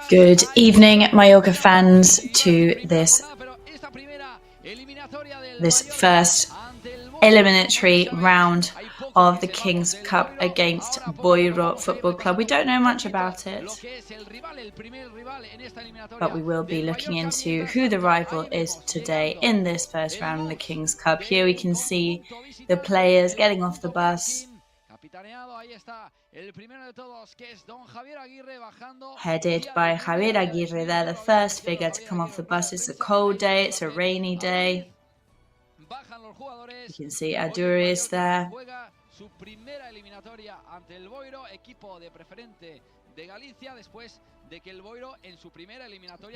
Good evening, Mallorca fans, to this first eliminatory round of the King's Cup against Boiro Football Club. We don't know much about it, but we will be looking into who the rival is today in this first round of the King's Cup. Here we can see the players getting off the bus, headed by Javier Aguirre. They're the first figure to come off the bus. It's a cold day, it's a rainy day. You can see Aduri is there.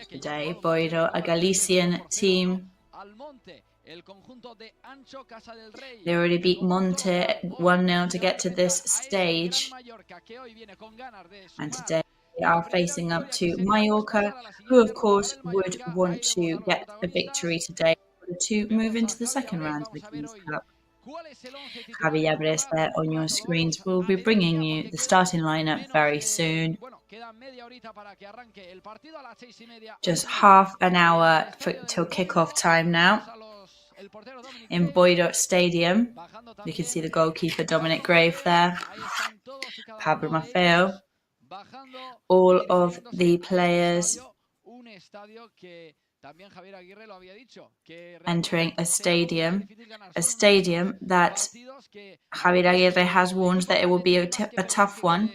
Today, Boiro, a Galician team. They already beat Monte 1-0 to get to this stage. And today they are facing up to Mallorca, who of course would want to get a victory today to move into the second round of the King's Cup. Javi Yabres there on your screens. We'll be bringing you the starting lineup very soon. Just half an hour till kickoff time now. In Boiro Stadium, you can see the goalkeeper Dominic Grave there, Pablo Maffeo, all of the players entering a stadium that Javier Aguirre has warned that it will be a tough one.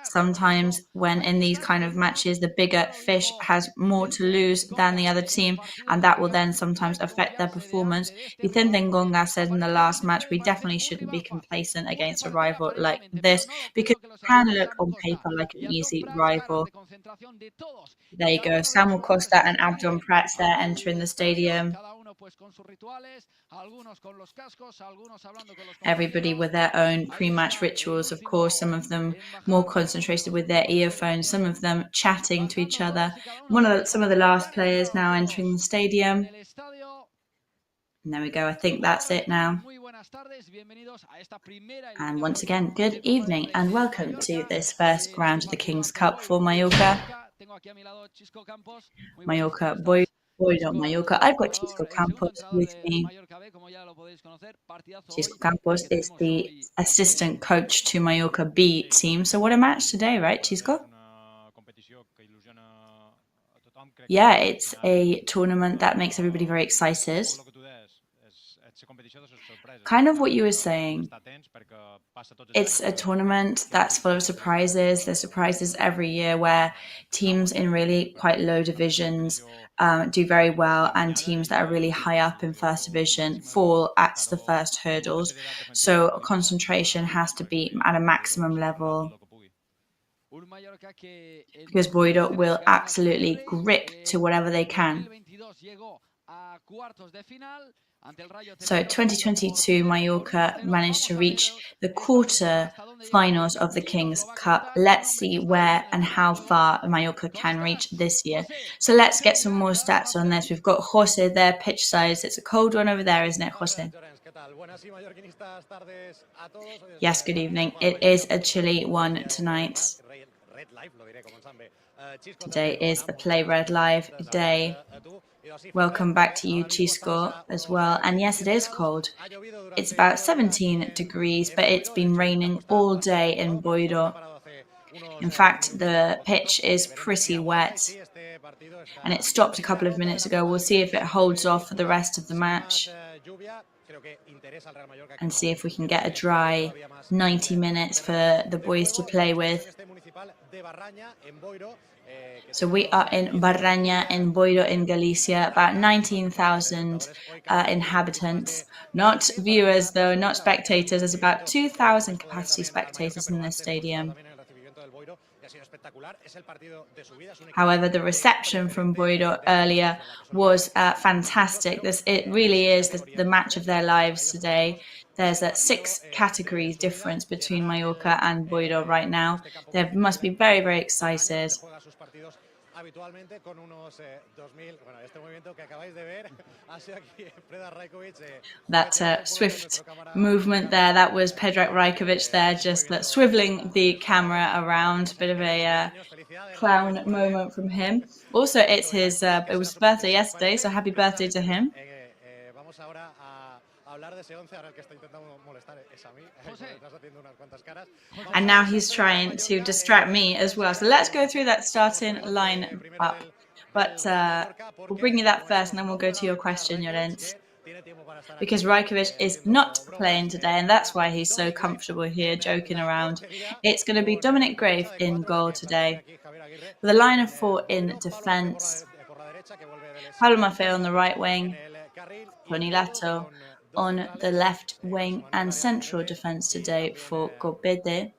Sometimes when in these kind of matches, the bigger fish has more to lose than the other team, and that will then sometimes affect their performance. Vicente Ngonga said in the last match, we definitely shouldn't be complacent against a rival like this, because it can look on paper like an easy rival. There you go, Samuel Costa and Abdon Prats there entering the stadium. Everybody with their own pre-match rituals, of course, some of them more concentrated with their earphones, some of them chatting to each other. Some of the last players now entering the stadium. And there we go, I think that's it now. And once again, good evening and welcome to this first round of the King's Cup for Mallorca. Mallorca, Boiro, Mallorca. I've got Chisco Campos with me. Chisco Campos is the assistant coach to Mallorca B team. So what a match today, right, Chisco? Yeah, it's a tournament that makes everybody very excited. Kind of what you were saying. It's a tournament that's full of surprises. There's surprises every year where teams in really quite low divisions do very well, and teams that are really high up in first division fall at the first hurdles. So concentration has to be at a maximum level, because Boiro will absolutely grip to whatever they can. So 2022, Mallorca managed to reach the quarter-finals of the King's Cup. Let's see where and how far Mallorca can reach this year. So let's get some more stats on this. We've got Jose there, pitch size. It's a cold one over there, isn't it, Jose? Yes, good evening. It is a chilly one tonight. Today is the Play Red Live day. Welcome back to you, Chisco, as well. And yes, it is cold. It's about 17 degrees, but it's been raining all day in Boiro. In fact, the pitch is pretty wet, and it stopped a couple of minutes ago. We'll see if it holds off for the rest of the match and see if we can get a dry 90 minutes for the boys to play with. So we are in Barraña in Boiro in Galicia, about 19,000 inhabitants. Not viewers though, not spectators. There's about 2,000 capacity spectators in this stadium. However, the reception from Boiro earlier was fantastic. It really is the match of their lives today. There's a 6 categories difference between Mallorca and Boiro right now. They must be very, very excited. habitualmente con unos 2000. Bueno, este movimiento que acabáis de ver ha sido aquí Predrag Rajkovic. That swift movement there, that was Predrag Rajkovic there, just swiveling the camera around. Bit of a clown moment from him. Also, it's his. It was his birthday yesterday, so happy birthday to him. Vamos ahora a hablar de ese 11, ahora el que está intentando molestar es a mí, estás haciendo unas cuantas caras. And now he's trying to distract me as well. So let's go through that starting line up. But we'll bring you that first, and then we'll go to your question, Llorens. Because Rajkovic is not playing today, and that's why he's so comfortable here, joking around. It's going to be Dominic Grave in goal today. With a line of 4 in defence. Pablo Maffeo on the right wing. Ponilato on the left wing, and central defence today for COPA.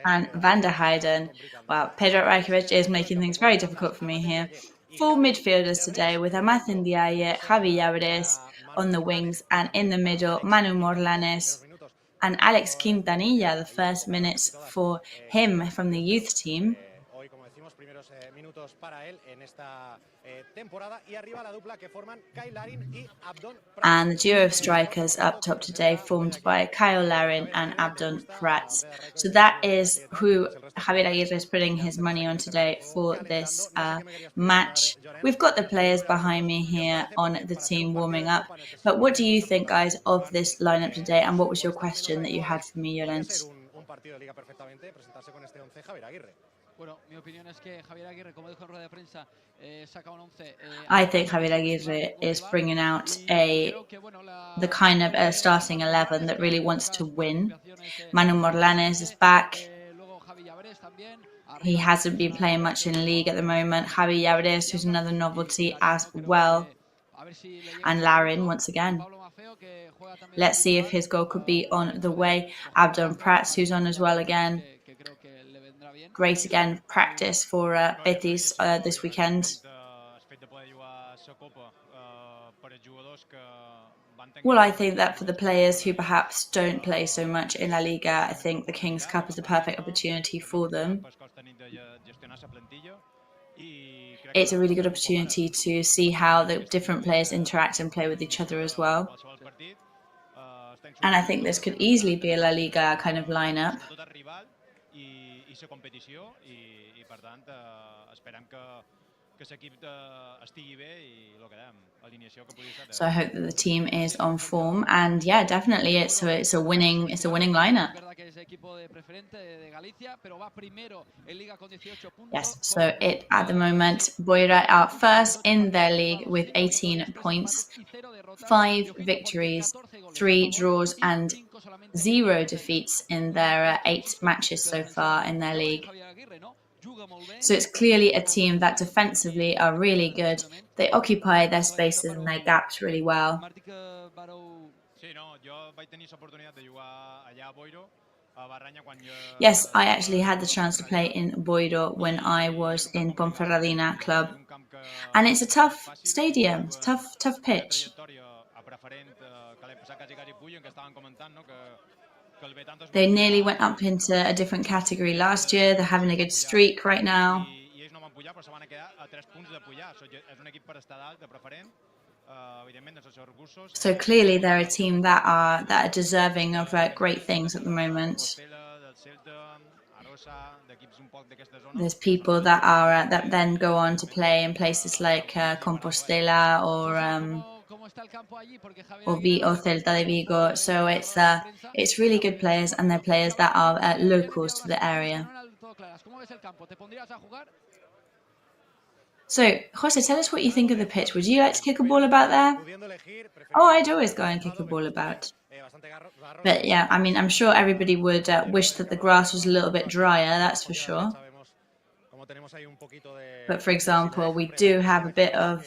And Van der Heyden. Wow, Predrag Rajkovic is making things very difficult for me here. 4 midfielders today with Amathin Diaye, Javi Llaveres on the wings, and in the middle, Manu Morlanes and Alex Quintanilla, the first minutes for him from the youth team. And the duo of strikers up top today formed by Kyle Larin and Abdon Prats. So that is who Javier Aguirre is putting his money on today for this match. We've got the players behind me here on the team warming up. But what do you think, guys, of this lineup today? And what was your question that you had for me, Llorens? I think Javier Aguirre is bringing out the kind of starting 11 that really wants to win. Manu Morlanes is back. He hasn't been playing much in league at the moment. Javi Llaveres, who's another novelty as well. And Larin once again. Let's see if his goal could be on the way. Abdon Prats, who's on as well again. Great again practice for Betis this weekend. Well, I think that for the players who perhaps don't play so much in La Liga, I think the King's Cup is the perfect opportunity for them. It's a really good opportunity to see how the different players interact and play with each other as well. And I think this could easily be a La Liga kind of lineup. So I hope that the team is on form, and yeah, definitely it's a winning lineup. Yes, so it at the moment, Boiro are first in their league with 18 points, 5 victories, 3 draws, and 0 defeats in their 8 matches so far in their league. So it's clearly a team that defensively are really good. They occupy their spaces and their gaps really well. Yes, I actually had the chance to play in Boiro when I was in Ponferradina club. And it's a tough stadium, tough pitch. They nearly went up into a different category last year. They're having a good streak right now. So clearly they're a team that are deserving of great things at the moment. There's people that are that then go on to play in places like Compostela or Celta de Vigo. So it's really good players, and they're players that are locals to the area. So, Jose, tell us what you think of the pitch. Would you like to kick a ball about there? Oh, I'd always go and kick a ball about. But yeah, I mean, I'm sure everybody would wish that the grass was a little bit drier, that's for sure. But for example, we do have a bit of,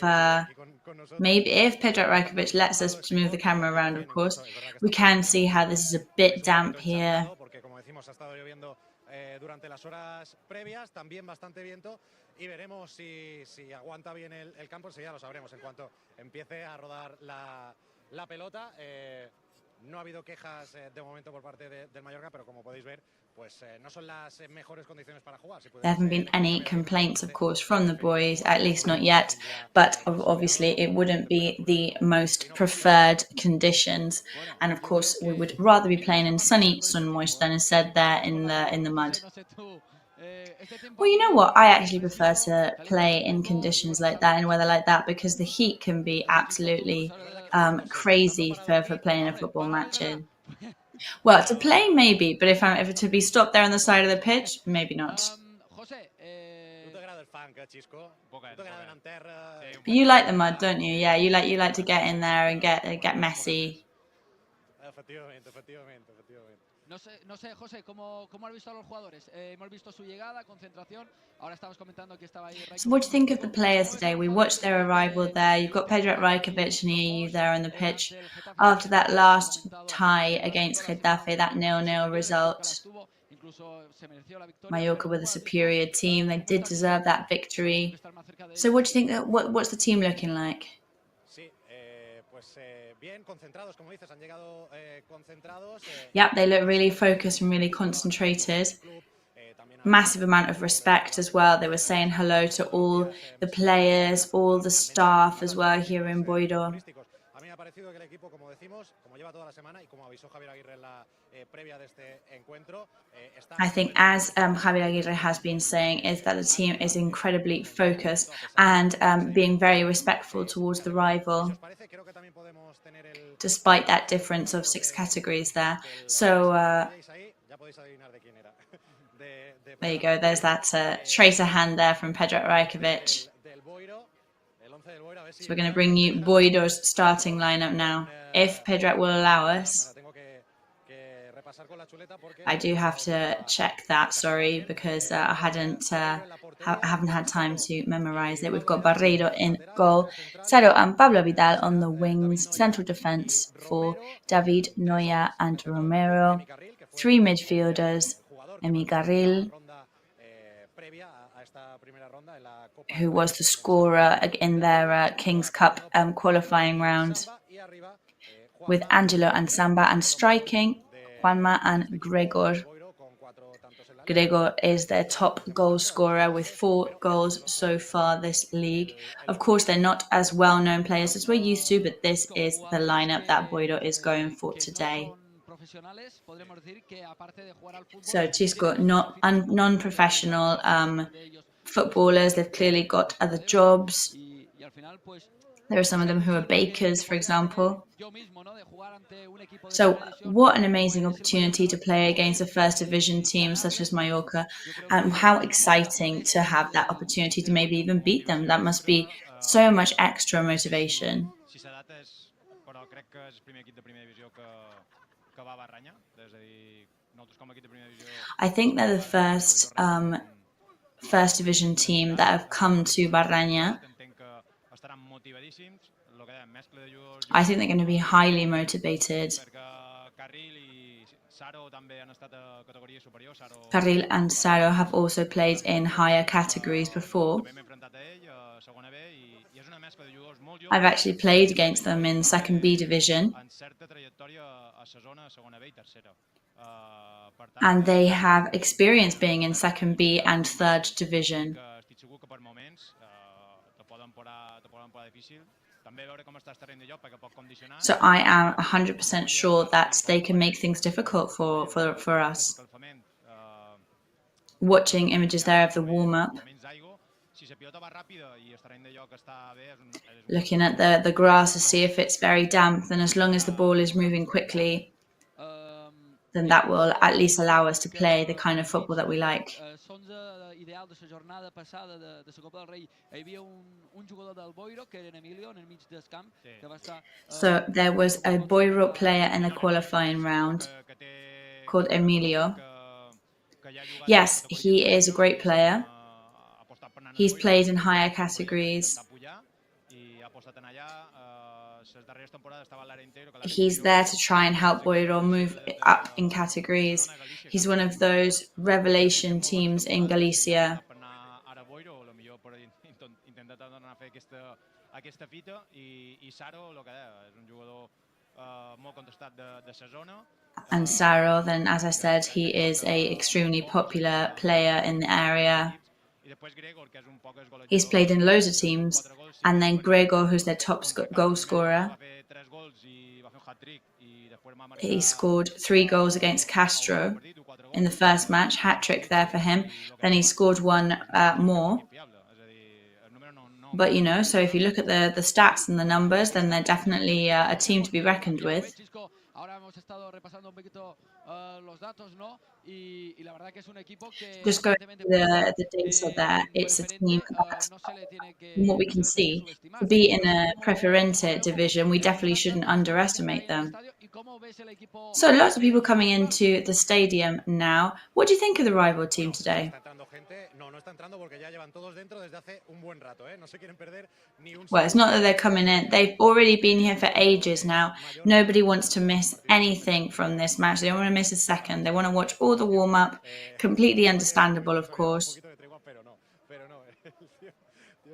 maybe if Predrag Rajkovic lets us move the camera around, of course, we can see how this is a bit damp here. Durante las horas previas también bastante viento y veremos si aguanta bien el campo, ya lo sabremos en cuanto empiece a rodar la pelota. No ha habido quejas de momento por parte del Mallorca, pero como podéis ver, pues no son las mejores condiciones para jugar. There haven't been any complaints, of course, from the boys, at least not yet, but obviously it wouldn't be the most preferred conditions. And of course, we would rather be playing in sunny Sunmoist than instead there in the mud. Well, you know what? I actually prefer to play in conditions like that, in weather like that, because the heat can be absolutely crazy for playing a football match in. Well, to play maybe, but if I'm ever to be stopped there on the side of the pitch, maybe not. But you like the mud, don't you? Yeah, you like to get in there and get messy. No sé, José, ¿cómo has visto a los jugadores? Hemos visto su llegada, concentración. Ahora estabas comentando que estaba ahí. So what do you think of the players today? We watched their arrival there. You've got Pedro Rajkovic and EU there on the pitch. After that last tie against Getafe, that 0-0 result, Mallorca with a superior team. They did deserve that victory. So what do you think? What's the team looking like? Yep, they look really focused and really concentrated. Massive amount of respect as well. They were saying hello to all the players, all the staff as well here in Boiro. I think, as Javier Aguirre has been saying, is that the team is incredibly focused and being very respectful towards the rival, despite that difference of 6 categories there. So there you go. There's that traitor hand there from Pedro Rajkovic. So we're going to bring you Boiro's starting lineup now, if Pedro will allow us. I do have to check that, sorry, because I haven't had time to memorize it. We've got Barreiro in goal, Saro and Pablo Vidal on the wings, central defence for David, Noya and Romero, 3 midfielders, Emi Garril, who was the scorer in their King's Cup qualifying round, with Angelo and Samba, and striking Juanma and Gregor. Gregor is their top goal scorer with 4 goals so far this league. Of course, they're not as well-known players as we're used to, but this is the lineup that Boiro is going for today. So Chisco, non-professional footballers. They've clearly got other jobs. There are some of them who are bakers, for example. So what an amazing opportunity to play against a first division team such as Mallorca, and how exciting to have that opportunity to maybe even beat them. That must be so much extra motivation. I think they're the first division team that have come to Barraña. I think they're going to be highly motivated. Carril and Saro have also played in higher categories before. I've actually played against them in 2nd B division. And they have experience being in 2nd B and 3rd division. So I am 100% sure that they can make things difficult for us. Watching images there of the warm-up. Looking at the grass to see if it's very damp, and as long as the ball is moving quickly, then that will at least allow us to play the kind of football that we like. So there was a Boiro player in the qualifying round called Emilio. Yes, he is a great player. He's played in higher categories. He's there to try and help Boiro move up in categories. He's one of those revelation teams in Galicia. And Saro, then as I said, he is a extremely popular player in the area. He's played in loads of teams. And then Gregor, who's their top goal scorer. He scored 3 goals against Castro in the first match, hat-trick there for him. Then he scored one more. But, you know, so if you look at the stats and the numbers, then they're definitely a team to be reckoned with. Just going to the data there, it's a team that, from what we can see, to be in a Preferente division, we definitely shouldn't underestimate them. So lots of people coming into the stadium now. What do you think of the rival team today? Well, it's not that they're coming in. They've already been here for ages now. Nobody wants to miss anything from this match. They don't want to miss a second. They want to watch all the warm-up. Completely understandable, of course.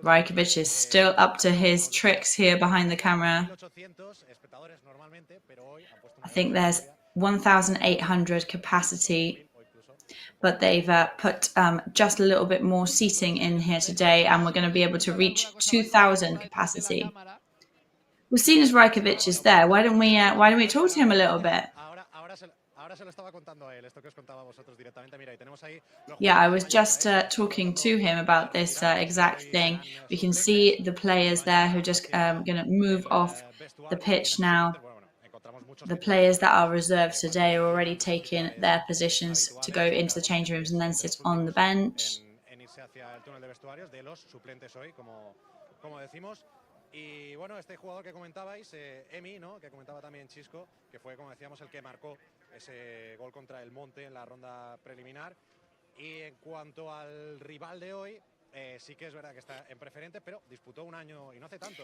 Rajkovic is still up to his tricks here behind the camera. I think there's 1,800 capacity, but they've put just a little bit more seating in here today, and we're going to be able to reach 2,000 capacity. We've seen as Rajkovic is there. Why don't we talk to him a little bit? Yeah, I was just talking to him about this exact thing. We can see the players there who are just going to move off the pitch now. The players that are reserved today are already taking their positions to go into the change rooms and then sit on the bench. Y bueno, este jugador que comentabais, Emi, ¿no? Que comentaba también Chisco, que fue, como decíamos, el que marcó ese gol contra el Monte en la ronda preliminar. Y en cuanto al rival de hoy, sí que es verdad que está en preferente, pero disputó un año y no hace tanto,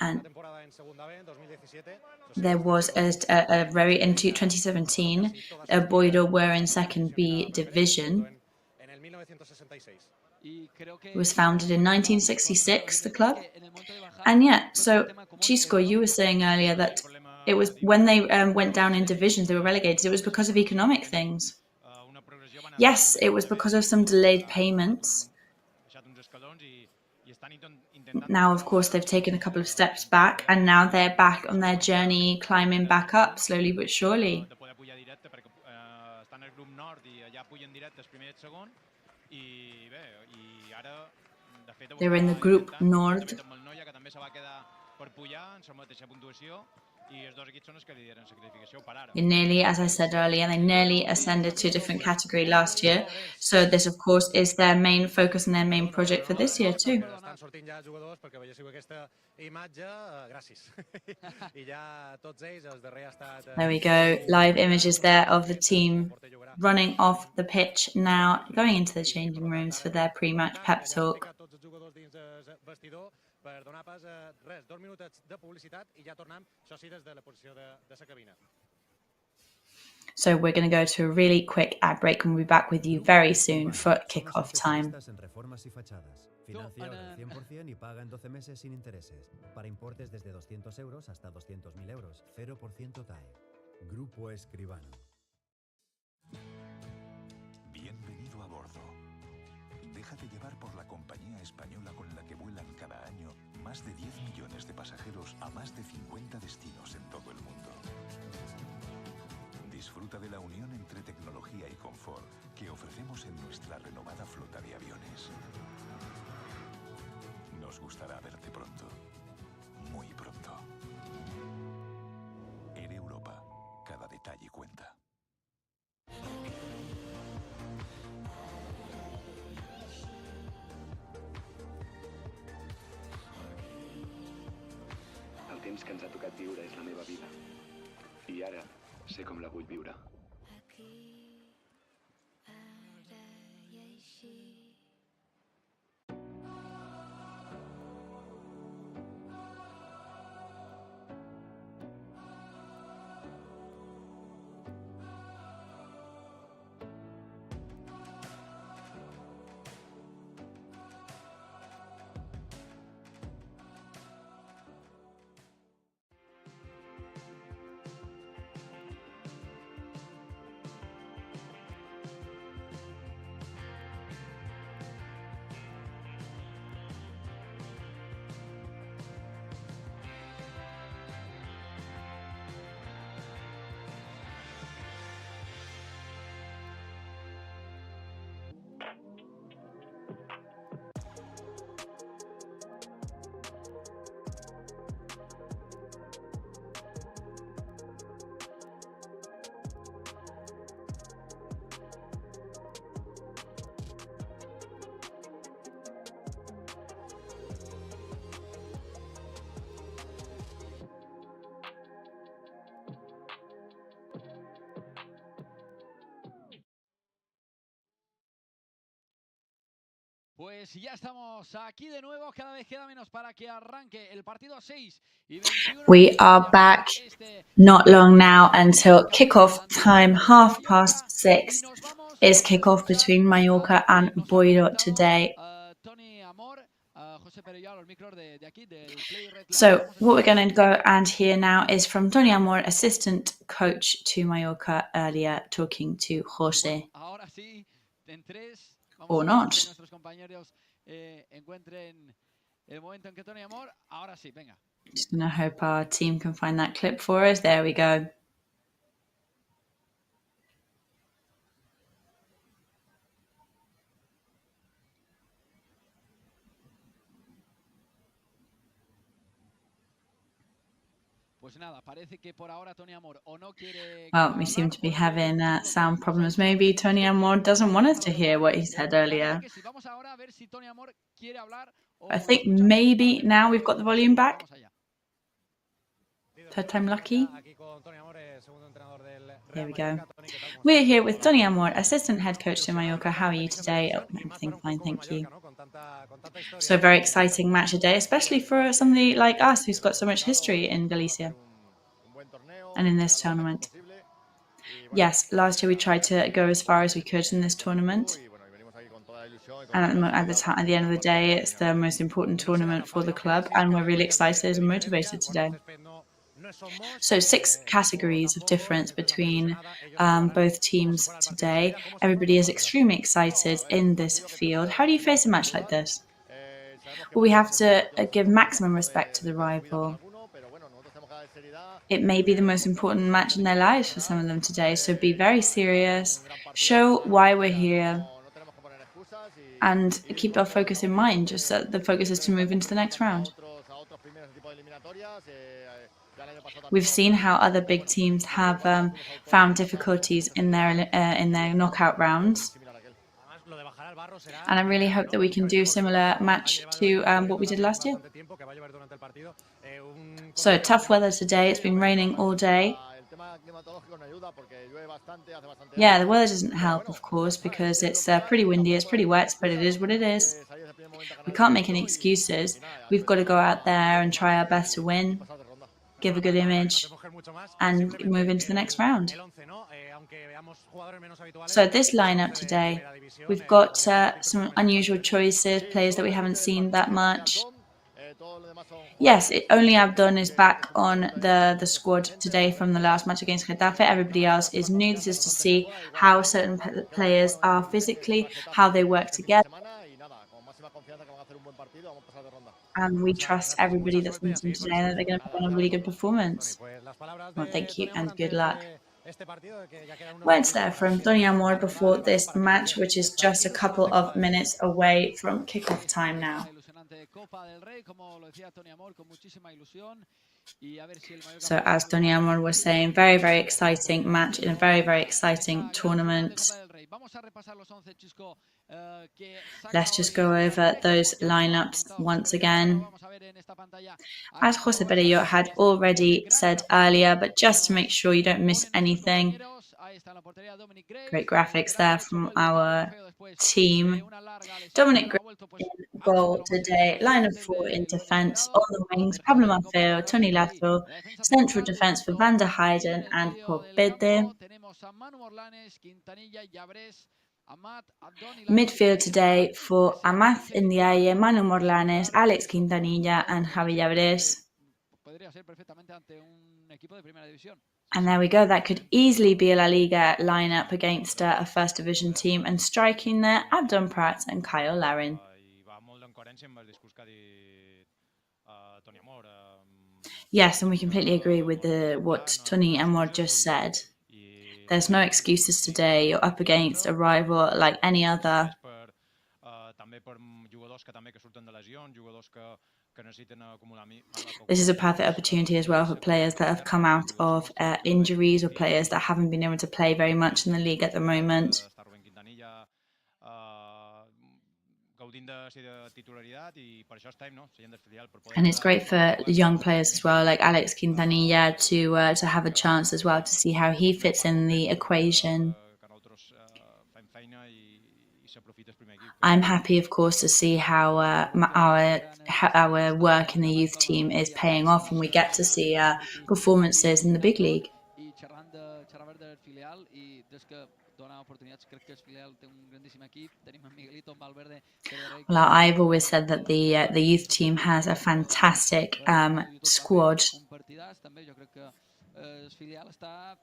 una temporada en segunda B en 2017. There was a very in 2017, Boiro were in second B division. En el 1966. It was founded in 1966, the club. And yeah, so Chisco, you were saying earlier that it was when they went down in divisions, they were relegated. It was because of economic things. Yes, it was because of some delayed payments. Now, of course, they've taken a couple of steps back, and now they're back on their journey, climbing back up slowly but surely. They're in the group Nord. Nearly, as I said earlier, they nearly ascended to a different category last year. So this, of course, is their main focus and their main project for this year too. There we go, live images there of the team running off the pitch now, going into the changing rooms for their pre-match pep talk. Per donar pas a res, 2 minutets de publicitat i ja tornem, això sí, des de la posició de sa cabina. So we're going to go to a really quick ad break and we'll be back with you very soon for kickoff time. Financia ahora al 100% y paga en 12 meses sin intereses. Para importes desde 200 euros hasta 200.000 euros. 0% TAE. Grupo Escribano. Bienvenido a bordo. Déjate llevar por la compañía española con la que vuelan cada año más de 10 millones de pasajeros a más de 50 destinos en todo el mundo. Disfruta de la unión entre tecnología y confort que ofrecemos en nuestra renovada flota de aviones. Nos gustará verte pronto, muy pronto. En Europa, cada detalle cuenta. El temps que ens ha tocat viure és la meva vida. I ara sé com la vull viure. Pues ya estamos aquí de nuevo, cada vez queda menos para que arranque el partido 6 y 21. We are back not long now until kickoff time, 6:30 is kickoff between Mallorca and Boiro today. So what we're going to go and hear now is from Tony Amor, assistant coach to Mallorca, earlier talking to Jose. Or not. Just going to hope our team can find that clip for us. There we go. Well, we seem to be having sound problems. Maybe Tony Amor doesn't want us to hear what he said earlier. I think maybe now we've got the volume back. Third time lucky. Here we go. We're here with Tony Amor, assistant head coach to Mallorca. How are you today? Oh, everything fine, thank you. So a very exciting match today, especially for somebody like us who's got so much history in Galicia and in this tournament. Yes, last year we tried to go as far as we could in this tournament. And at the end of the day, it's the most important tournament for the club, and we're really excited and motivated today. So 6 categories of difference between both teams today. Everybody is extremely excited in this field. How do you face a match like this? Well, we have to give maximum respect to the rival. It may be the most important match in their lives for some of them today, so be very serious, show why we're here, and keep our focus in mind, just that the focus is to move into the next round. We've seen how other big teams have found difficulties in their knockout rounds, and I really hope that we can do a similar match to what we did last year. So tough weather today. It's been raining all day. Yeah, the weather doesn't help, of course, because it's pretty windy, it's pretty wet, but it is what it is. We can't make any excuses. We've got to go out there and try our best to win, give a good image, and move into the next round. So this lineup today, we've got some unusual choices, players that we haven't seen that much. Yes, only Abdon is back on the squad today from the last match against Getafe. Everybody else is new. This is to see how certain players are physically, how they work together. And we trust everybody that's in the team today that they're going to put on a really good performance. Well, thank you and good luck. Words there from Tony Amor before this match, which is just a couple of minutes away from kickoff time now. So as Tony Amor was saying, very, very exciting match in a very, very exciting tournament. Let's just go over those lineups once again. As Jose Boiro had already said earlier, but just to make sure you don't miss anything. Great graphics there from our team. Dominic in goal today. Line of 4 in defence. On the wings, Pablo Maffeo, Tony Lato. Central defence for Van der Heijden and Popete. Midfield today for Amath in the area, Manu Morlanes, Alex Quintanilla and Javi Llabres. And there we go. That could easily be a La Liga lineup against a first division team. And striking there, Abdon Pratt and Kyle Larin. Yes, and we completely agree with what Tony Amor just said. There's no excuses today. You're up against a rival like any other. This is a perfect opportunity as well for players that have come out of injuries or players that haven't been able to play very much in the league at the moment. And it's great for young players as well, like Alex Quintanilla, to have a chance as well to see how he fits in the equation. I'm happy, of course, to see how our work in the youth team is paying off, and we get to see performances in the big league. I xerrava del filial i des que dona oportunitats crec que el filial té un grandíssim equip. Tenim en Miguelito, en Valverde, Well, I've always said that the youth team has a fantastic squad. un partidàs també. Jo crec que el filial està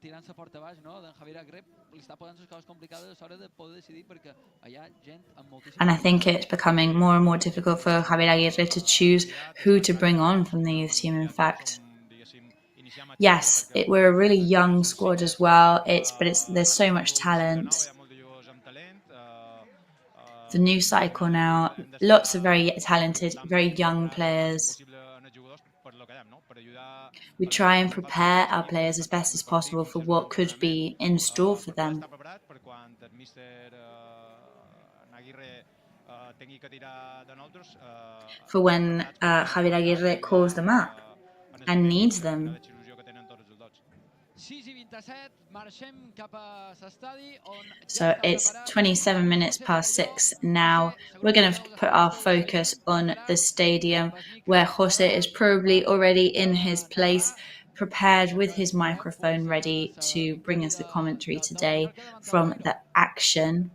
tirant-se fort a baix, no? D'en Javier Agrep li està posant les coses complicades a l'hora de poder decidir perquè hi ha gent amb moltíssim... And I think it's becoming more and more difficult for Javier Aguirre to choose who to bring on from the youth team, in fact. Yes, we're a really young squad as well. There's so much talent. The new cycle now, lots of very talented, very young players. We try and prepare our players as best as possible for what could be in store for them. For when Javier Aguirre calls them up and needs them. So it's 27 minutes past 6 now. We're going to put our focus on the stadium where Jose is probably already in his place, prepared with his microphone ready to bring us the commentary today from the action.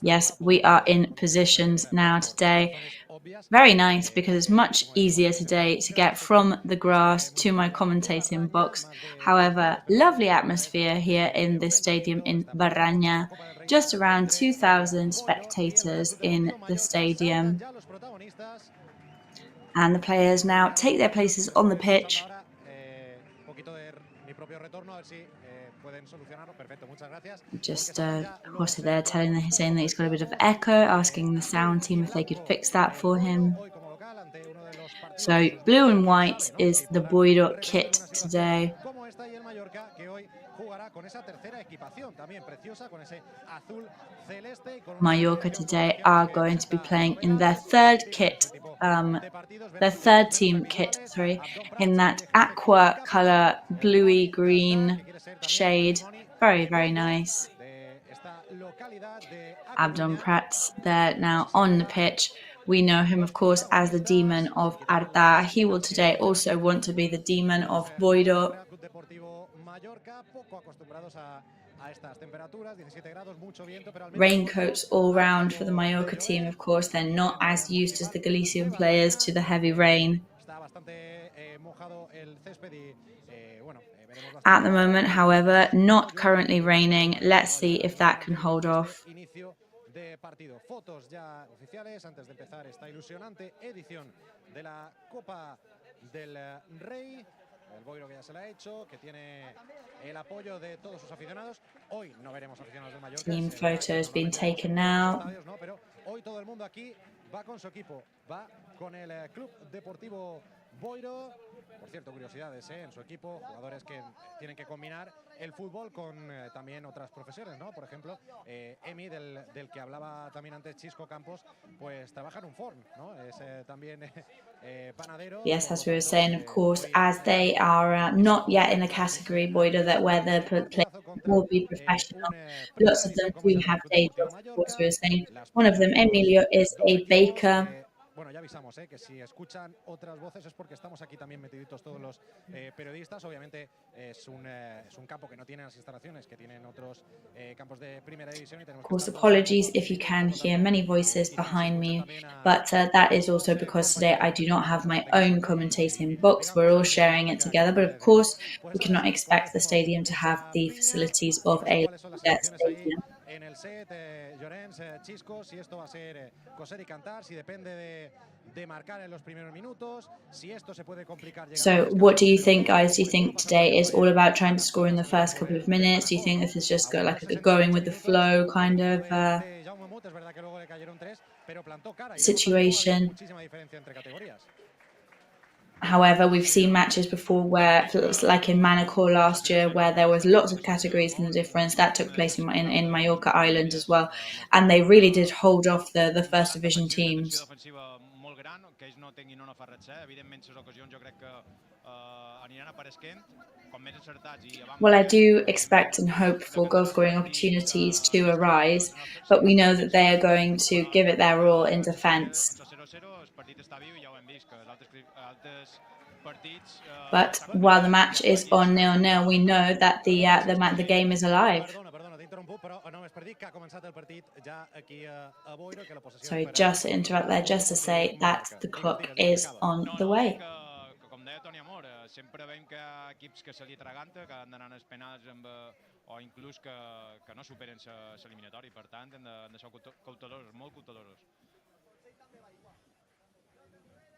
Yes, we are in positions now today. Very nice, because it's much easier today to get from the grass to my commentating box. However, lovely atmosphere here in this stadium in Baraña. Just around 2,000 spectators in the stadium. And the players now take their places on the pitch. Just Jose there saying that he's got a bit of echo, asking the sound team if they could fix that for him. So blue and white is the Boiro kit today. Mallorca today are going to be playing in their third team kit, in that aqua colour, bluey green shade. Very, very nice. Abdon Prats there now on the pitch. We know him, of course, as the demon of Arta. He will today also want to be the demon of Boiro. Raincoats all round for the Mallorca team, of course. They're not as used as the Galician players to the heavy rain. At the moment, however, not currently raining. Let's see if that can hold off. El Boiro que ya se la ha hecho, que tiene el apoyo de todos sus aficionados. Hoy no veremos aficionados del Mallorca. Team photos being taken now. Pero hoy todo el mundo aquí va con su equipo, va con el Club Deportivo Boiro. Por cierto, curiosidades en su equipo, jugadores que tienen que combinar el fútbol con también otras profesiones, ¿no? Por ejemplo, Emi, del que hablaba también antes Chisco Campos, pues trabaja en un forn, ¿no? Es también panadero. Yes, as we were saying, of course, as they are not yet in a category, Boiro, that where the players will be professional. Lots of them do have day jobs, of course, we were saying. One of them, Emilio, is a baker. Bueno, ya avisamos que si escuchan otras voces es porque estamos aquí también metiditos todos los periodistas. Obviamente es un campo que no tiene las instalaciones que tienen otros campos de primera división. Of course, apologies if you can hear many voices behind me, but that is also because today I do not have my own commentating box. We're all sharing it together, but of course we cannot expect the stadium to have the facilities of a stadium. En el set, Llorens, Chisco, si esto va a ser coser y cantar, si depende de marcar en los primeros minutos, si esto se puede complicar. So what do you think, guys? Do you think today is all about trying to score in the first couple of minutes? Do you think this is just like a going with the flow kind of situation? However, we've seen matches before where, like in Manacor last year, where there was lots of categories in the difference. That took place in Mallorca Island as well. And they really did hold off the first division teams. Well, I do expect and hope for goal-scoring opportunities to arise, but we know that they are going to give it their all in defence. But while the match is on 0-0, we know that the game is alive. Sorry, just to interrupt there, just to say that the clock is on the way. Sempre veiem que hi ha equips que se li atraganta, que han d'anar als penals o inclús que no superen l'eliminatori. Per tant, hem de ser cautelosos, molt cautelosos.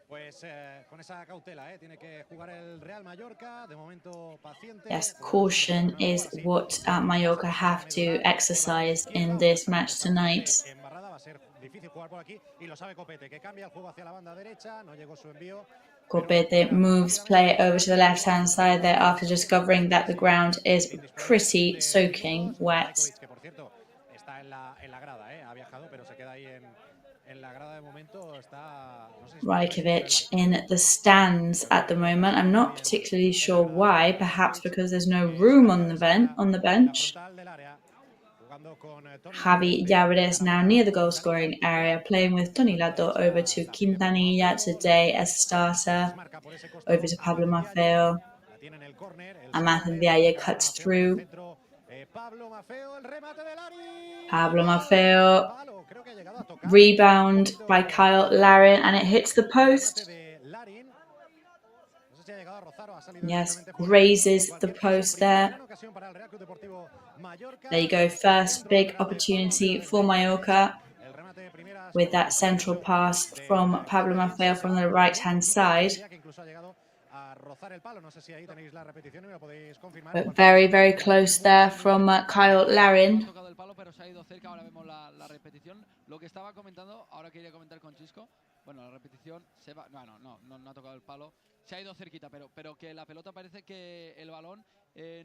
Pues con esa cautela, tiene que jugar el Real Mallorca, de momento paciente. Yes, caution is what Mallorca have to exercise in this match tonight. Embarrada, va a ser difícil jugar por aquí y lo sabe Copete, que cambia el juego hacia la banda derecha, no llegó su envío. Copete moves play over to the left-hand side there after discovering that the ground is pretty soaking wet. Que por cierto está en la grada, ha viajado, pero se queda ahí en la grada de momento. Está Rajkovic in the stands at the moment. I'm not particularly sure why. Perhaps because there's no room on the bench. Javi Llaveres now near the goal-scoring area, playing with Tony Lado over to Quintanilla today as starter. Over to Pablo Maffeo. Amath Ndiaye cuts through. Pablo Maffeo. Rebound by Kyle Larin, and it hits the post. Yes, grazes the post there. There you go, first big opportunity for Mallorca with that central pass from Pablo Maffeo from the right-hand side. But very, very close there from Kyle Larin. Lo que estaba comentando, ahora quería comentar con Chisco, bueno, la repetición se va, no ha tocado el palo, se ha ido cerquita, pero que la pelota parece que el balón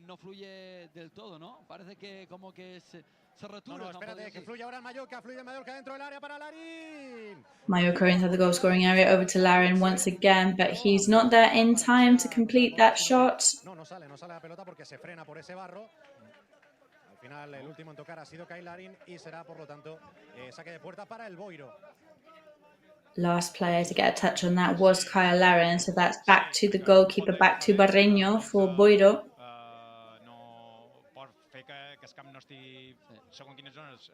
no fluye del todo, ¿no? Parece que como que se retuerce. No, espérate, que fluye ahora el Mallorca, dentro del área para Larin. Mallorca inside the goal-scoring area, over to Larin once again, but he's not there in time to complete that shot. No sale la pelota porque se frena por ese barro. Al final, el último en tocar ha sido Kyle Larin y será, por lo tanto, saque de puerta para el Boiro. Last player to get a touch on that was Kyle Larin, so that's back to the goalkeeper, back to Barreño for Boiro. Pot fer que el camp no estigui, segons quines zones,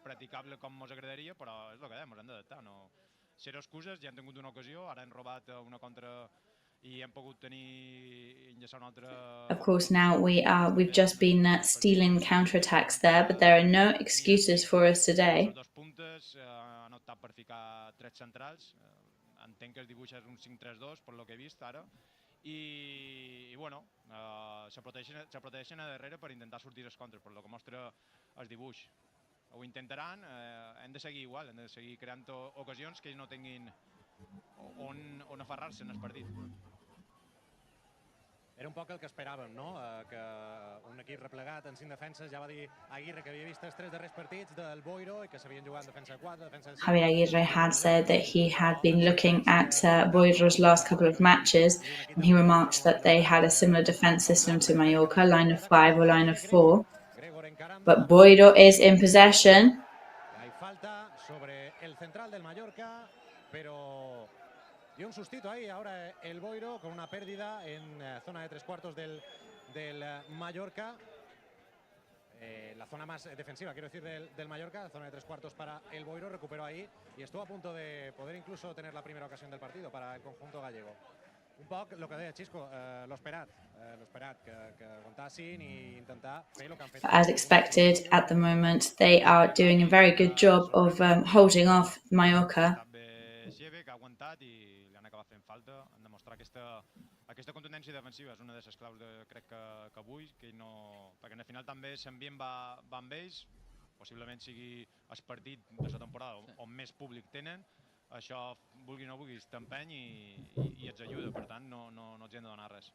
practicable com ens agradaria, però és el que dèiem, ens hem d'adaptar. No. Zero excuses, ja hem tingut una ocasió, ara hem robat una contra i hem pogut tenir enllaçar una altra. Of course, now we've just been stealing counterattacks there, but there are no excuses for us today. Dos puntes, han optat per ficar tres centrals, entenc que es dibuixa un 5-3-2 per lo que he vist ara, i bueno, se protegeixen a darrere per intentar sortir els contres, per lo que mostra el dibuix. Ho intentaran, hem de seguir igual, hem de seguir creant ocasions que ells no tinguin on aferrar-se en el partit. Era un poc el que esperàvem, no? Que un equip replegat en 5 defenses, ja va dir Aguirre que havia vist els 3 darrers partits del Boiro i que s'havien jugat en defensa de 4, defensa de 5. Javier Aguirre had said that he had been looking at Boiro's last couple of matches, and he remarked that they had a similar defence system to Mallorca, line of 5 or line of 4. But Boiro is in possession. Hay falta sobre el central del Mallorca, pero dio un sustito ahí ahora el Boiro con una pérdida en zona de 3/4 del Mallorca. La zona más defensiva, quiero decir, del Mallorca, zona de 3/4 para el Boiro, recuperó ahí y estuvo a punto de poder incluso tener la primera ocasión del partido para el conjunto gallego. Un poc el que deia Xisco, lo esperat que aguantassin i intentar fer el que han fet. As expected, at the moment, they are doing a very good job of holding off Mallorca. Que ha aguantat i li han acabat fent falta, han de mostrar aquesta contundència defensiva, és una de les claus crec que avui, que no, perquè al final també l'ambient va amb ells, possiblement sigui el partit de la temporada on més públic tenen, això, vulgui o no vulguis, t'empeny i ens ajuda, per tant no ens hem de donar res.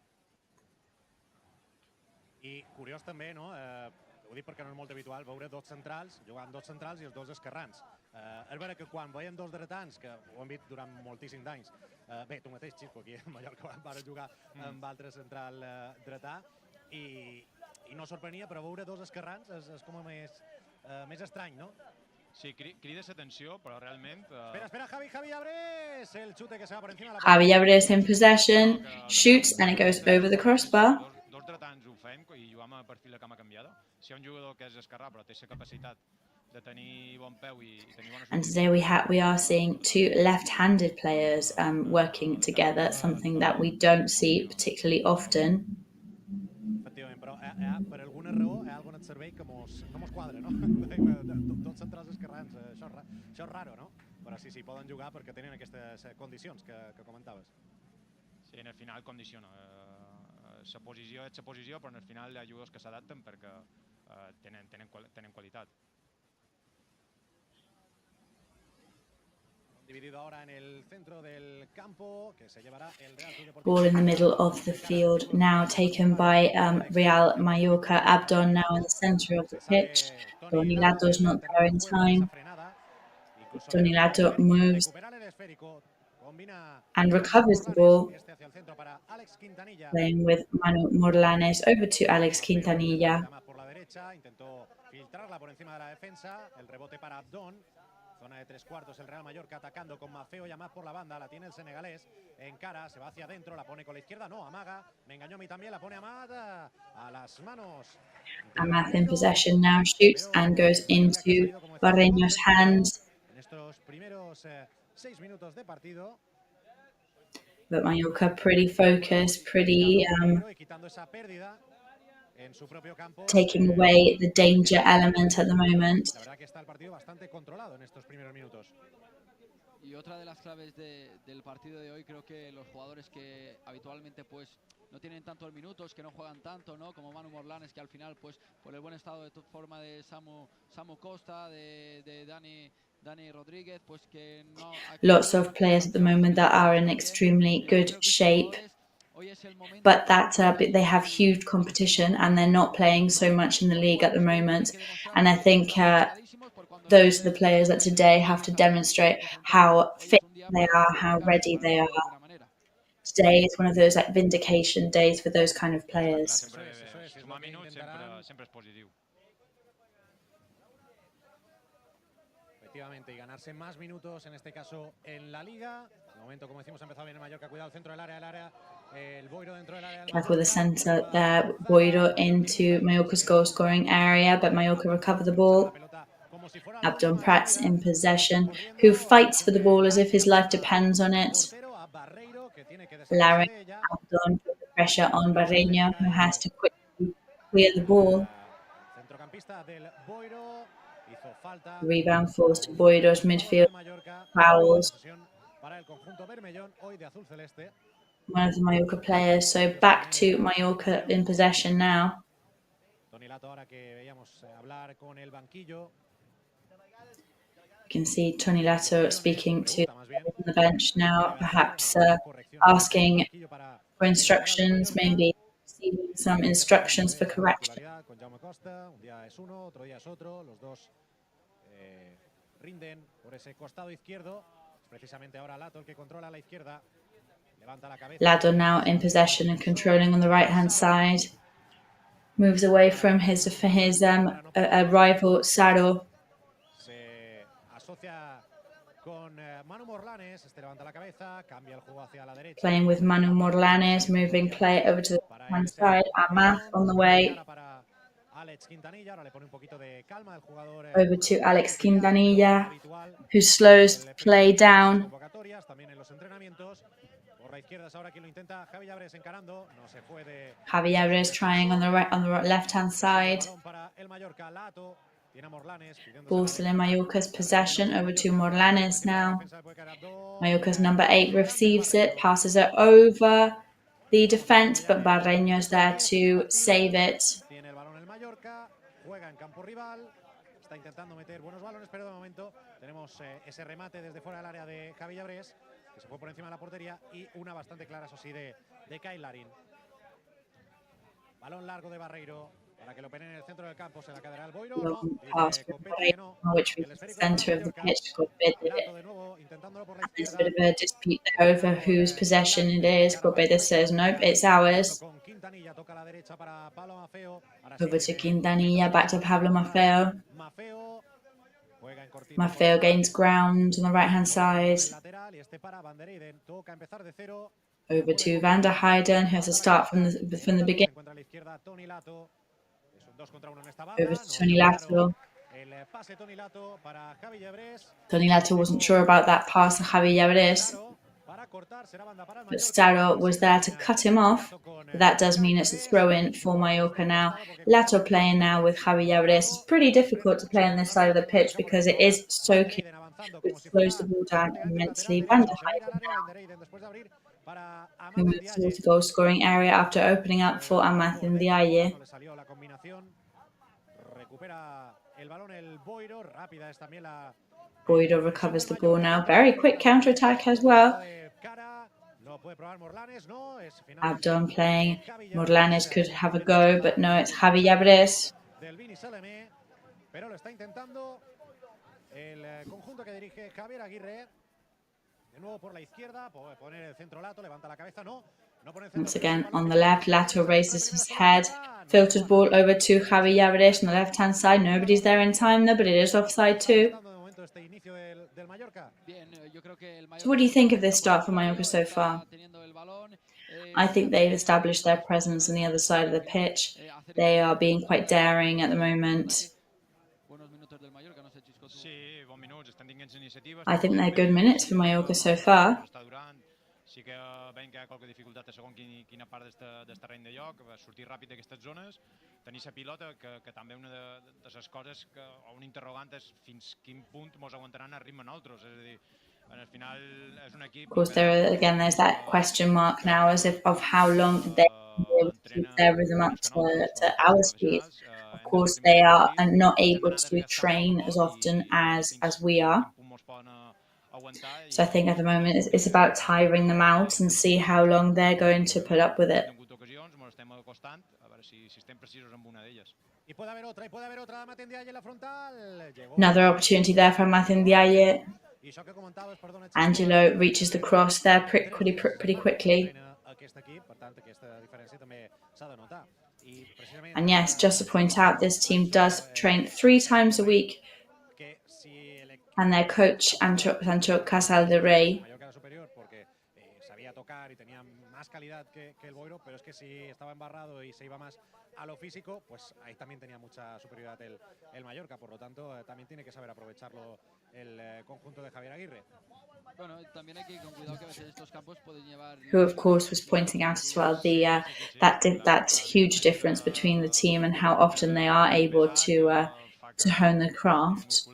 I curiós també, no? Ho Ho dic perquè no és molt habitual veure dos centrals, jugant dos centrals i els dos esquerrans. És vera que quan veiem dos dretans, que ho hem vist durant moltíssims anys, bé, tu mateix, Xisco, aquí a Mallorca vas jugar amb altre central dretà, i no sorprenia, però veure dos esquerrans és com més estrany, no? Sí, crides atenció, però realment... Espera, Javi Abres! El chute que se va por encima de la... Javi Abres in possession, shoots and it goes over the crossbar. Dos dretans ho fem i jugam a perfil de cama canviada. Si hi ha un jugador que és esquerrà però té la capacitat de tenir bon peu i tenir bones... And today we are seeing two left-handed players working together, something that we don't see particularly often. Efectivament, però per alguna raó hi ha alguna servei que no mos quadra, no? Dos centrals esquerrans, això és raro, no? Però sí, poden jugar perquè tenen aquestes condicions que comentaves. Sí, en el final condiciona. La posició és la posició, però en el final hi ha jugadors que s'adapten perquè tenen qualitat. Dividido ahora en el centro del campo, que se llevará el Real Club Deportivo. Ball in the middle of the field, now taken by Real Mallorca. Abdon now in the centre of the pitch. Donilato's not there in time. Donilato moves and recovers the ball, playing with Manu Morlanes over to Alex Quintanilla. Intentó filtrarla por encima de la defensa, el rebote para Abdon. Zona de tres cuartos, el Real Mallorca atacando con Mafeo y Amaz por la banda, la tiene el senegalés, encara, se va hacia adentro, la pone con la izquierda, no, amaga, me engañó a mí también, la pone Amaz a las manos. Amaz in possession now, shoots and goes into Barreño's hands. En estos primeros 6 minutos de partido. But Mallorca pretty focused, pretty taking away the danger element at the moment. La verdad que está el partido bastante controlado en estos primeros minutos. Y otra de las claves del partido de hoy, creo que los jugadores que habitualmente pues no tienen tantos minutos, que no juegan tanto, ¿no? Como Manu Morlanes, que al final pues por el buen estado de forma de Samu Costa, de Dani Rodríguez, pues que no... Lots of players at the moment that are in extremely good shape, but that they have huge competition and they're not playing so much in the league at the moment. And I think those are the players that today have to demonstrate how fit they are, how ready they are. Today is one of those like vindication days for those kind of players. Efectivamente, y ganarse más minutos, en este caso en la Liga. De momento, como decimos, ha empezado bien el Mallorca. Cuidado, el centro del área, el Boiro dentro del área. Careful the centre there, Boiro into Mallorca's goal scoring area, but Mallorca recover the ball. Abdon Prats in possession, who fights for the ball as if his life depends on it. Allowing Abdon put the pressure on Barreño, who has to quickly clear the ball. Rebound falls to Boiro's midfield. Fouls. One of the Mallorca players, so back to Mallorca in possession now. You can see Tony Lato speaking to the bench now, perhaps asking for instructions, maybe receiving some instructions for correction. Rinden por ese costado izquierdo, precisamente ahora Lato el que controla la izquierda. Levanta la cabeza. Lato now in possession and controlling on the right-hand side. Moves away from his rival Saro. Se asocia con Manu Morlanes, este levanta la cabeza, cambia el juego hacia la derecha. Playing with Manu Morlanes, moving play over to the right-hand side. Amath on the way. Over to Alex Quintanilla, who slows play down. Javi Abres trying on the left-hand side. Ball still in Mallorca's possession, over to Morlanes now. Mallorca's number 8 receives it, passes it over the defense, but Barreño's there to save it. Juega en campo rival, está intentando meter buenos balones, pero de momento tenemos ese remate desde fuera del área de Javi Abres, que se fue por encima de la portería, y una bastante clara, eso sí, de Kyle Larin. Balón largo de Barreiro, Long pass from Boiro, which reaches the centre of the pitch. There's a bit of a dispute there over whose possession it is. Scobete says, nope, it's ours. Over to Quintanilla, back to Pablo Maffeo. Maffeo gains ground on the right-hand side. Over to Van der Heijden, who has to start from the beginning. Over to Tony Lato. Tony Lato wasn't sure about that pass to Javi Llaveres, but Starro was there to cut him off. But that does mean it's a throw-in for Mallorca now. Lato playing now with Javi Llaveres. It's pretty difficult to play on this side of the pitch because it is soaking, which slows the ball down immensely. Van der Heijden now, who moves towards the goal-scoring area after opening up for Amath in the Aye. Boiro recovers the ball now. Very quick counter-attack as well. Abdon playing. Morlanes could have a go, but no, it's Javi Llaveres. Once again, on the left, Lato raises his head. Filtered ball over to Javi Llaveres on the left-hand side. Nobody's there in time, though, but it is offside too. So what do you think of this start for Mallorca so far? I think they've established their presence on the other side of the pitch. They are being quite daring at the moment. I think they're good minutes for Mallorca so far. Sí que veiem que hi ha qualque dificultat a segon quina part del terreny de joc, sortir ràpid d'aquestes zones, tenir la pilota, que també una de les coses o un interrogant és fins quin punt ens aguantaran a ritme nosaltres, és a dir, al final és un equip... Of course, there's that question mark now as if of how long they will be able to keep their rhythm up to our speed. Of course, they are not able to train as often as we are. So I think at the moment it's about tiring them out and see how long they're going to put up with it. Another opportunity there for Amath Ndiaye. Angelo reaches the cross there pretty quickly. And yes, just to point out, this team does train 3 times a week. And their coach, Sancho Casal de REY. Who, of course, was pointing out as well that huge difference between the team and how often they are able to hone their craft.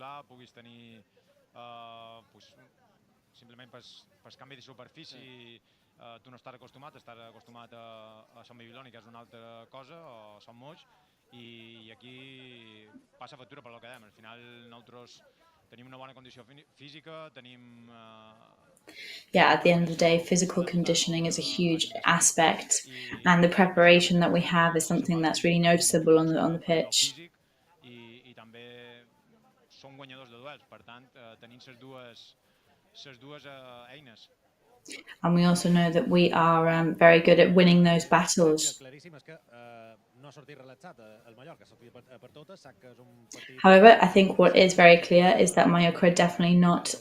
Per canvi de superfície, tu no estàs acostumat a Sant Babiloni, que és una altra cosa, o Sant Moix, i aquí passa factura per lo que dèiem. Al final nosaltres tenim una bona condició física, tenim... Yeah, at the end of the day, physical conditioning is a huge aspect, and the preparation that we have is something that's really noticeable on the pitch. I també som guanyadors de duels, per tant, tenim les dues eines. And we also know that we are very good at winning those battles. However, I think what is very clear is that Mallorca are definitely not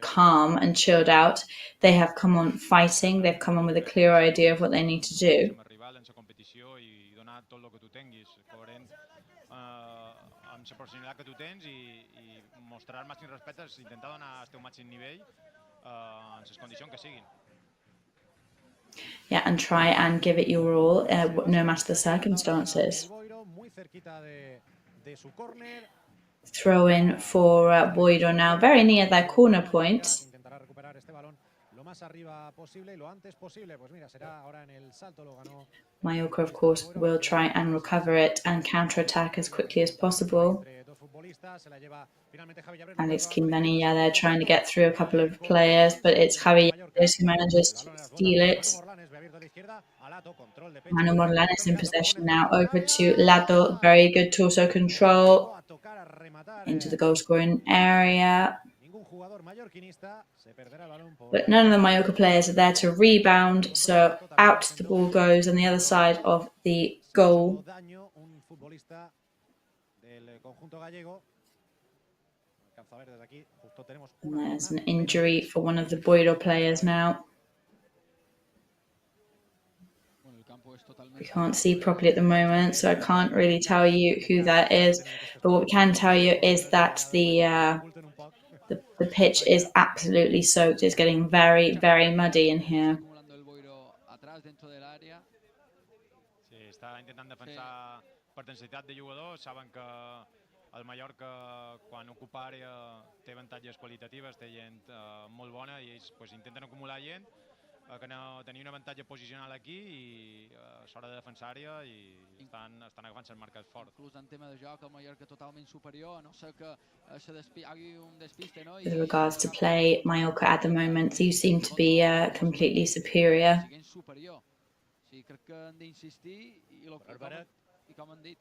calm and chilled out. They have come on fighting. They've come on with a clear idea of what they need to do. Mostrar el màxim respecte és intentar donar el teu màxim nivell en les condicions que siguin. Yeah, and try and give it your all, no matter the circumstances. Throw in for Boiro now, very near their corner point. Mallorca, of course, will try and recover it and counter-attack as quickly as possible. Alex Quintanilla there trying to get through a couple of players, but it's Javi Llaveres who manages to steal it. Manu Morlanes in possession now, over to Lato, very good torso control into the goal scoring area. But none of the Mallorca players are there to rebound, so out the ball goes on the other side of the goal. And there's an injury for one of the Boiro players now. We can't see properly at the moment, so I can't really tell you who that is. But what we can tell you is that the pitch is absolutely soaked. It's getting very, very muddy in here. Sí, està intentant defensar per densitat de jugadors. Saben que el Mallorca, quan ocupa àrea, té avantatges qualitatives, té gent molt bona i ells pues, intenten acumular gent, que tenir un avantatge posicional aquí i s'hora de defensar àrea i estan agafant-se el marcat fort. Inclús en tema de joc, el Mallorca totalment superior, a no ser que hi hagi un despiste, no? With regards to play, Mallorca at the moment do seem to be completely superior. Sí, crec que han d'insistir i com han dit,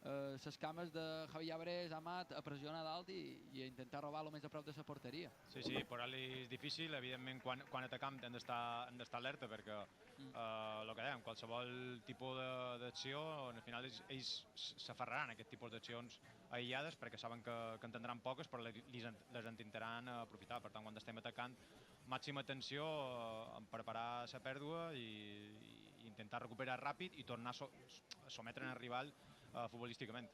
les cames de Javi Llaveres, Amat, a pressionar dalt i a intentar robar el més a prop de la porteria. Sí, sí, per ell és difícil, evidentment quan atacam hem d'estar alerta perquè el que dèiem, qualsevol tipus d'acció, al final ells s'aferraran a aquest tipus d'accions aïllades perquè saben que entendran poques però les intentaran aprofitar. Per tant, quan estem atacant, màxima atenció en preparar la pèrdua i intentar recuperar ràpid i tornar a sometre el rival futbolísticament.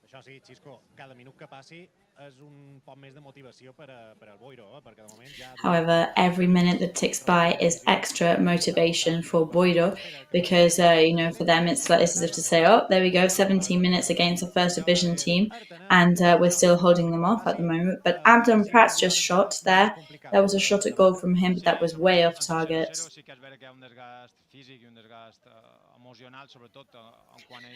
Això sí, Xisco, cada minut que passi és un poc més de motivació per al Boiro, perquè de moment ja... However, every minute that ticks by is extra motivation for Boiro because, for them it's like this as if to say, oh, there we go, 17 minutes against the first division team and we're still holding them off at the moment. But Abdon Pratt's just shot there. There was a shot at goal from him, but that was way off target.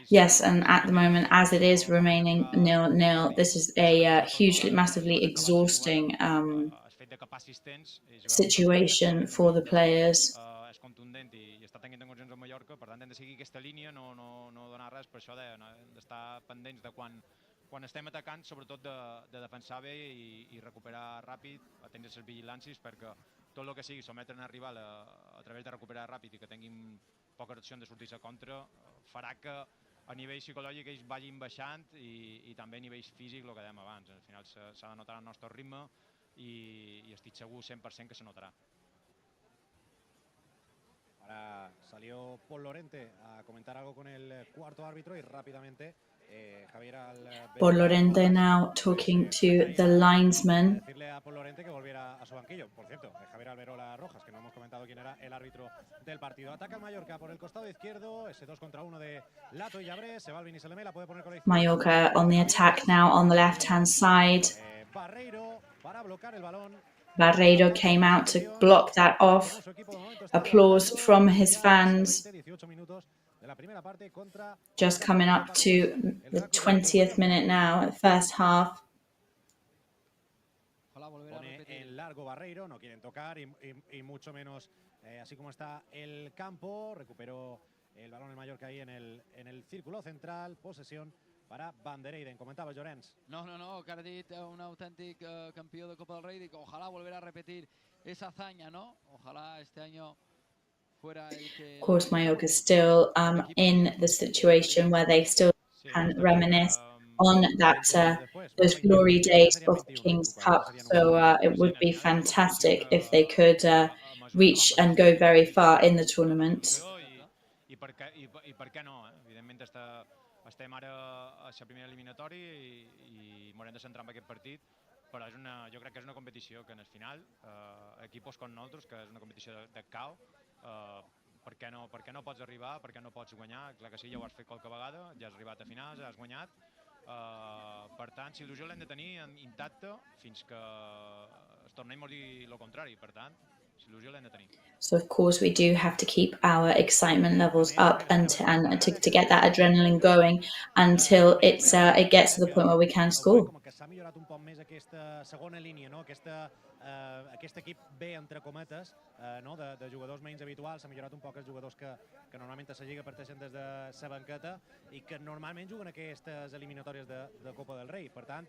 Yes, and at the moment, as it is remaining 0-0, this is a hugely, massively exhausting situation for the players. És contundent i està tenint ocasions al Mallorca, per tant hem de seguir aquesta línia, no donar res, per això hem d'estar pendents de quan estem atacant, sobretot de defensar bé i recuperar ràpid, atendre les vigilàncies, perquè tot el que sigui sometre a rival a través de recuperar ràpid i que tinguin poques opcions de sortir a contra, farà que a nivell psicològic ells vagin baixant i també a nivell físic, el que dèiem abans. Al final s'ha de notar el nostre ritme y estic segur 100% que se notará. Ahora salió Paul Lorente a comentar algo con el cuarto árbitro y rápidamente Javier Paul Lorente now talking to the linesman. Decirle a Paul Lorente que volviera a su banquillo. Por cierto, Javier Alberola Rojas, que no hemos comentado quién era el árbitro del partido. Ataca el Mallorca por el costado izquierdo, ese 2 contra 1 de Lato y Llaveres, se va al Vini Seleme, la puede poner con la izquierda. Mallorca on the attack now on the left-hand side. Barreiro para bloquear el balón. Barreiro came out to block that off. Applause from his fans. Just coming up to the 20th minute now, the first half. Pone en largo Barreiro, no quieren tocar y mucho menos así como está el campo. Recuperó el balón el Mallorca ahí en el círculo central, posesión para Vandereyden. Comentaba Llorens. No, que ha dit un autèntic campió de Copa del Rey, que ojalá volviera a repetir esa hazaña, ¿no? Ojalá este año fuera el que... Of course, Mallorca is still in the situation where they still can reminisce on that those glory days of the King's Cup. So it would be fantastic if they could reach and go very far in the tournament. I per què no? Evidentment estem ara a la primera eliminatòria i m'haurem de centrar en aquest partit, però jo crec que és una competició que en el final, equipos com nosaltres, que és una competició de caos, per què no pots arribar, per què no pots guanyar? Clar que sí, ja ho has fet qualque vegada, ja has arribat a finals, ja has guanyat. Per tant, si l'il·lusió l'hem de tenir intacta fins que es tornem a dir el contrari. Per tant, Il·lusió l'hem de tenir. So of course we do have to keep our excitement levels up and to get that adrenaline going until it gets to the point where we can score. Com que s'ha millorat un poc més aquesta segona línia, no? Aquest equip B, entre cometes, no? de jugadors menys habituals, s'ha millorat un poc els jugadors que normalment a la Lliga parteixen des de la banqueta i que normalment juguen aquestes eliminatòries de Copa del Rei. Per tant,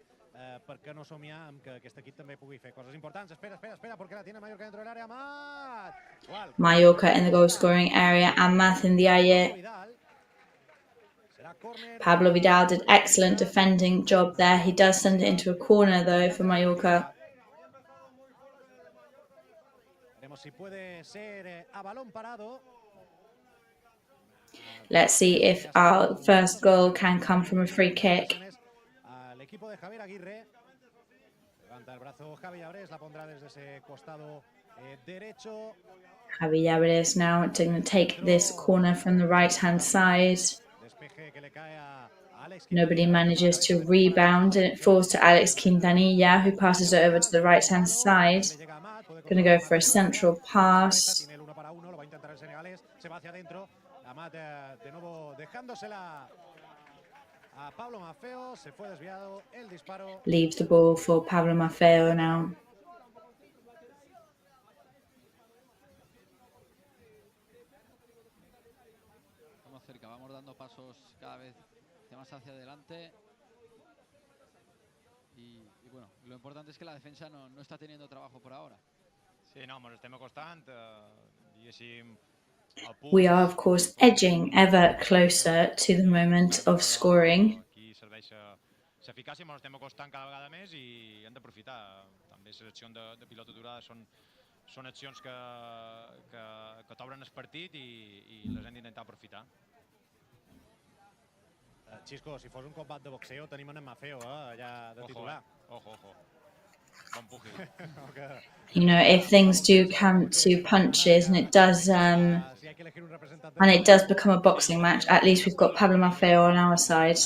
per què no somiar amb que aquest equip també pugui fer coses importants? Espera, porque la tiene Mallorca dentro del área. Mallorca in the goal scoring area, Amat in the area. Pablo Vidal did excellent defending job there. He does send it into a corner though for Mallorca. Let's see if our first goal can come from a free kick. Javi Llaveres now going to take this corner from the right-hand side. Nobody manages to rebound and it falls to Alex Quintanilla, who passes it over to the right-hand side. Going to go for a central pass. Leaves the ball for Pablo Maffeo now. Vamos dando pasos cada vez más hacia adelante y bueno, lo importante es que la defensa no está teniendo trabajo por ahora. Sí, no, ens estem acostant, diguéssim, we are, of course, edging ever closer to the moment of scoring. Aquí serveix l'eficàcia, ens estem acostant cada vegada més i hem d'aprofitar. També les accions de pilota aturada són accions que t'obren el partit i les hem d'intentar aprofitar. Xisco, si fos un combat de boxeo tenim en Maffeo allà de titular. Ojo. Bon pugil. You know, if things do come to punches and it does become a boxing match, at least we've got Pablo Maffeo on our side.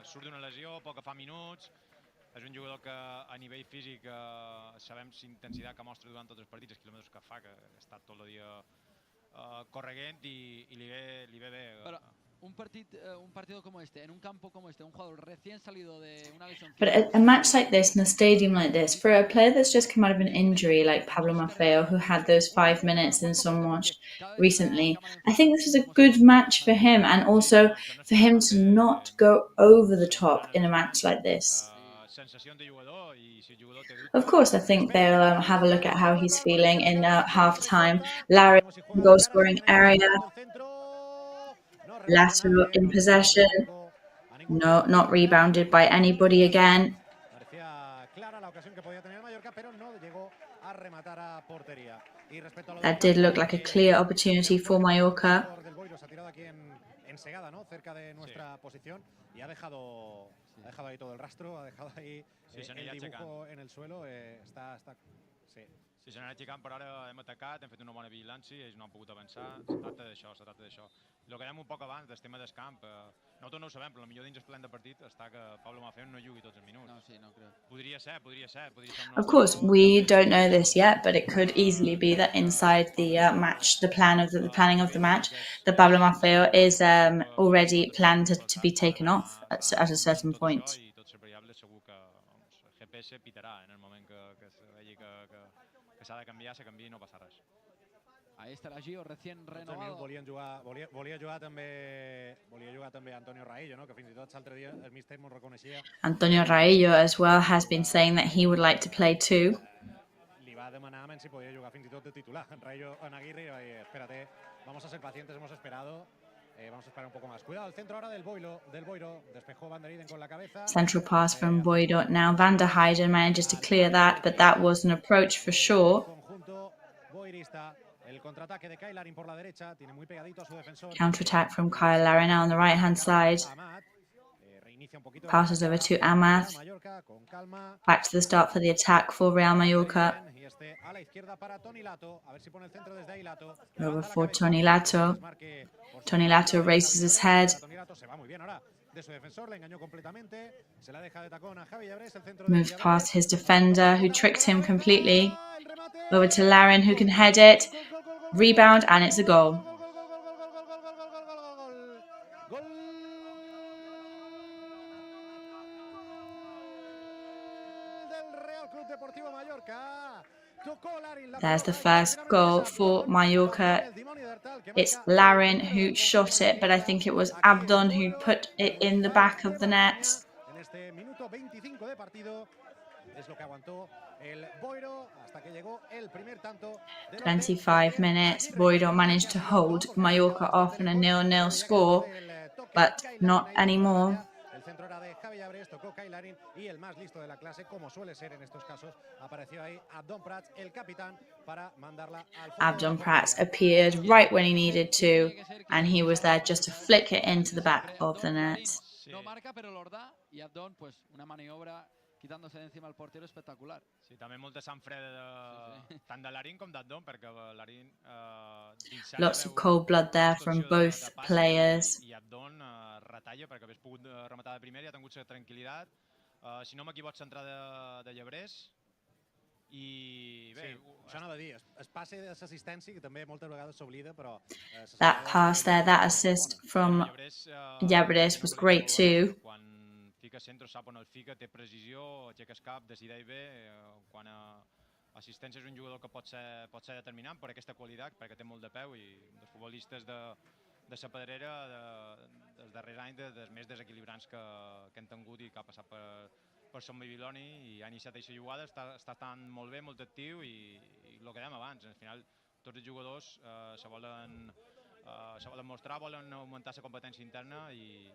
Surt d'una lesió, poc que fa minuts. És un jugador que a nivell físic sabem l'intensitat que mostra durant tots els partits, els quilòmetres que fa, que ha estat tot el dia correguent i li ve bé. Pero un partido como este, en un campo como este, un jugador recién salido de una lesión. But a match like this in a stadium like this, for a player that's just come out of an injury like Pablo Maffeo, who had those 5 minutes in Somos recently, I think this was a good match for him, and also for him to not go over the top in a match like this. Of course, I think they'll have a look at how he's feeling in half-time. Larry, goal scoring area. Lateral in possession. No, not rebounded by anybody again. That did look like a clear opportunity for Mallorca. Ha dejado ahí todo el rastro, ha dejado ahí el dibujo en el suelo. Sí, s'han anat aixecant, però ara hem atacat, hem fet una bona vigilància i ells no han pogut avançar. Se tracta d'això. El que dèiem un poc abans, del tema del camp, nosaltres no ho sabem, però potser dins el plan de partit està que Pablo Maffeo no jugui tots els minuts. No, sí, no creo. Podria ser. Of course, we don't know this yet, but it could easily be that inside the match, the planning of the match, that Pablo Maffeo is already planned to be taken off at a certain point. I tots els variables segur que el GPS pitarà en el moment que vegi que s'ha de canviar, se canvia i no passa res. Ahí está la Gio, recién renovado. Volia jugar també Antonio Raillo, no? Que fins i tot l'altre dia el míster ens reconeixia. Antonio Raillo as well has been saying that he would like to play too. Li va demanar si podia jugar fins i tot de titular. Raillo en Aguirre i espérate, vamos a ser pacientes, hemos esperado. Vamos a esperar un poco más. Cuidado, el centro ahora del Boiro. Despejó Van der Eyden con la cabeza. Central pass from Boiro. Now Van der Heyden manages to clear that, but that was an approach for sure. Counter-attack from Kyle Larina on the right-hand side. Passes over to Amath. Back to the start for the attack for Real Mallorca. Over for Tony Lato. Tony Lato raises his head. de su defensor, le engañó completamente, se la deja de tacón a Javi Llabrés, el centro Moves past his defender, who tricked him completely. Over to Larin, who can head it. Rebound, and it's a goal. There's the first goal for Mallorca. It's Larin who shot it, but I think it was Abdon who put it in the back of the net. 25 minutes, Boiro managed to hold Mallorca off in a 0-0 score, but not anymore. El centro era de Javi Llabrés, tocó Kailarin y el más listo de la clase, como suele ser en estos casos, apareció ahí Abdon Prats, el capitán, para mandarla al fondo. Abdon Prats appeared right when he needed to, and he was there just to flick it into the back of the net. No marca, pero lo da, y Abdon, pues una maniobra quitándose de encima al portero espectacular. Sí, també molta sang freda tant de Larin com d'Abdon, perquè Larin Lots of cold blood there from both players. I Abdon retalla perquè hagués pogut rematar de primera i ha tingut la tranquil·litat. Si no m'equivoc, centrada de Llabrés. I bé, això anava a dir, es passe d'assistència, que també moltes vegades s'oblida, però... That pass there, that assist from Llabrés was great too. Quan fica centre, sap on el fica, té precisió, aixeca el cap, decideix bé. Quan assistència és un jugador que pot ser determinant per aquesta qualitat, perquè té molt de peu, i els futbolistes de la pedrera dels darrers anys, dels més desequilibrants que hem tingut i que ha passat per Son Bibiloni, i ha iniciat aquesta jugada, està estant molt bé, molt actiu, i el que dèiem abans, al final tots els jugadors se volen mostrar, volen augmentar la competència interna, i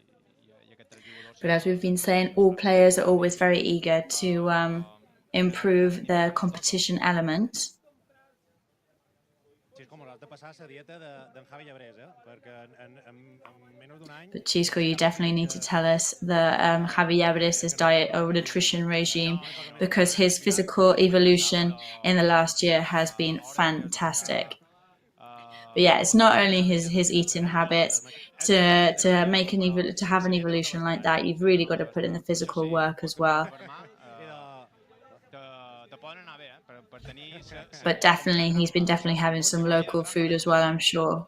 aquests tres jugadors... But as we've been saying, all players are always very eager to improve their competition element. But Chisco, you definitely need to tell us the Javi Llabrés' diet or nutrition regime, because his physical evolution in the last year has been fantastic. But yeah, it's not only his eating habits. To have an evolution like that, you've really got to put in the physical work as well. But definitely, he's been having some local food as well, I'm sure.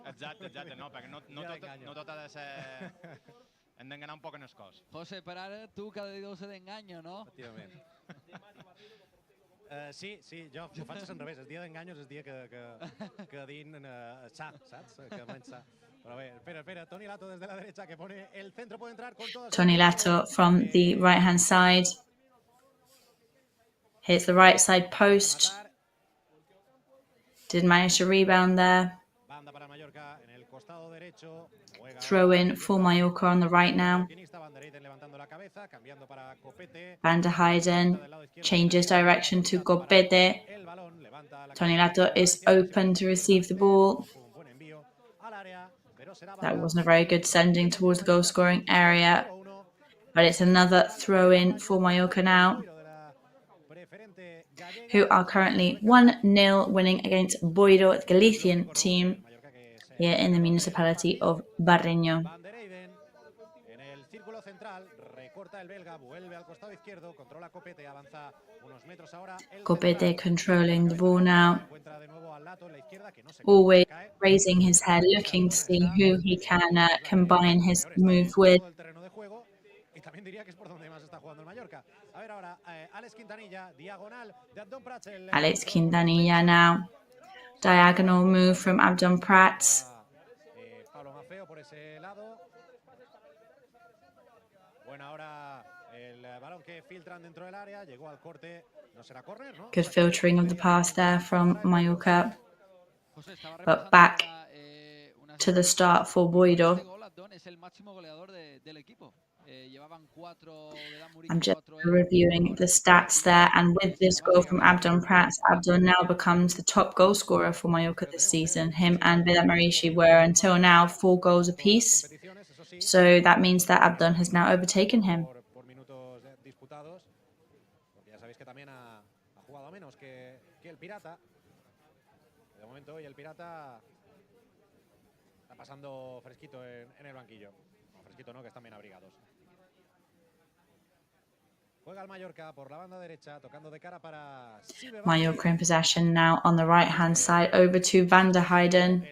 Exacte, no, perquè no tot ha de ser... Hem d'enganar un poc en el cos. José, per ara tu cada dia deu ser d'enganyo, no? Efectivament. Sí, jo ho faig al revés. El dia d'enganyo és el dia que din sa, saps? Que menys sa. Però bé, espera, Toni Lato des de la derecha, que pone el centro, puede entrar con todo... Toni Lato from the right-hand side. Hits the right side post. Did manage to rebound there. Throw in for Mallorca on the right now. Van der Heyden changes direction to COPA. Toni Lato is open to receive the ball. That wasn't a very good sending towards the goal scoring area. But it's another throw in for Mallorca now, who are currently 1-0 winning against Boiro, the Galician team, here in the municipality of Barreño. Copete controlling the ball now, always raising his head, looking to see who he can combine his move with. También diría que es por donde más está jugando el Mallorca. A ver ahora, Alex Quintanilla, diagonal de Abdon Prats. Alex Quintanilla now. Diagonal move from Abdon Prats. Pablo Mafeo por ese lado. Bueno, ahora el balón que filtran dentro del área, llegó al corte, no será córner, ¿no? Good filtering of the pass there from Mallorca. But back to the start for Boiro. I'm just reviewing the stats there, and with this goal from Abdon Prats, Abdon now becomes the top goal scorer for Mallorca this season. Him and Villamarici were until now 4 goals apiece, so that means that Abdon has now overtaken him. Está pasando fresquito en el banquillo. No, fresquito no, que están bien abrigados. Juega el Mallorca por la banda derecha, tocando de cara para SIGUE. Mallorca in possession now on the right-hand side, over to Van der Heyden.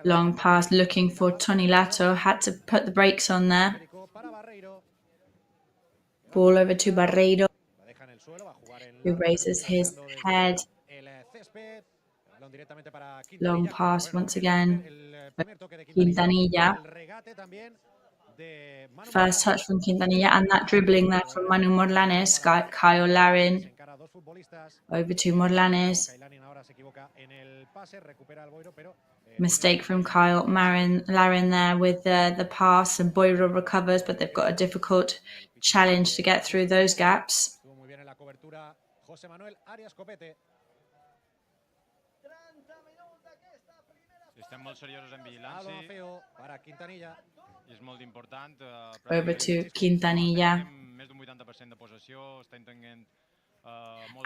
Long pass looking for Tony Lato, had to put the brakes on there. Ball over to Barreiro, who raises his head. Long pass once again. Quintanilla. First touch from Quintanilla, and that dribbling there from Manu Morlanes. Kyle Larin over to Morlanes. Mistake from Kyle Larin there with the pass, and Boiro recovers, but they've got a difficult challenge to get through those gaps. Estem molt seriosos en vigilància. I és molt important. Over to Quintanilla. Més d'un 80% de possessió. Està intentant...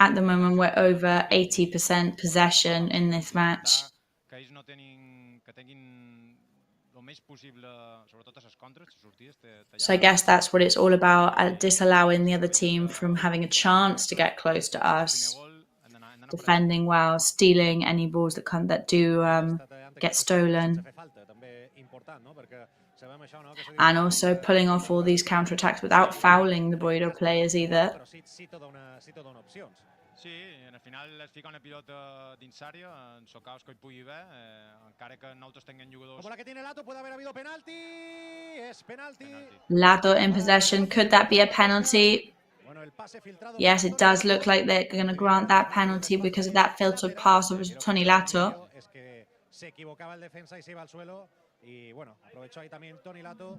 At the moment, we're over 80% possession in this match. Que ells no tinguin el més possible, sobretot a les contres, les sortides. So I guess that's what it's all about, disallowing the other team from having a chance to get close to us. Defending well, stealing any balls that do get stolen. And also pulling off all these counter-attacks without fouling the Boiro players either. Sí, al final es fica una pilota dins àrea, en so caos que hi pugui haver, encara que nosaltres tinguem jugadors... Como la que tiene Lato, puede haber habido penalti. Es penalti. Lato in possession. Could that be a penalty? Yes, it does look like they're going to grant that penalty because of that filtered pass over to Tony Lato. Se equivocaba el defensa y se iba al suelo. Y bueno, aprovechó ahí también Tony Lato.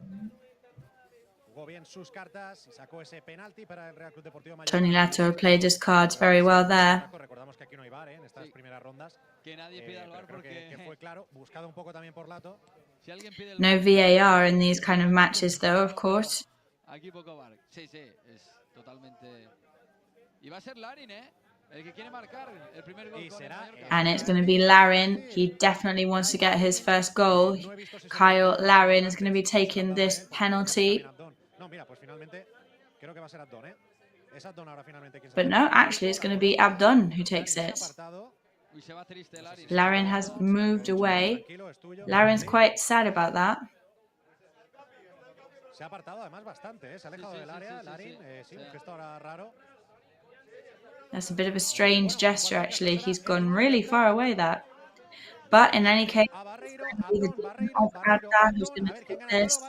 Jugó bien sus cartas y sacó ese penalti para el Real Club Deportivo Mallorca. Tony Lato played his cards very well there. Recordamos que aquí no hay VAR en estas primeras rondas. Que nadie pida el VAR porque que fue claro, buscado un poco también por Lato. Si alguien pide el No VAR in these kind of matches though, of course. Aquí poco VAR. Sí, sí, es totalmente. Y va a ser Larin, el que quiere marcar el primer gol con el Mallorca. And it's going to be Larin. He definitely wants to get his first goal. Kyle Larin is going to be taking this penalty. But no, actually it's going to be Abdon who takes it. Larin has moved away. Larin's quite sad about that. Se ha apartado además bastante, se ha alejado del área. Larin, sí, un gesto ahora raro. That's a bit of a strange gesture, actually. He's gone really far away, that. But in any case, it's going to be the demon of Abdon who's going to take this.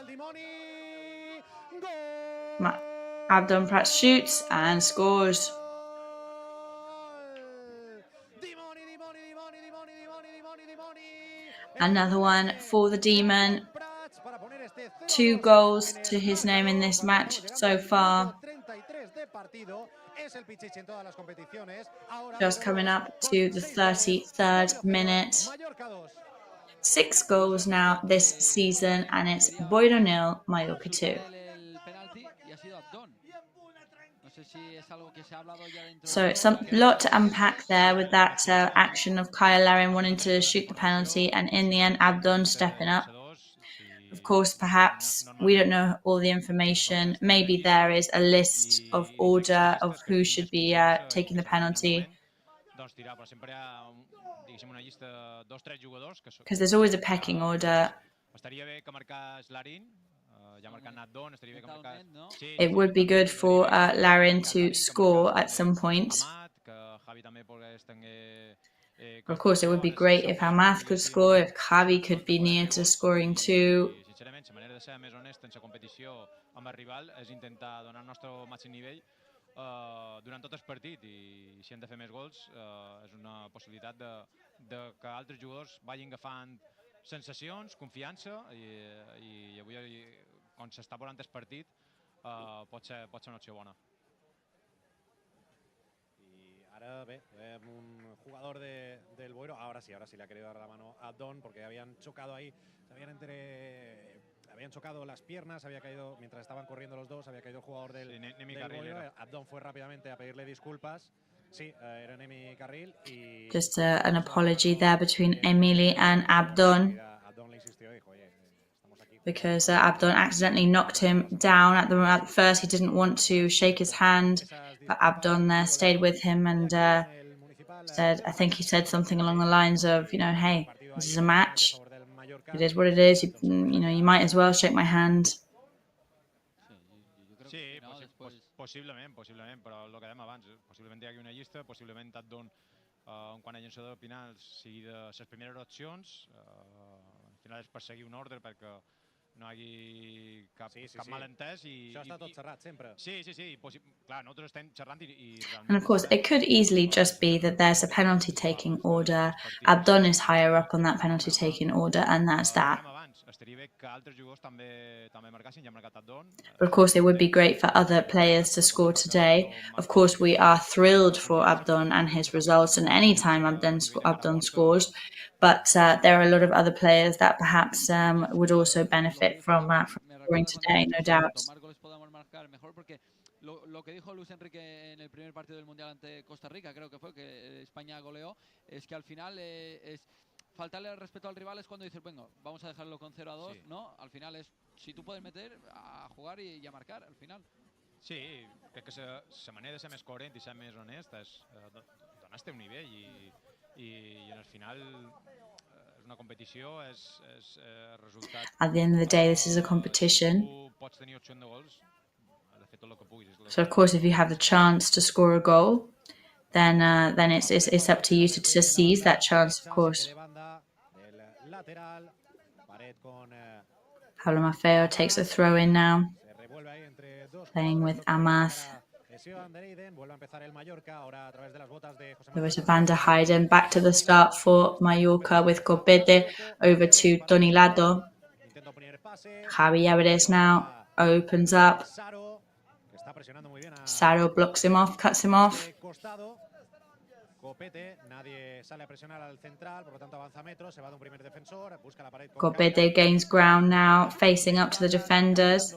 Abdon perhaps shoots and scores. Another one for the Demon. 2 goals to his name in this match so far. Just coming up to the 33rd minute. 6 goals now this season, and it's Boiro 0, Mallorca 2. So it's a lot to unpack there with that action of Kyle Larin wanting to shoot the penalty, and in the end Abdon stepping up. Of course, perhaps we don't know all the information. Maybe there is a list of order of who should be taking the penalty. Because there's always a pecking order. It would be good for Larin to score at some point. Of course, it would be great if Amath could score, if Javi could be near to scoring too. Sincerament, la manera de ser més honest en la competició amb el rival és intentar donar el nostre màxim nivell durant tot el partit, i si hem de fer més gols és una possibilitat de que altres jugadors vagin agafant sensacions, confiança, i avui, quan s'està volant el partit, pot ser una opció bona. Ahora ve un jugador del Boiro, ahora sí le ha querido dar la mano a Abdon porque habían chocado ahí, habían chocado las piernas, había caído, mientras estaban corriendo los dos, había caído el jugador del Boiro. Abdon fue rápidamente a pedirle disculpas Just an apology there between Emily and Abdon, because Abdon accidentally knocked him down at first. He didn't want to shake his hand, but Abdon there stayed with him and said, I think he said something along the lines of, hey, this is a match. It is what it is. You might as well shake my hand. Sí, possiblement, però el que dèiem abans, possiblement hi hagi una llista, possiblement Abdon, quan a llançador de penals, sigui de les primeres opcions, al final és per seguir un ordre perquè no hi hagi cap malentès. Això està tot xerrat sempre. Sí, clar, nosaltres estem xerrant i And of course, it could easily just be that there's a penalty taking order. Abdon is higher up on that penalty taking order, and that's that. But of course, it would be great for other players to score today. Of course, we are thrilled for Abdon and his results, and any time Abdon scores. But there are a lot of other players that perhaps would also benefit from scoring today, no doubt. Lo que dijo Luis Enrique en el primer partido del Mundial ante Costa Rica, creo que fue, que España goleó, es que al final es faltarle el respeto al rival es cuando dices, venga, vamos a dejarlo con 0-2, ¿no? Al final es, si tú puedes meter, a jugar y a marcar, al final. Sí, crec que la manera de ser més coherent i ser més honest és donar-te un nivell i al final és una competició, és resultat... At the end of the day, this is a competition. Pots tenir opció de gols, de fer tot el que puguis. So of course, if you have the chance to score a goal, then it's up to you to seize that chance, of course. Pablo Maffeo takes a throw in now, playing with Amath. Over to Van der Heyden, back to the start for Mallorca with COPETE, over to Donilado. Javi Llaveres now opens up. Saro blocks him off, cuts him off. COPETE gains ground now, facing up to the defenders.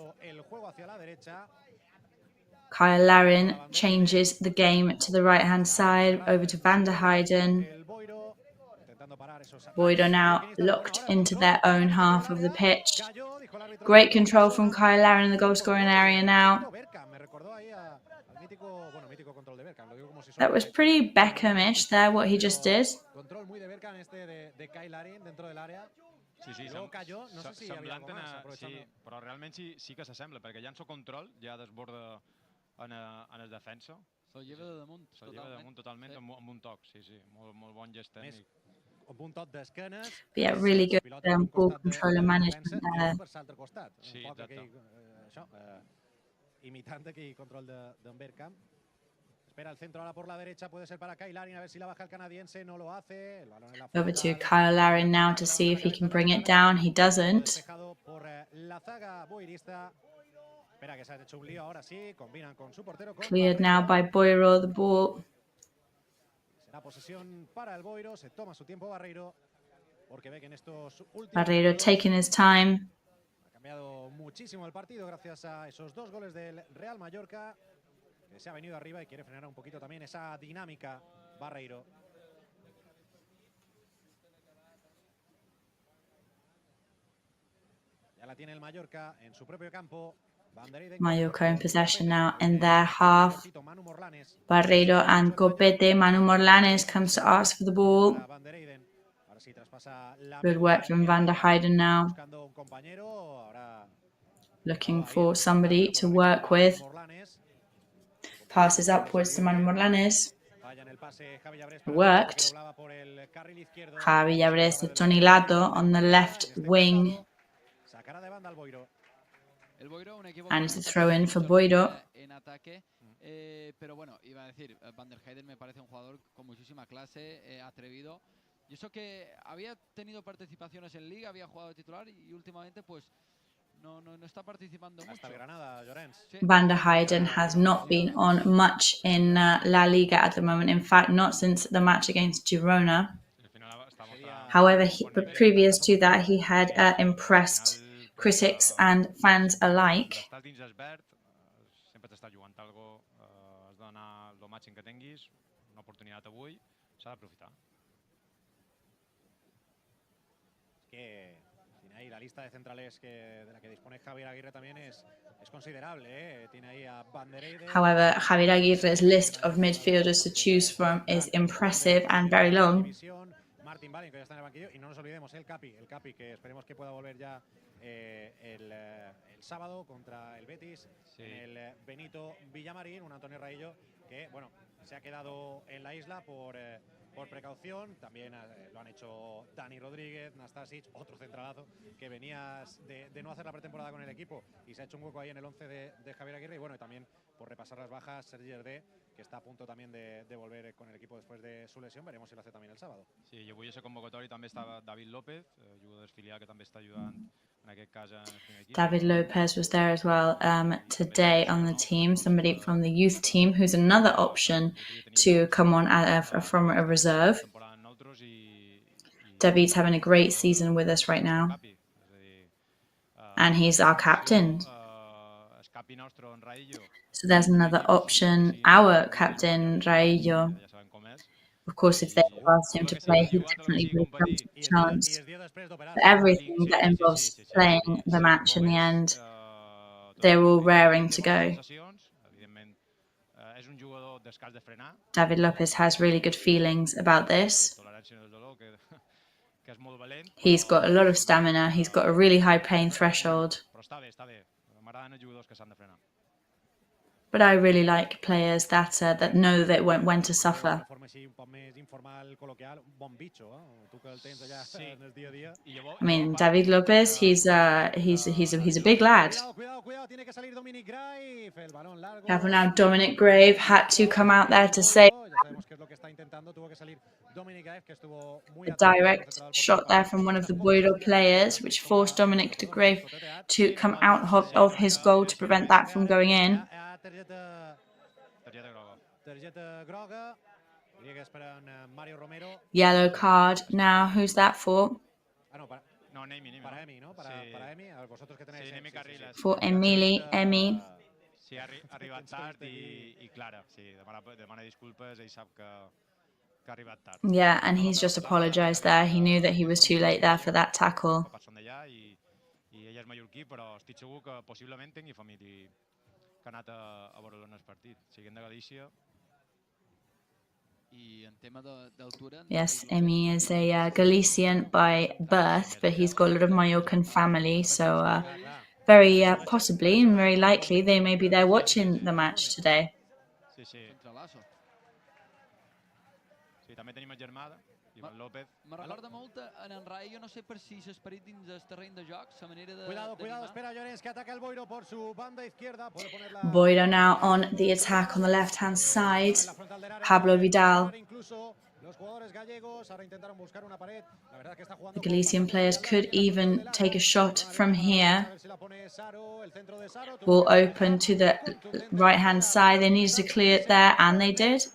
Kyle Larin changes the game to the right-hand side, over to Van der Heyden. Boiro now locked into their own half of the pitch. Great control from Kyle Larin in the goal-scoring area now. That was pretty Beckham-ish there, what he just did. Semblant, sí, però realment sí que s'assembla, perquè ja en el control ja desborda en el defensa. Se'l lleva de damunt totalment amb un toc, sí, molt bon gest tècnic. Yeah, really good ball control and management there. Sí, exacte. Imitant aquell control d'en Bergkamp. Espera el centro ahora por la derecha, puede ser para Kyle Larin, a ver si la baja el canadiense, no lo hace. Over to Kyle Larin now to see if he can bring it down. He doesn't. Cleared now by Boiro, the ball. Barreiro taking his time. Ha cambiado muchísimo el partido gracias a esos dos goles del Real Mallorca, que se ha venido arriba y quiere frenar un poquito también esa dinámica Barreiro. Ya la tiene el Mallorca en su propio campo. Mallorca in possession now in their half. Barreiro and COPETE. Manu Morlanes comes to ask for the ball. Good work from Van der Heyden now. Looking for somebody to work with. Passes upwards to Manu Morlanes. Worked. Javi Llaveres to Donilado on the left wing. And it's a throw in for Boiro. Pero bueno, iba a decir, Van der Heyden me parece un jugador con muchísima clase, atrevido. Y eso que había tenido participaciones en Liga, había jugado de titular y últimamente pues no está participando mucho. Van der Heyden has not been on much in La Liga at the moment. In fact, not since the match against Girona. However, previous to that, he had impressed critics and fans alike. una oportunitat avui, s'ha d'aprofitar. Que tiene ahí la lista de centrales de la que dispone Javier Aguirre también es considerable, ¿eh? Tiene ahí a Bandereide. However, Javier Aguirre's list of midfielders to choose from is impressive and very long. Martín Valin, que ya está en el banquillo, y no nos olvidemos el Capi, que esperemos que pueda volver ya el sábado contra el Betis, sí. En el Benito Villamarín, un Antonio Raillo que, bueno, se ha quedado en la isla por precaución. También lo han hecho Dani Rodríguez, Nastasic, otro centralazo que venías de no hacer la pretemporada con el equipo y se ha hecho un hueco ahí en el 11 de Javier Aguirre. Y bueno, y también por repasar las bajas, Sergi Erdé, que está a punto también de volver con el equipo después de su lesión. Veremos si lo hace también el sábado. Sí, i avui a la convocatòria també estava David López, jugador desfiliat que també està ajudant en aquest cas en el primer equip. David Lopez was there as well today on the team, somebody from the youth team who's another option to come on from a reserve. David's having a great season with us right now. And he's our captain. So there's another option, our captain, Raillo. Of course, if they asked him to play, he definitely would have come to the chance. But everything that involves playing the match in the end, they're all raring to go. David Lopez has really good feelings about this. He's got a lot of stamina. He's got a really high pain threshold. But I really like players that know that when to suffer. I mean, David Lopez, he's a big lad. Careful now, Dominic Grave had to come out there to save. A direct shot there from one of the Boiro players, which forced Dominic de Grave to come out of his goal to prevent that from going in. Yellow card now. Who's that for? For Emili, Emi. Sí, ha arribat tard i Clara. Sí, demana disculpes, ell sap que ha arribat tard. Yeah, and he's just apologized there. He knew that he was too late there for that tackle. I ella és mallorquí, però estic segur que possiblement tingui família que ha anat a veure el partit. Siguent de Galícia. Yes, Emi is a Galician by birth, but he's got a lot of Mallorcan family, so very possibly and very likely they may be there watching the match today. Sí, sí. Sí, també tenim el germà, Ivan López. Me recorda molt en REY, jo no sé per si s'esperit dins el terreny de joc, la manera de... Cuidado, espera Llorens, que ataca el Boiro por su banda izquierda. Boiro now on the attack on the left-hand side. Pablo Vidal. The Galician players could even take a shot from here. Ball open to the right-hand side. They needed to clear it there, and they did.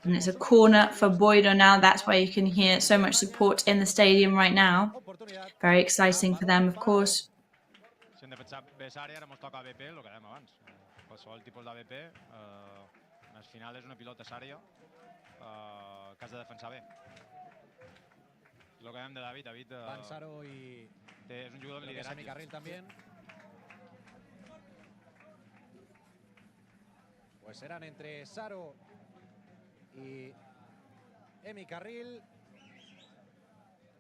And it's a corner for Boiro now. That's why you can hear so much support in the stadium right now. Very exciting for them, of course. Si hem de pensar bé l'àrea, ara ens toca ABP, el que dèiem abans. Qualsevol tipus d'ABP, al final és una pilota s'àrea que has de defensar bé. És el que dèiem de David. David és un jugador amb lideratge. Carril también. Pues serán entre Saro y Emi Carril.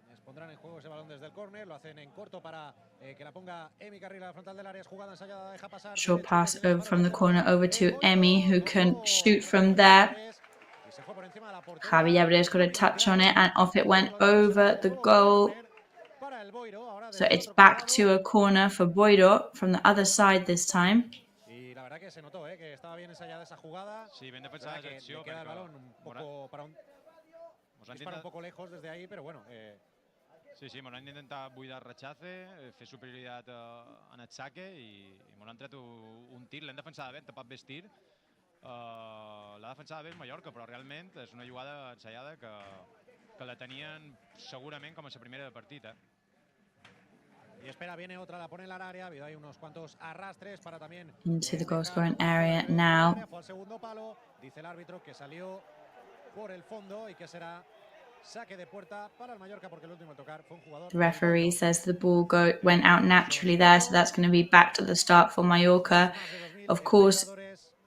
Les pondrán en juego ese balón desde el córner. Lo hacen en corto para que la ponga Emi Carril a la frontal del área. Es jugada ensayada, deja pasar. Short pass over from the corner over to Emi, who can shoot from there. Javi Abre's got a touch on it, and off it went over the goal. So it's back to a corner for Boiro from the other side this time. Que se notó que estaba bien ensayada esa jugada. Sí, ben defensada que queda el balón un poco para un disparo un poco lejos desde ahí, però bueno. Sí, ens han d'intentar buidar el rechace, fer superioritat en el saque i ens han tret un tir. L'hem defensada bé, hem tapat bé el tir. L'ha defensada bé el Mallorca, però realment és una jugada ensayada que la tenien segurament com a la primera de partit. into the goal scoring area now. The referee says the ball went out naturally there, so that's going to be back to the start for Mallorca. Of course,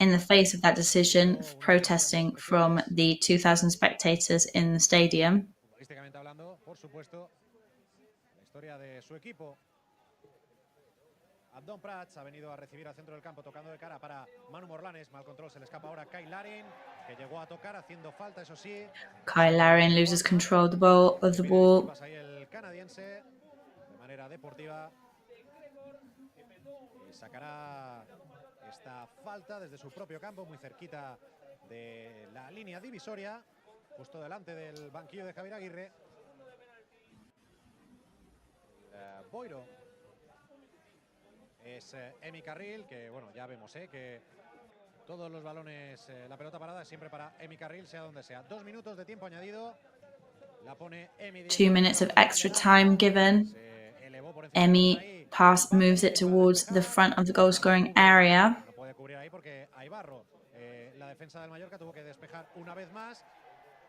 in the face of that decision, protesting from the 2,000 spectators in the stadium. Abdón Prats ha venido a recibir al centro del campo, tocando de cara para Manu Morlanes. Mal control, se le escapa ahora Kyle Larin, que llegó a tocar haciendo falta, eso sí. Kyle Larin loses control of the ball. Pasa ahí el canadiense de manera deportiva y sacará esta falta desde su propio campo, muy cerquita de la línea divisoria, justo delante del banquillo de Javier Aguirre. Boiro es Emi Carril, que bueno, ya vemos que todos los balones, la pelota parada es siempre para Emi Carril, sea donde sea. 2 minutos de tiempo añadido. La pone Emi. 2 minutes of extra time given. Emi moves it towards the front of the goal scoring area. No puede cubrir ahí porque hay barro. La defensa del Mallorca tuvo que despejar una vez más.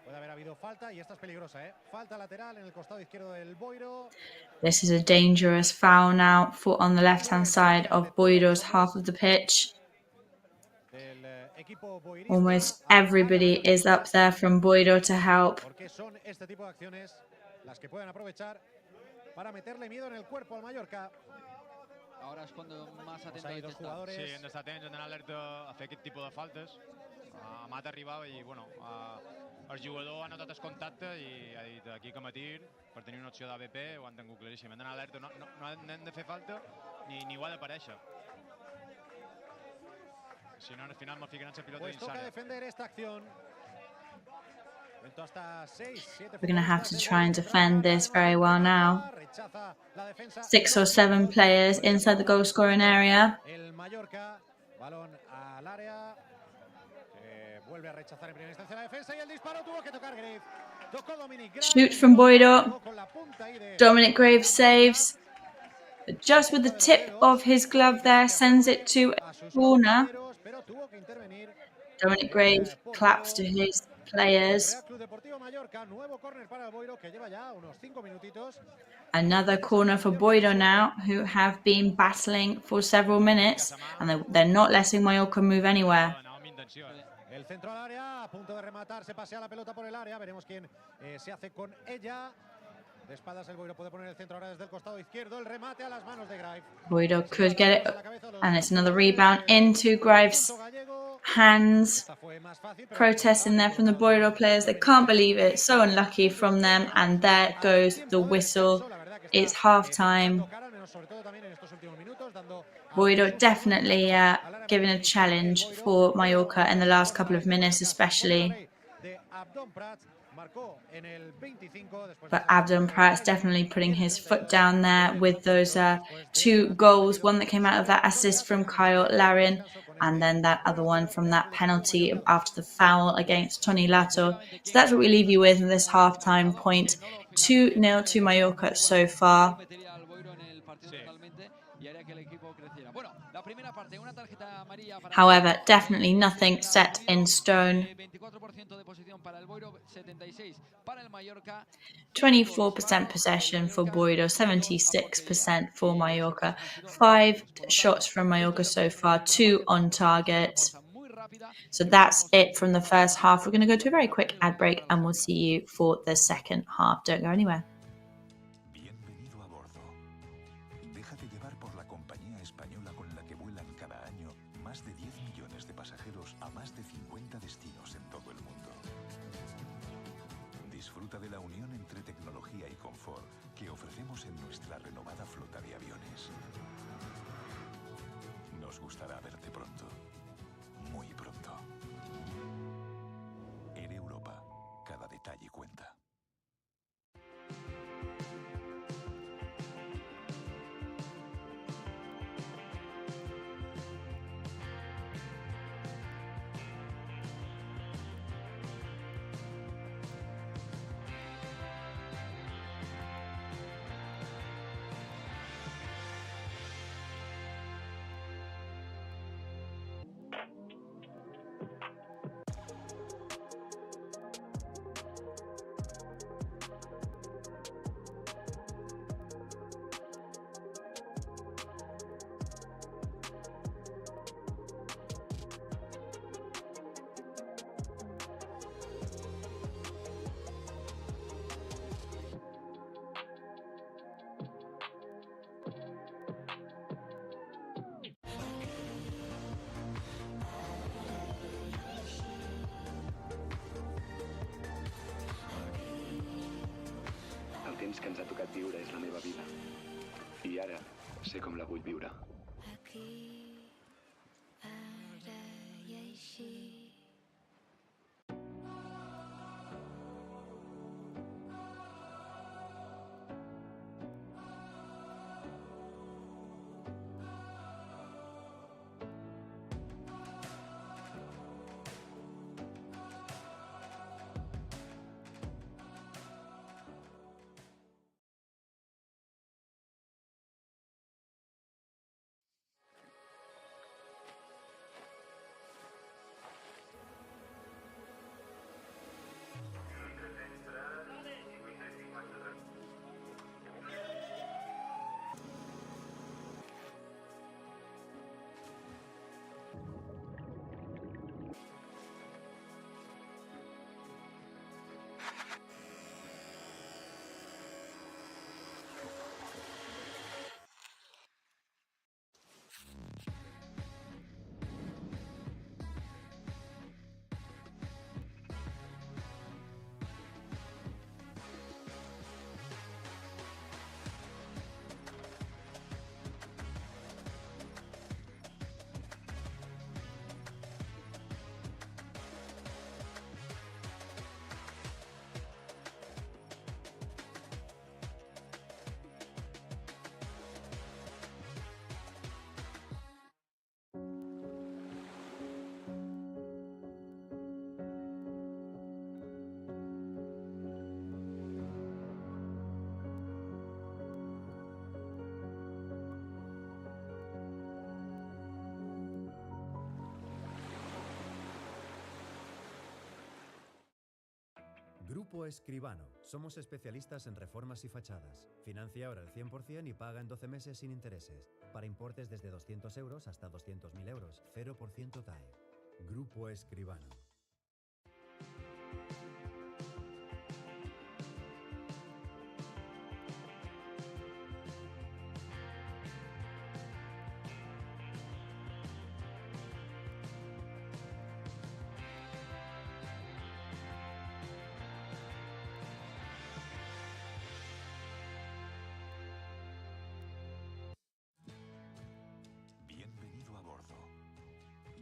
Puede haber habido falta y esta es peligrosa, Falta lateral en el costado izquierdo del Boiro. This is a dangerous foul now on the left-hand side of Boiro's half of the pitch. Almost everybody is up there from Boiro to help. Porque son este tipo de acciones las que pueden aprovechar para meterle miedo en el cuerpo al Mallorca. Ahora es cuando más atento hay dos jugadores. Sí, hem d'estar atents, hem d'anar alerta a fer aquest tipus de faltes. Amat arribava i, bueno, el jugador ha notat el contacte i ha dit aquí com a tir per tenir una opció d'ABP, ho han tingut claríssim. Hem d'anar alerta, no hem de fer falta ni ho ha d'aparèixer. Si no, al final me fiquen en la pilota pues dins l'àrea. defender esta acción. We're going to have to try and defend this very well now. 6 or 7 players inside the goal scoring area. El Mallorca, balón al área. Vuelve a rechazar en primera instancia la defensa y el disparo tuvo que tocar Graves. Tocó Dominic Graves. Shoot from Boiro. Dominic Graves saves. But just with the tip of his glove there, sends it to a corner. Dominic Graves claps to his players. Another corner for Boiro now, who have been battling for several minutes, and they're not letting Mallorca move anywhere. El centro al área, a punto de rematar, se pasea la pelota por el área, veremos quién se hace con ella. De espaldas el Boiro puede poner el centro ahora desde el costado izquierdo, el remate a las manos de Graves. Boiro could get it, and it's another rebound into Graves' hands. Protesting there from the Boiro players, they can't believe it, so unlucky from them, and there goes the whistle. It's half time. Boiro definitely giving a challenge for Mallorca in the last couple of minutes especially. But Abdon Prats definitely putting his foot down there with those 2 goals, one that came out of that assist from Kyle Larin, and then that other one from that penalty after the foul against Tony Lato. So that's what we leave you with in this half-time point. 2-0 to Mallorca so far. However, definitely nothing set in stone. 24% possession for Boiro, 76% for Mallorca. 5 shots from Mallorca so far, 2 on target. So that's it from the first half. We're going to go to a very quick ad break and we'll see you for the second half. Don't go anywhere. Bienvenido a bordo. Déjate llevar por la compañía española con la que vuelan cada año más de 10 millones de pasajeros a más de 50 destinos en todo el mundo. Disfruta de la unión entre tecnología y confort que ofrecemos en nuestra renovada flota de aviones. Nos gustará verte pronto. Muy pronto. En Europa, cada detalle cuenta. temps que ens ha tocat viure és la meva vida. I ara sé com la vull viure. Aquí, ara i així. Grupo Escribano. Somos especialistas en reformas y fachadas. Financia ahora el 100% y paga en 12 meses sin intereses. Para importes desde 200 euros hasta 200.000 euros. 0% TAE. Grupo Escribano. Bienvenido a bordo.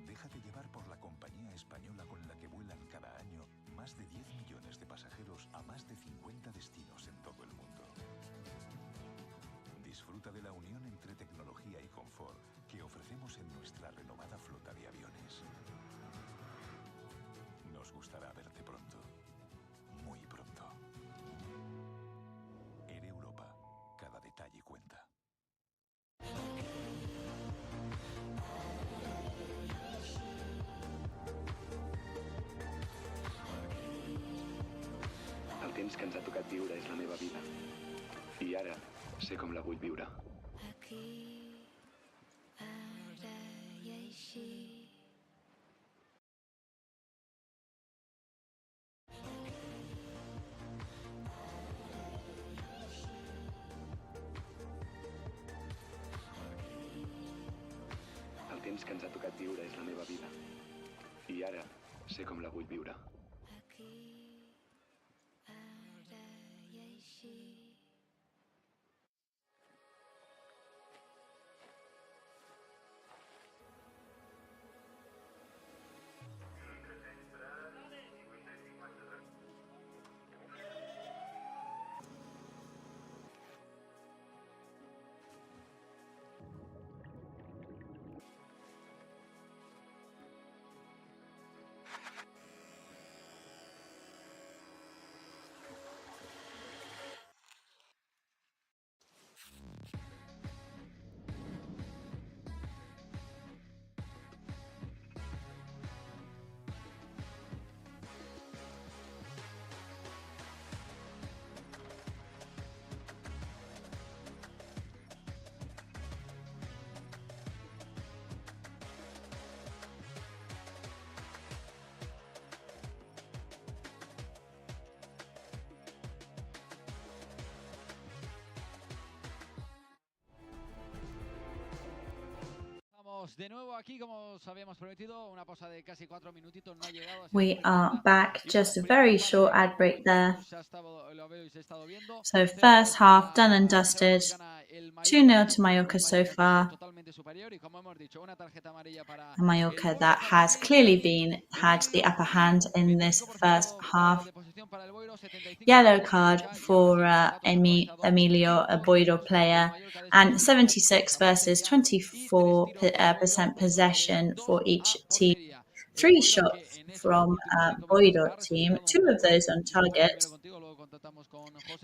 Déjate llevar por la compañía española con la que vuelan cada año más de 10 millones de pasajeros a más de 50 destinos en todo el mundo. Disfruta de la unión entre tecnología y confort que ofrecemos en nuestra renovada flota de aviones. Nos gustará verte pronto, muy pronto. Air Europa, cada detalle cuenta. El temps que ens ha tocat viure és la meva vida. I ara sé com la vull viure. Aquí, ara i així. El temps que ens ha tocat viure és la meva vida. I ara sé com la vull viure. Aquí, ara i així. Estamos de nuevo aquí, como os habíamos prometido, una pausa de casi 4 minutitos, no ha llegado. We are back, just a very short ad break there. So first half done and dusted. 2-0 to Mallorca so far. A Mallorca that has clearly had the upper hand in this first half. Yellow card for Emilio, a Boiro player, and 76 versus 24% possession for each team. 3 shots from Boiro team, 2 of those on target.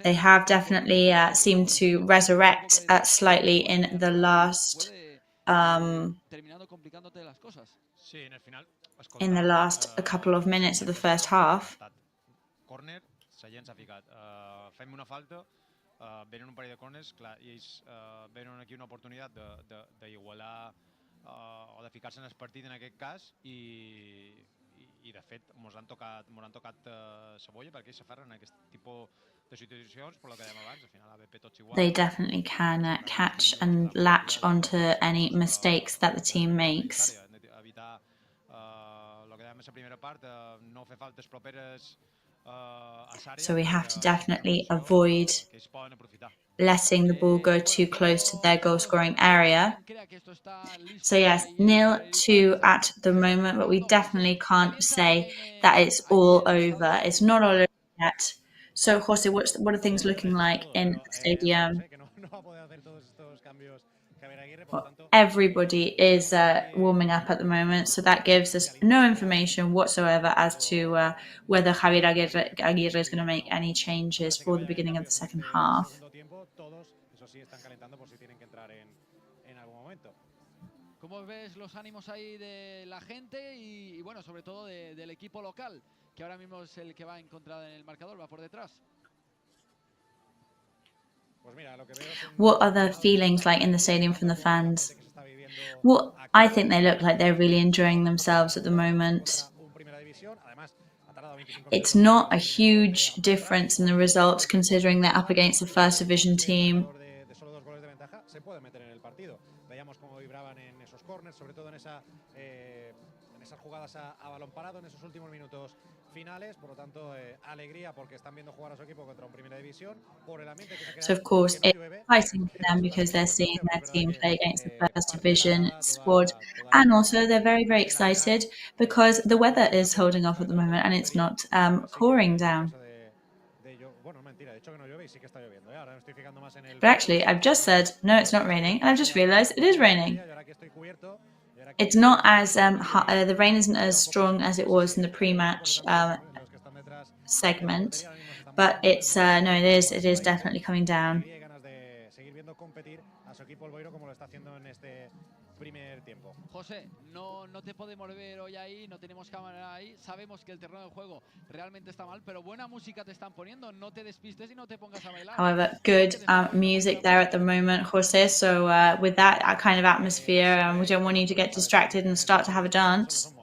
They have definitely seemed to resurrect slightly in the last a couple of minutes of the first half. Corner, Sallent s'ha ficat. Fem una falta, venen un parell de corners, clar, i ells venen aquí una oportunitat d'igualar o de ficar-se en el partit en aquest cas i de fet mos han tocat cebolla perquè ells s'aferren en aquest tipus de situacions, per lo que dèiem abans, al final ABP tots igual. They definitely can catch and latch onto any mistakes that the team makes. Evitar el que dèiem en la primera part, no fer faltes properes. So we have to definitely avoid letting the ball go too close to their goal scoring area. So yes, 0-2 at the moment, but we definitely can't say that it's all over. It's not all over yet. So Jose, what are things looking like in the stadium? Well, everybody is warming up at the moment, so that gives us no information whatsoever as to whether Javier Aguirre is going to make any changes for the beginning of the second half. ¿Cómo ves los ánimos ahí de la gente y bueno, sobre todo del equipo local, que ahora mismo es el que va en contra en el marcador, va por detrás? What are the feelings like in the stadium from the fans? Well, I think they look like they're really enjoying themselves at the moment. It's not a huge difference in the results considering they're up against the first division team. So of course it's exciting for them because they're seeing their team play against the first division squad, and also they're very, very excited because the weather is holding off at the moment and it's not pouring down. But actually I've just said no, it's not raining, and I've just realized it is raining. It's not as the rain isn't as strong as it was in the pre-match segment, but it's no, it is definitely coming down. José, no te podemos ver hoy ahí, no tenemos cámara ahí, sabemos que el terreno de juego realmente está mal, pero buena música te están poniendo, no te despistes y no te pongas a bailar. However, good music there at the moment, Jose, so with that kind of atmosphere, we don't want you to get distracted and start to have a dance.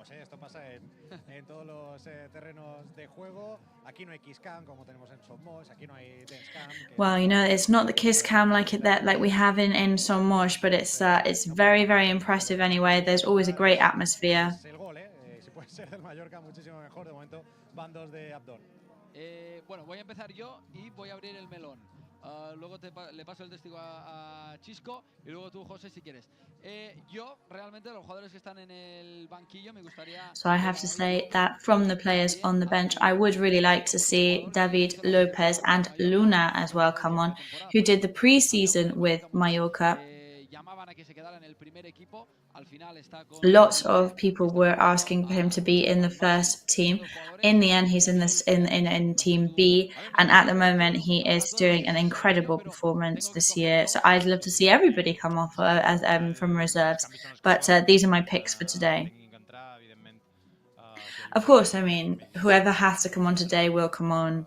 Well, you know, it's not the kiss cam like we have in Somos, but it's very, very impressive anyway. There's always a great atmosphere. Bueno, voy a empezar yo y voy a abrir el melón. Luego le paso el testigo a Chisco y luego tú, José, si quieres. Yo, realmente, los jugadores que están en el banquillo, me gustaría... So I have to say that from the players on the bench, I would really like to see David Lopez and Luna as well come on, who did the pre-season with Mallorca. Lots of people were asking for him to be in the first team. In the end, he's in Team B, and at the moment, he is doing an incredible performance this year. So I'd love to see everybody come off from reserves, but these are my picks for today. Of course, I mean, whoever has to come on today will come on.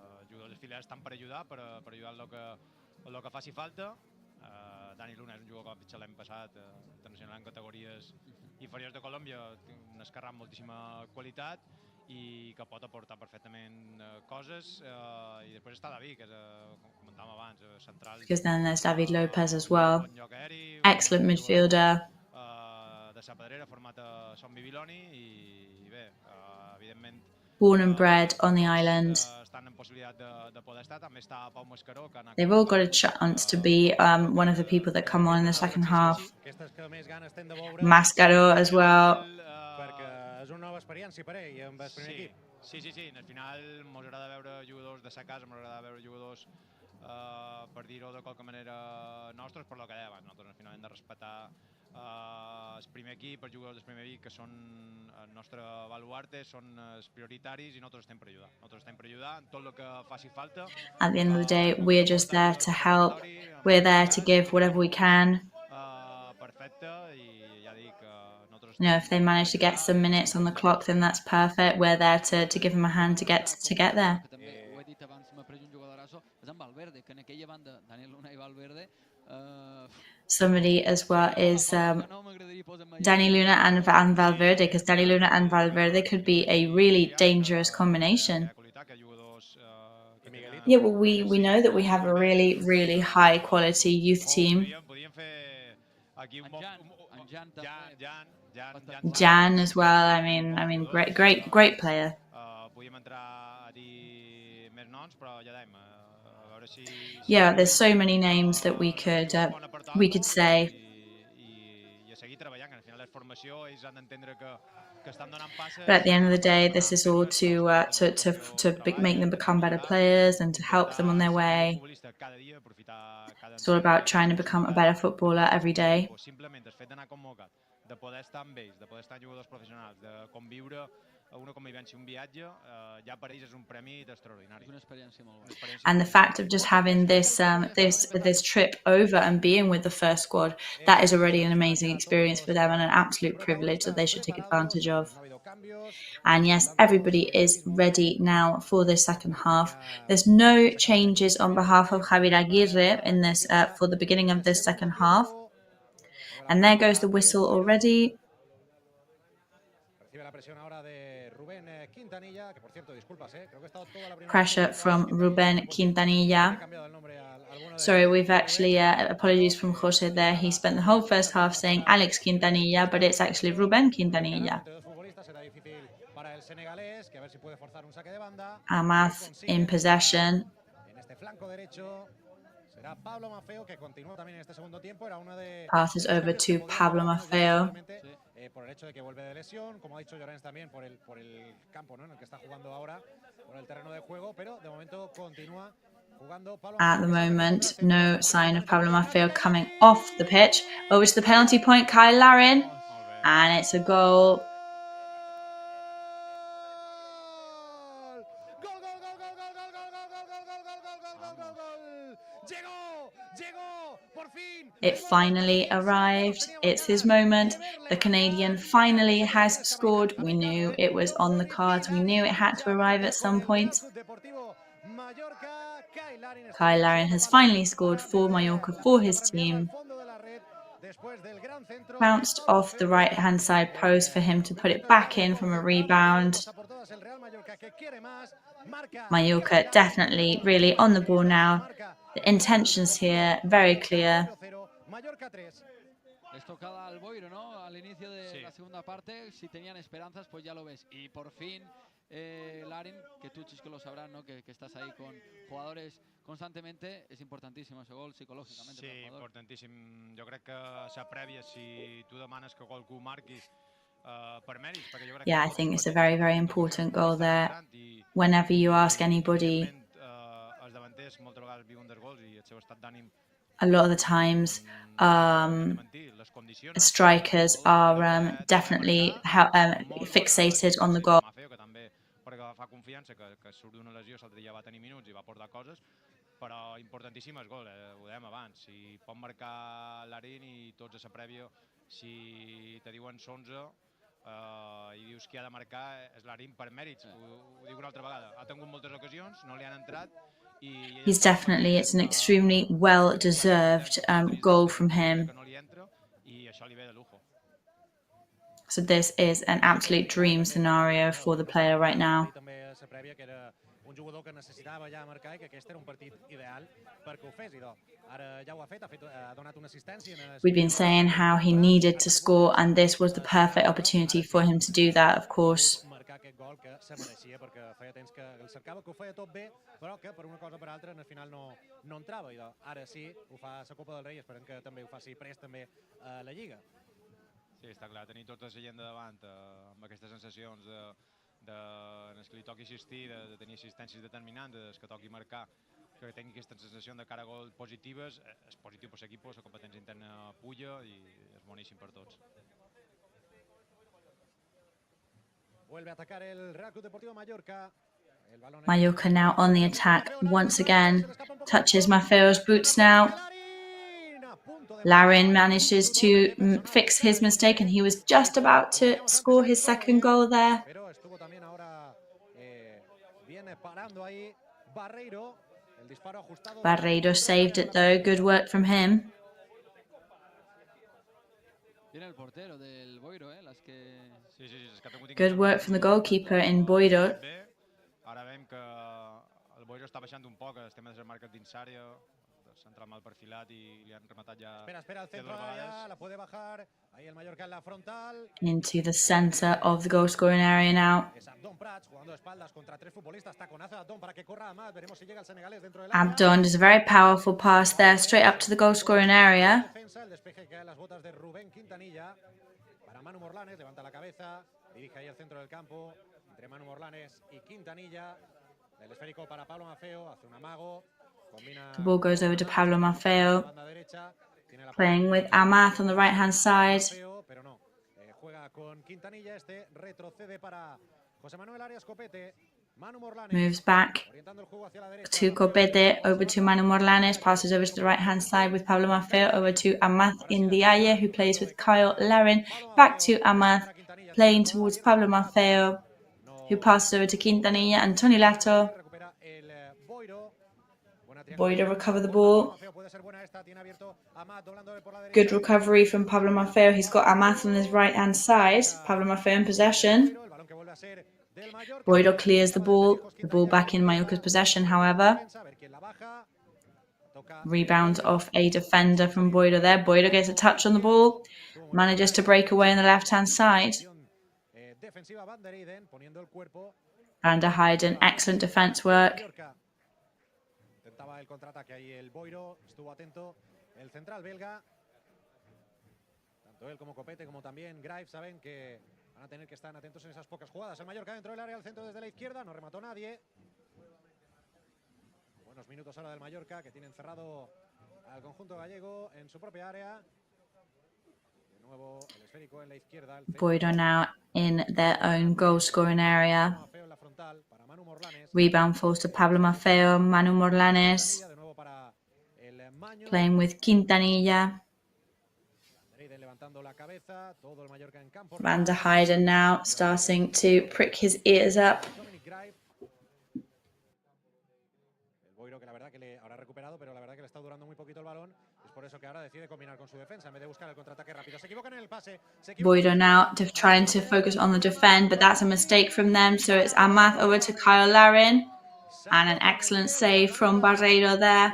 Dani Luna és un jugador que va pitjar l'any passat, internacional en categories inferiors de Colòmbia, un esquerrà amb moltíssima qualitat i que pot aportar perfectament coses. I després està David, que és, com comentàvem abans, central. Because then there's David Lopez as well. Excellent midfielder. de sa pedrera, format a Son Bibiloni, i bé, evidentment Born and bred on the island. estan en possibilitat de poder estar. També està Pau Mascaró, que They've all got a chance to be one of the people that come on in the second half. Mascaro as well. Perquè és una nova experiència per ell amb el primer equip. Sí. Al final mos agrada veure jugadors de sa casa, mos agrada veure jugadors, per dir-ho de qualque manera, nostres, per lo que deia abans. Nosaltres al final hem de respectar el primer equip, els jugadors del primer equip, que són el nostre baluarte, són els prioritaris, i nosaltres estem per ajudar. Nosaltres estem per ajudar en tot el que faci falta. At the end of the day, we're just there to help. We're there to give whatever we can. Perfecte, i ja dic, nosaltres... You know, if they manage to get some minutes on the clock, then that's perfect. We're there to give them a hand to get there. També ho he dit abans, m'ha pres un jugadorazo, és en Valverde, que en aquella banda, Daniel Luna i Valverde... Somebody as well is Dani Luna and Valverde, because Dani Luna and Valverde could be a really dangerous combination. Yeah, well, we know that we have a really, really high quality youth team. Jan as well. I mean, great player. Yeah, there's so many names that we could say. But at the end of the day, this is all to make them become better players and to help them on their way. It's all about trying to become a better footballer every day. And the fact of just having this trip over and being with the first squad, that is already an amazing experience for them and an absolute privilege that they should take advantage of. And yes, everybody is ready now for the second half. There's no changes on behalf of Javier Aguirre in this for the beginning of this second half. And there goes the whistle already. Pressure from Ruben Quintanilla. Sorry, we've actually, apologies from Jose there. He spent the whole first half saying Alex Quintanilla, but it's actually Ruben Quintanilla. Amath in possession. Passes over to Pablo Maffeo. Por el hecho de que vuelve de lesión, como ha dicho Llorens también, por el campo, ¿no?, en el que está jugando ahora, por el terreno de juego, pero de momento continúa jugando Pablo. At the moment, no sign of Pablo Maffeo coming off the pitch. Over to the penalty point, Kyle Larin, and it's a goal. It finally arrived. It's his moment. The Canadian finally has scored. We knew it was on the cards. We knew it had to arrive at some point. Kyle Larin has finally scored for Mallorca for his team. Bounced off the right-hand side post for him to put it back in from a rebound. Mallorca definitely really on the ball now. The intentions here very clear. Estocada al Boiro, ¿no? Al inicio de la segunda parte, si tenían esperanzas, pues ya lo ves. Y por fin, Larin, que tú, Chisco, lo sabrás, ¿no? Que estás ahí con jugadores constantemente, es importantísimo ese gol psicològicament. Sí, importantíssim. Jo crec que la prèvia, si tu demanes que qualcú marqui per mèrits, perquè jo crec que... Yeah, I think it's a very, very important goal there. Whenever you ask anybody, els davanters moltes vegades viuen dels gols i el seu estat d'ànim... A lot of the times, strikers are definitely fixated on the goal. Perquè fa confiança que surt d'una lesió, l'altre ja va tenir minuts i va portar coses, però importantíssim el gol, ho dèiem abans. Si pot marcar Larin i tots a la prèvia, si te diuen 11 i dius qui ha de marcar, és Larin per mèrits. Ho dic una altra vegada, ha tingut moltes ocasions, no li han entrat. He's definitely, it's an extremely well-deserved goal from him. So this is an absolute dream scenario for the player right now. un jugador que necessitava ja marcar i que aquest era un partit ideal perquè ho fes. I ara ja ho ha fet, ha donat una assistència. We'd been saying how he needed to score, and this was the perfect opportunity for him to do that, of course. Marcar aquest gol que se mereixia perquè feia temps que el cercava, que ho feia tot bé, però que per una cosa o per altra al final no entrava. I ara sí, ho fa a la Copa del Rei, esperem que també ho faci prest també a la Lliga. Sí, està clar, tenir tota la gent de davant amb aquestes sensacions en els que li toqui assistir, de tenir assistències determinants, des que toqui marcar, que tingui aquesta sensació de cara a gol positives, és positiu per l'equip, la competència interna puja i és boníssim per tots. Vuelve a atacar el Real Club Deportivo Mallorca. Mallorca now on the attack once again. Touches Maffeo's boots now. Larin manages to fix his mistake, and he was just about to score his second goal there. Barreiro saved it though. Good work from him. Good work from the goalkeeper in Boiro. Ara veiem que el Boiro està baixant un poc, el tema de les marques dins àrea, central mal perfilat i li han rematat ja. Espera, el centro área, la puede bajar. Ahí el Mallorca en la frontal. Into the center of the goal scoring area now. Abdon does a very powerful pass there, straight up to the goal scoring area. Para Manu Morlanes, levanta la cabeza, dirige ahí al centro del campo, entre Manu Morlanes y Quintanilla. El esférico para Pablo Maffeo, hace un amago. The ball goes over to Pablo Maffeo, playing with Amath on the right-hand side. Moves back to Copete, over to Manu Morlanes, passes over to the right-hand side with Pablo Maffeo, over to Amath in the Aye, who plays with Kyle Larin, back to Amath, playing towards Pablo Maffeo, who passes over to Quintanilla and Tony Lato. Boiro recover the ball. Good recovery from Pablo Maffeo. He's got Amath on his right-hand side. Pablo Maffeo in possession. Boiro clears the ball back in Mallorca's possession, however. Rebound off a defender from Boiro there. Boiro gets a touch on the ball, manages to break away on the left-hand side. Van der Heijden, excellent defence work. El contraataque ahí el Boiro, estuvo atento el central belga. Tanto él como Copete como también Graves saben que van a tener que estar atentos en esas pocas jugadas. El Mallorca dentro del área, al centro desde la izquierda, no remató nadie. Buenos minutos ahora del Mallorca, que tiene encerrado al conjunto gallego en su propia área. De nuevo el esférico en la izquierda. Boiro now in their own goal scoring area. Rebound falls to Pablo Maffeo. Manu Morlanes playing with Quintanilla. Van der Heijden now starting to prick his ears up. Boiro, que la verdad que le habrá recuperado, pero la verdad que le está durando muy poquito el balón. Es por eso que ahora decide combinar con su defensa en vez de buscar el contraataque rápido. Se equivocan en el pase. Boiro now trying to focus on the defend, but that's a mistake from them. So it's Amath over to Kyle Larin. And an excellent save from Barreiro there.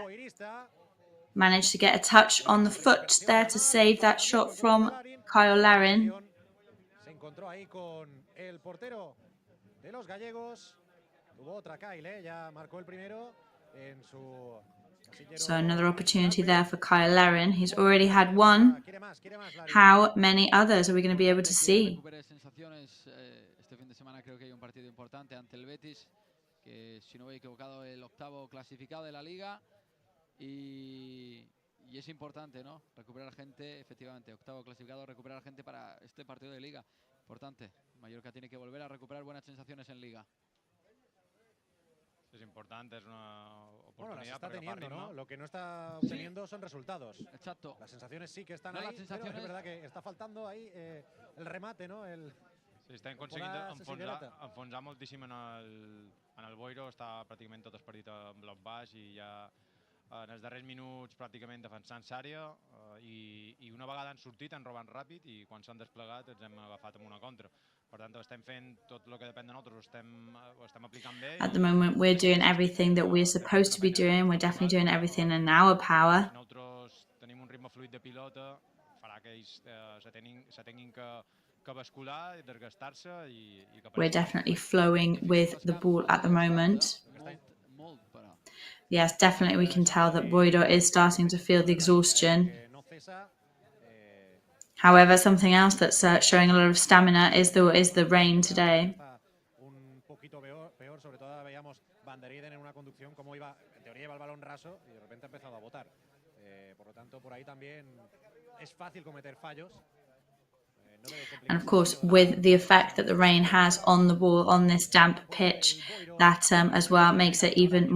Managed to get a touch on the foot there to save that shot from Kyle Larin. Se encontró ahí con el portero de los gallegos. Tuvo otra Kyle, ya marcó el primero en su... So another opportunity there for Kyle Larin. He's already had one. How many others are we going to be able to see? Este fin de semana creo que hay un partido importante ante el Betis, que si no me he equivocado el octavo clasificado de la Liga, y es importante, ¿no? Recuperar gente, efectivamente, octavo clasificado, recuperar gente para este partido de Liga. Importante. Mallorca tiene que volver a recuperar buenas sensaciones en Liga. Es importante, es una oportunidad. Bueno, las está teniendo, ¿no? Lo que no está obteniendo son resultados. Exacto. Las sensaciones sí que están ahí, pero es verdad que està faltando ahí el remate, ¿no? Sí, estem aconseguint enfonsar moltíssim en el Boiro, està pràcticament tot el partit en bloc baix i ja en els darrers minuts pràcticament defensant l'àrea i una vegada han sortit, han robat ràpid i quan s'han desplegat ens hem agafat amb una contra. Per tant, estem fent tot el que depèn de nosaltres, ho estem aplicant bé. At the moment, we're doing everything that we're supposed to be doing. We're definitely doing everything in our power. Si nosaltres tenim un ritme fluid de pilota, farà que ells se tinguin que bascular, desgastar-se i que... We're definitely flowing with the ball at the moment. Yes, definitely we can tell that Boiro is starting to feel the exhaustion. However, something else that's showing a lot of stamina is the rain today. Un poquito peor, sobre todo veíamos Banderiden en una conducción como iba, en teoría iba el balón raso y de repente ha empezado a botar. Por lo tanto, por ahí también es fácil cometer fallos. And of course, with the effect that the rain has on the ball on this damp pitch, that as well makes it even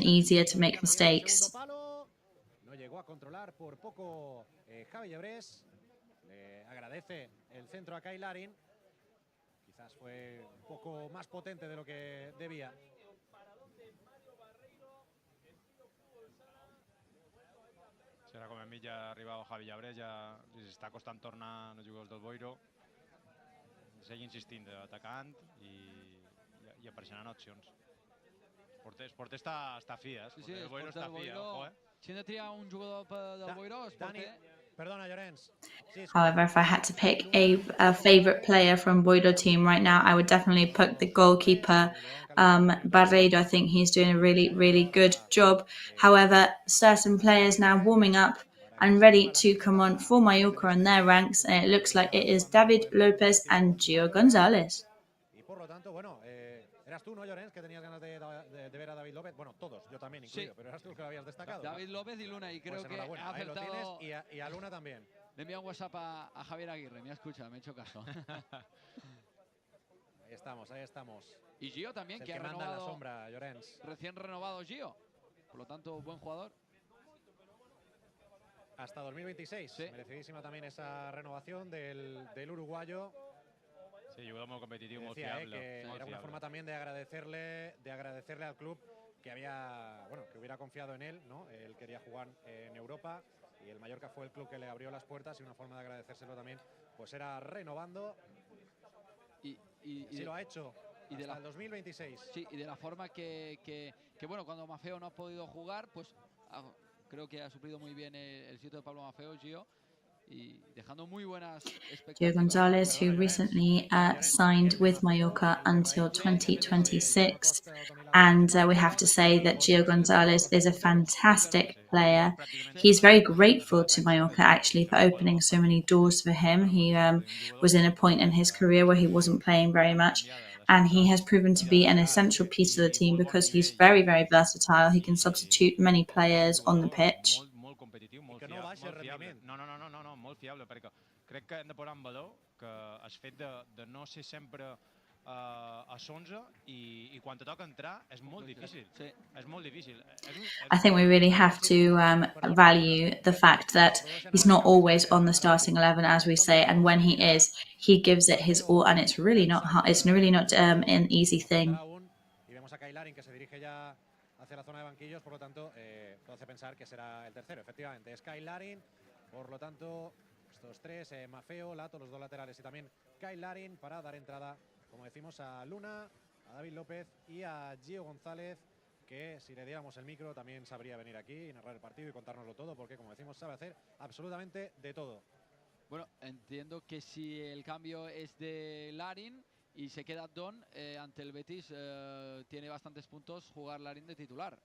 easier to make mistakes. No llegó a controlar por poco Javi Llebrés. Le agradece el centro a Kai Larin. Quizás fue un poco más potente de lo que debía. Serà com a mig ja ha arribat Javi Llebrés, ja li està costant tornar els jugadors del Boiro. Seguir insistint atacant i apareixeran opcions. El porter està fi, el Boiro està fi, ojo, Si hem de triar un jugador del Boiro, és porter. Perdona, Llorenç. However, if I had to pick a favourite player from Boiro team right now, I would definitely pick the goalkeeper, Barreiro. I think he's doing a really, really good job. However, certain players now warming up and ready to come on for Mallorca on their ranks. And it looks like it is David Lopez and Gio Gonzalez. Y por lo tanto, bueno, eras tú, ¿no, Llorenç, que tenías ganas de ver a David López? Bueno, todos, yo también incluido, pero eras tú el que lo habías destacado. David López y Luna, y creo pues que ha ahí lo acertado. tienes, y a Luna también. Le envía un WhatsApp a Javier Aguirre, me ha escuchado, me ha hecho caso. Ahí estamos. Y Gio también, Es que el ha que manda en la renovado, sombra, Llorenç. recién renovado Gio. Por lo tanto, buen jugador. Hasta 2026. Sí. Merecidísima también esa renovación del uruguayo. Sí, jugador molt competitiu, molt Decía, fiable. que era una forma también de agradecerle al club que hubiera confiado en él, ¿no? Él quería jugar en Europa y el Mallorca fue el club que le abrió las puertas y una forma de agradecérselo también pues era renovando. Y lo ha hecho hasta el 2026. Sí, y de la forma que bueno, cuando Maffeo no ha podido jugar, pues creo que ha suplido muy bien el sitio de Pablo Maffeo, Gio, y dejando muy buenas expectativas. Gio Gonzalez, who recently signed with Mallorca until 2026. And we have to say that Gio Gonzalez is a fantastic player. He's very grateful to Mallorca, actually, for opening so many doors for him. He was in a point in his career where he wasn't playing very much. And he has proven to be an essential piece of the team because he's very, very versatile. He can substitute many players on the pitch. Molt competitiu, molt fiable. No, molt fiable, perquè crec que hem de posar en valor que el fet de no ser sempre a s'11 i quan te toca entrar és molt difícil. És molt difícil. I think we really have to value the fact that he's not always on the starting 11, as we say, and when he is, he gives it his all, and it's really not an easy thing. Y vemos a Kai Larin que se dirige ya hacia la zona de banquillos, por lo tanto, todo hace pensar que será el tercero. Efectivamente, es Kai Larin, por lo tanto, estos tres, Maffeo, Lato, los dos laterales, y también Kai Larin para dar entrada, como decimos, a Luna, a David López y a Gio González, que si le diéramos el micro también sabría venir aquí y narrar el partido y contárnoslo todo, porque como decimos, sabe hacer absolutamente de todo. Bueno, entiendo que si el cambio es de Larin y se queda Don ante el Betis, tiene bastantes puntos jugar Larin de titular,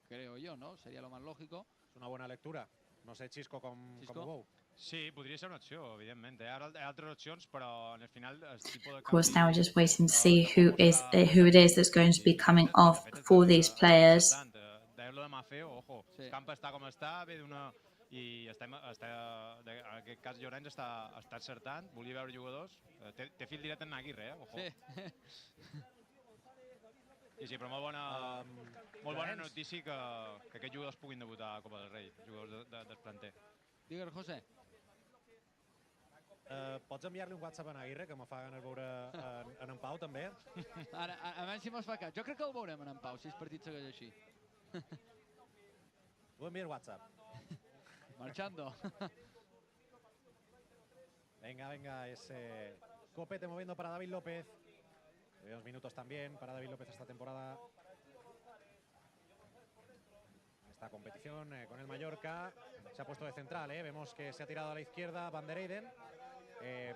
creo yo, ¿no? Sería lo más lógico. Es una buena lectura. No sé, Xisco, com ho veu? Sí, podria ser una opció, evidentment. Hi ha altres opcions, però en el final el tipus de... Of course, now we're just waiting to see who it is that's going to be coming off for these players. Deia lo de Maffeo, ojo, el camp està com està, ve d'una... I en aquest cas Llorenç està acertant, volia veure jugadors. Té fil directe en Aguirre, ojo. Sí, però molt bona notícia que aquests jugadors puguin debutar a Copa del Rei, jugadors del planter. Digue'l, José. Pots enviar-li un WhatsApp a Aguirre, que me fa ganes veure en Pau, també? Ara, a veure si mos fa cas. Jo crec que el veurem en Pau, si el partit segueix així. Puedo enviar WhatsApp. Marchando. Venga, es Copete moviendo para David López. 2 minutos también para David López esta temporada. Esta competición con el Mallorca. Se ha puesto de central, vemos que se ha tirado a la izquierda Van der Heyden.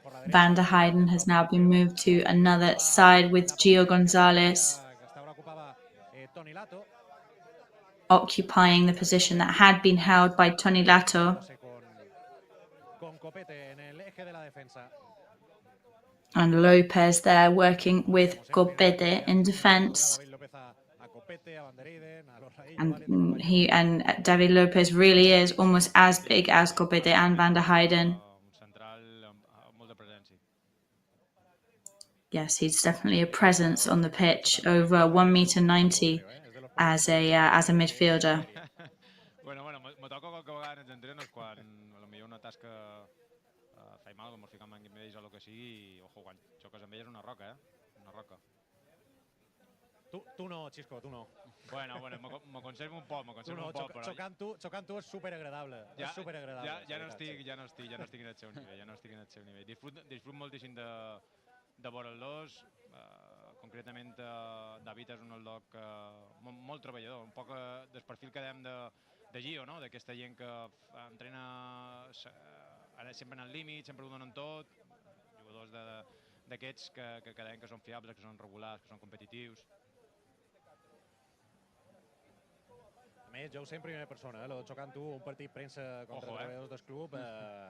Por la derecha, Van der Heyden has now been moved to another side with Gio Gonzalez hasta ahora ocupaba Toni Lato. occupying the position that had been held by Tony Lato. Con Copete en el eje de la defensa. And Lopez there working with Copete in defence. And David Lopez really is almost as big as Copete and Van der Heyden. Yes, he's definitely a presence on the pitch, over 1.90 m as a midfielder. Bueno, me toca qualque vegada en els entrenos quan potser una tasca faig mal, com ficar amb ells o el que sigui, i ojo, quan xoques amb ells és una roca, una roca. Tu no, Xisco, tu no. Bueno, me conservo un poc, però... Xocant tu és superagradable, és superagradable. Ja no estic en el seu nivell, Disfrut moltíssim de veure els dos, concretament David és un old-dog molt treballador, un poc del perfil que dèiem de Gio, no? D'aquesta gent que entrena sempre en el límit, sempre ho donen tot, jugadors d'aquests que dèiem que són fiables, que són regulars, que són competitius. A més, jo ho sé en primera persona, lo de xocant tu, un partit premsa contra treballadors del club...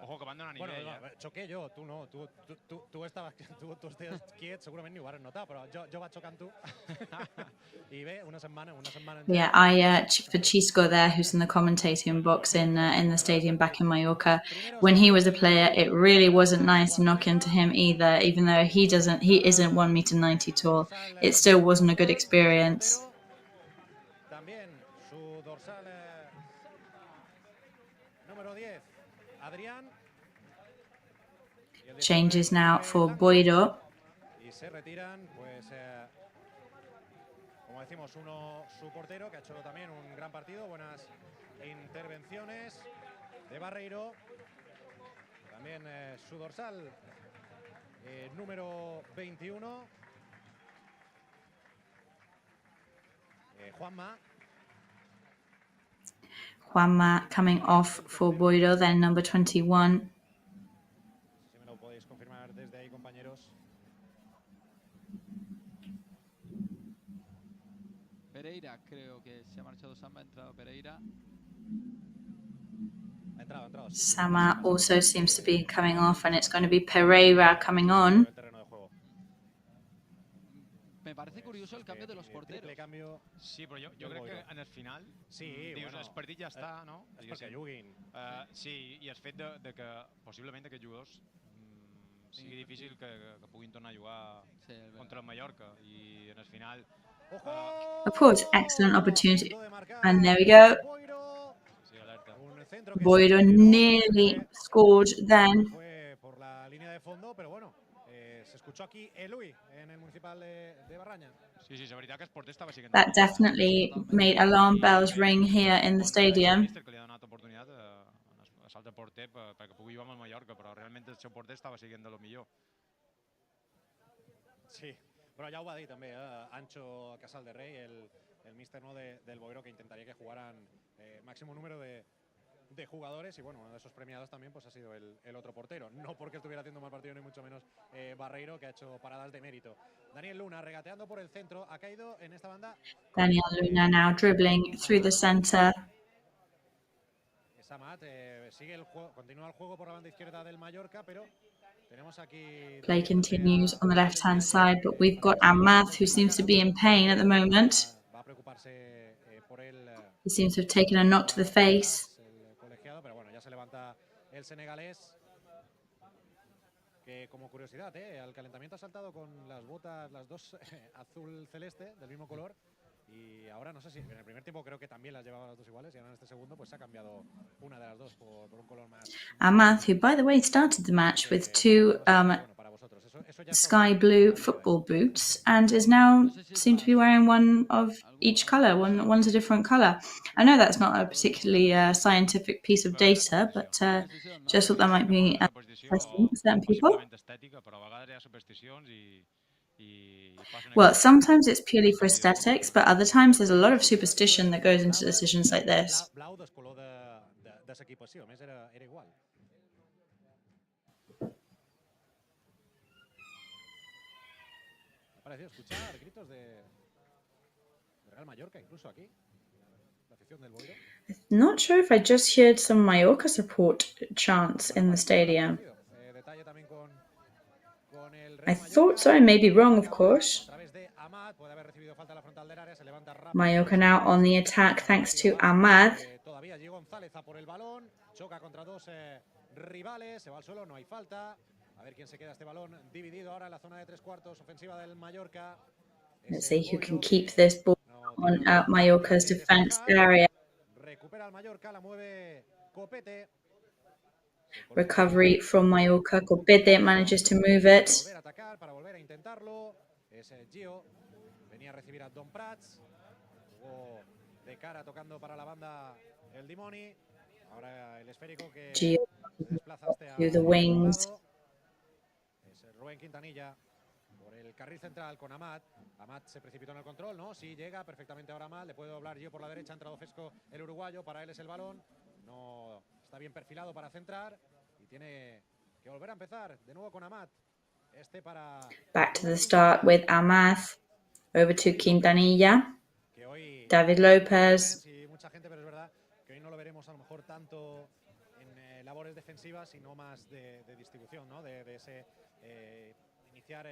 Ojo, que van donar nivell, Xoqué jo, tu no, tu estaves quiet, segurament ni ho vas notar, però jo vaig xocant tu. I bé, una setmana... Yeah, for Chisco there, who's in the commentating box in the stadium back in Mallorca, when he was a player, it really wasn't nice to knock into him either, even though he isn't 1.90 m tall. It still wasn't a good experience. También su dorsal número 10, Adrián. Changes now for Boiro. Y se retiran, pues, como decimos, su portero, que ha hecho también un gran partido, buenas intervenciones de Barreiro. También su dorsal número 21, Juanma coming off for Boiro, then number 21. Si me lo podéis confirmar desde ahí, compañeros. Pereira, creo que se ha marchado Samba, ha entrado Pereira. Ha entrado. Sama also seems to be coming off, and it's going to be Pereira coming on. Me parece curioso el cambio de los porteros. Sí, però jo crec que en el final dius, el partit ja està, no? És perquè juguin. Sí, i el fet de que possiblement aquests jugadors sigui difícil que puguin tornar a jugar contra el Mallorca, i en el final... Of course, excellent opportunity. And there we go. Boiro nearly scored then. Por la línea de fondo, pero bueno, se escuchó aquí Elui en el municipal de Barraña. Sí, és veritat que el porter estava siguent... That definitely made alarm bells ring here in the stadium. Que li ha donat oportunitat a l'altre porter perquè pugui jugar amb el Mallorca, però realment el seu porter estava siguent de lo millor. Sí, però ja ho va dir també Ancho Casal de Rey, el míster del Boiro, que intentaría que jugaran máximo número de jugadores, y bueno, uno de esos premiados también pues ha sido el otro portero, no porque estuviera haciendo mal partido ni mucho menos Barreiro, que ha hecho paradas de mérito. Daniel Luna regateando por el centro, ha caído en esta banda. Daniel Luna now dribbling through the centre. Samat sigue el juego, continúa el juego por la banda izquierda del Mallorca, pero tenemos aquí... Play continues on the left-hand side, but we've got Amath, who seems to be in pain at the moment. Va a preocuparse por él. He seems to have taken a knock to the face. Pero bueno, ya se levanta el senegalés, que como curiosidad, al calentamiento ha saltado con las botas, las dos azul celeste, del mismo color, Y ahora no sé si en el primer tiempo creo que también las llevaba las dos iguales y ahora en este segundo pues se ha cambiado una de las dos por un color más. Amath, who by the way started the match with two sky blue football boots and is now seemed to be wearing one of each color. One's a different color. I know that's not a particularly scientific piece of data, but just thought that might be interesting for certain people. Well, sometimes it's purely for aesthetics, but other times there's a lot of superstition that goes into decisions like this. Blau del color d'aquest equip, sí, a més era igual. Me ha parecido escuchar gritos de Real Mallorca, incluso aquí. La afición del Boiro. Not sure if I just heard some Mallorca support chants in the stadium. Detalle también con el I thought so, I may be wrong, of course. a través de Amad, puede haber recibido falta a la frontal del área, se levanta rápido. Mallorca now on the attack thanks to Amath. Todavía llegó González a por el balón, choca contra dos rivales, se va al suelo, no hay falta. A ver quién se queda este balón dividido ahora en la zona de tres cuartos ofensiva del Mallorca. Let's see who can keep this ball on Mallorca's defense area. Recupera el Mallorca, la mueve Copete. Recovery from Mallorca. Copete manages to move it. Volver a atacar para volver a intentarlo. Es Gio. Venía a recibir a Don Prats. Jugó de cara tocando para la banda el Dimoni. Ahora el esférico que Gio se desplaza hasta to the wings. Es Rubén Quintanilla por el carril central con Amat. Amat se precipitó en el control, ¿no? Sí, llega perfectamente ahora Amat. Le puede doblar Gio por la derecha. Ha entrado fresco el uruguayo. Para él es el balón. No está bien perfilado para centrar. Y tiene que volver a empezar de nuevo con Amat. Back to the start with Amath. Over to Quintanilla. David Lopez. Mucha gente, pero es verdad que hoy no lo veremos a lo mejor tanto en labores defensivas, sino más de distribución, ¿no? De ese iniciar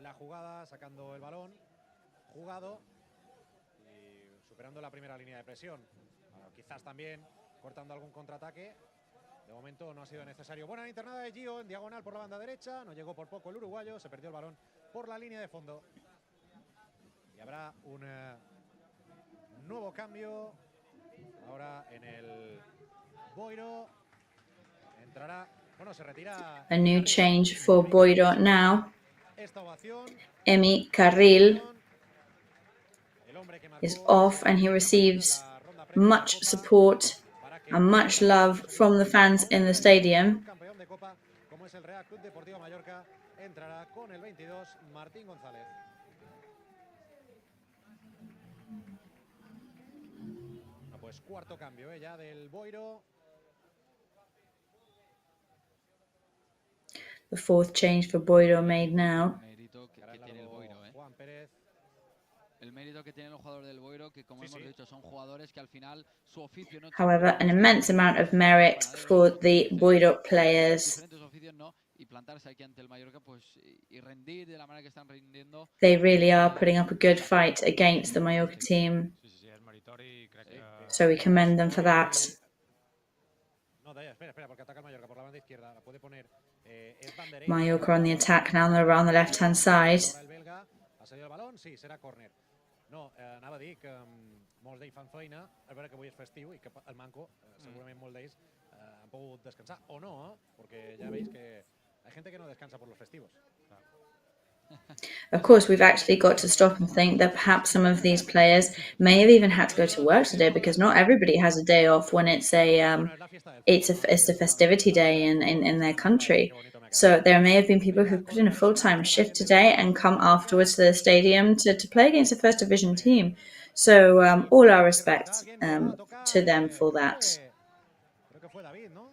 la jugada, sacando el balón, jugado y superando la primera línea de presión. Quizás también cortando algún contraataque. De momento no ha sido necesario. Buena internada de Gio en diagonal por la banda derecha. No llegó por poco el uruguayo. Se perdió el balón por la línea de fondo. Y habrá un nuevo cambio. Ahora en el Boiro. Entrará. Bueno, se retira. A new change for Boiro now. Emi Carril is off and he receives much support and much love from the fans in the stadium. Campeón de Copa, como es el Real Club Deportivo Mallorca, entrará con el 22 Martín González. Pues cuarto cambio ya del Boiro. The fourth change for Boiro made now. Juan Pérez. El mérito que tiene el jugador del Boiro, que como hemos dicho, son jugadores que al final su oficio no. However, an immense amount of merit for the Boiro players. They really are putting up a good fight against the Mallorca team. So we commend them for that. Mallorca on the attack now around the left-hand side. No, anava a dir que molts d'ells fan feina, és vera que avui és festiu i que el manco, segurament molts d'ells han pogut descansar, o no, perquè ja veis que hay gente que no descansa por los festivos. Of course, we've actually got to stop and think that perhaps some of these players may have even had to go to work today because not everybody has a day off when it's a festivity day in their country. So there may have been people who've put in a full-time shift today and come afterwards to the stadium to play against a first division team. So all our respect to them for that. Creo que fue David, ¿no?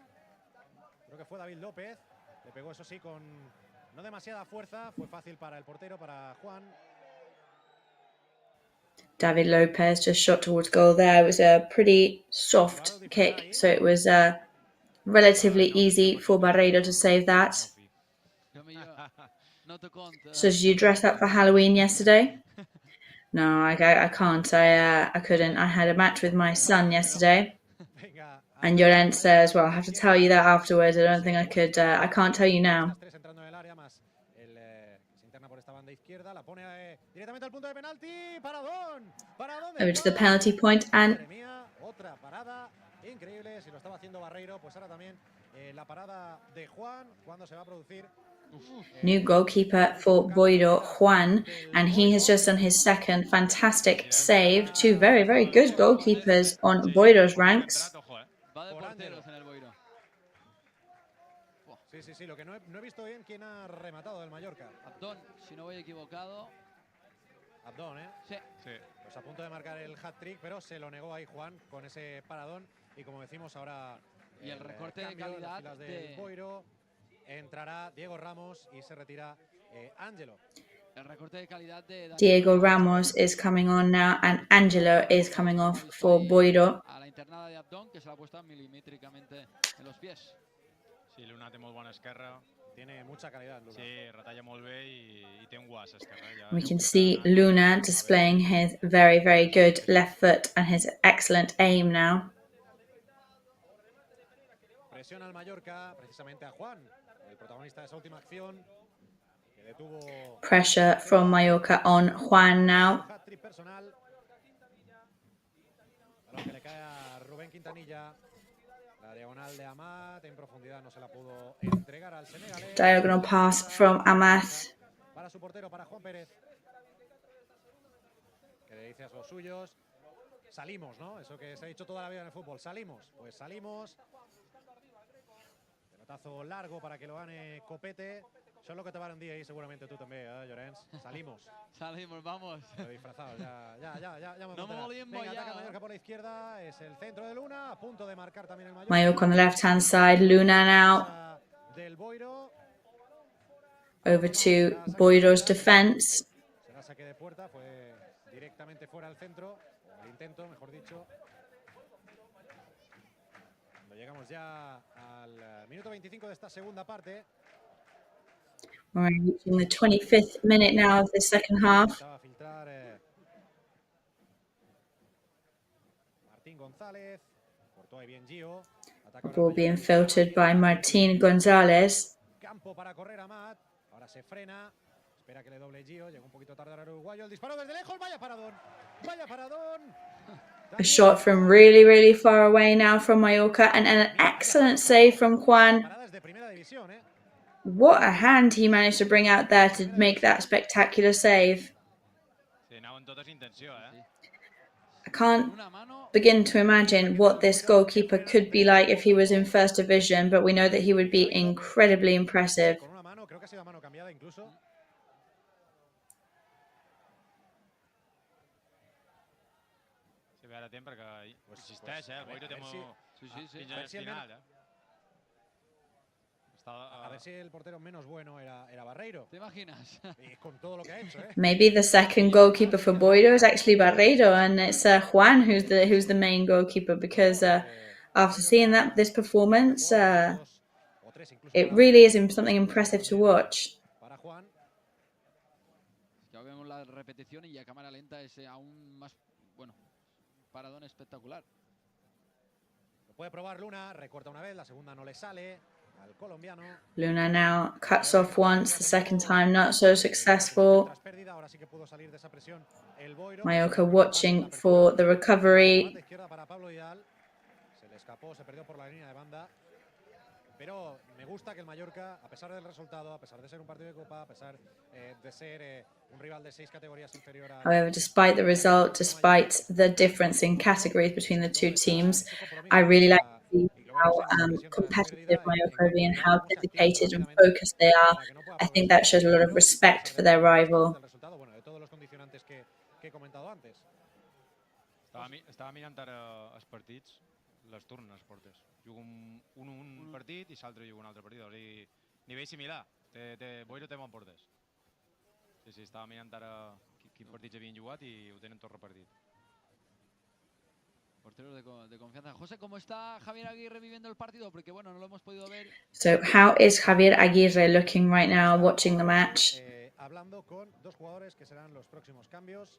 Creo que fue David López. Le pegó eso sí con no demasiada fuerza. Fue fácil para el portero, para Juan. David Lopez just shot towards goal there. It was a pretty soft kick, so it was relatively easy for Barreiro to save that. So did you dress up for Halloween yesterday? No, I can't. I couldn't. I had a match with my son yesterday. And Llorent says, well, I'll have to tell you that afterwards. I don't think I could. I can't tell you now. la pone directamente al punto de penalti. Paradón. Over to the penalty point, and Madre mía, otra parada increíble. Si lo estaba haciendo Barreiro, pues ahora también la parada de Juan. ¿Cuándo se va a producir? new goalkeeper for Boiro, Juan, and he has just done his second fantastic save. Two very, very good goalkeepers on Boiro's ranks. Va de porteros en el Boiro. Sí. Lo que no he visto bien quién ha rematado del Mallorca. Abdón, si no voy equivocado. Abdón, ¿eh? Sí. Pues a punto de marcar el hat-trick, pero se lo negó ahí Juan con ese paradón. Y como decimos ahora... Y el recorte de cambio en las calidad filas del Boiro. Entrará Diego Ramos y se retira Ángelo. El recorte de calidad de Diego Ramos is coming on now, and Angelo is coming off for Boiro. A la internada de Abdón, que se la ha puesto milimétricamente en los pies. Sí, Luna té molt bona esquerra. Tiene mucha calidad, Luna. Sí, retalla molt bé i té un guàs a esquerra. Ja We can see Luna displaying his very, very good left foot and his excellent aim now. Presiona al Mallorca, precisamente a Juan, el protagonista de esa última acción. Que detuvo Pressure from Mallorca on Juan now. hat-trick personal. Balón que le cae a Rubén Quintanilla. La diagonal de Amat en profundidad no se la pudo entregar al senegalés. Diagonal pass from Amath. Para su portero, para Juan Pérez. Que le dice a los suyos. Salimos, ¿no? Eso que se ha dicho toda la vida en el fútbol. Salimos. Pues salimos. Pelotazo largo para que lo gane Copete. Eso es lo que te va a rendir ahí seguramente tú también, Llorens. Salimos. Salimos, vamos. Disfrazados, ya me No me molimos Venga, ya. ataca Mallorca por la izquierda. Es el centro de Luna. A punto de marcar también el Mallorca. Mallorca on the left-hand side. Luna now. Del Boiro. Over to Boiro's defence. Será saque de puerta. Fue directamente fuera al centro. El intento, mejor dicho. Cuando llegamos ya al minuto 25 de esta segunda parte. We're reaching the 25th minute now of the second half. Va a filtrar Martín González. Cortó ahí bien Gio. Ataca Ball being filtered by Martín González. Campo para correr a Matt. Ahora se frena. Espera que le doble Gio. Llegó un poquito tarde al uruguayo. El disparo desde lejos. Vaya paradón. Vaya paradón. A shot from really, really far away now from Mallorca, and an excellent save from Juan. Paradas de primera división, ¿eh? What a hand he managed to bring out there to make that spectacular save. Sí, anava amb tota la intenció, I can't begin to imagine what this goalkeeper could be like if he was in First Division, but we know that he would be incredibly impressive. Con una mano, creo que ha sido mano cambiada incluso. Sí, ve ara temps perquè insisteix, el Boiro té molt... Fins al final, A ver si el portero menos bueno era Barreiro. ¿Te imaginas? Y con todo lo que ha hecho, ¿eh? Maybe the second goalkeeper for Boiro is actually Barreiro, and it's Juan who's the main goalkeeper, because after seeing this performance, it really is something impressive to watch. Para Juan. Ya vemos la repetición y a cámara lenta es aún más, bueno, paradón espectacular. Lo puede probar Luna, recorta una vez, la segunda no le sale. Al colombiano. Luna now cuts off once, the second time not so successful. Mallorca watching for the recovery. Se le escapó, se perdió por la línea de banda. Pero me gusta que el Mallorca, a pesar del resultado, a pesar de ser un partido de Copa, a pesar de ser un rival de 6 categorías inferior a... However, despite the result, despite the difference in categories between the two teams, I really like to see how competitive Mallorca are being, how dedicated and focused they are. I think that shows a lot of respect for their rival. Estava mirant ara els partits, les tornes als porters. Jugo un partit i l'altre juga un altre partit. O sigui, nivell similar. Boiro té bons porters. Sí, estava mirant ara quins partits havien jugat i ho tenen tot repartit. Portero de confianza. José, ¿cómo está Javier Aguirre viviendo el partido? Porque bueno, no lo hemos podido ver. So, how is Javier Aguirre looking right now watching the match? Hablando con dos jugadores que serán los próximos cambios.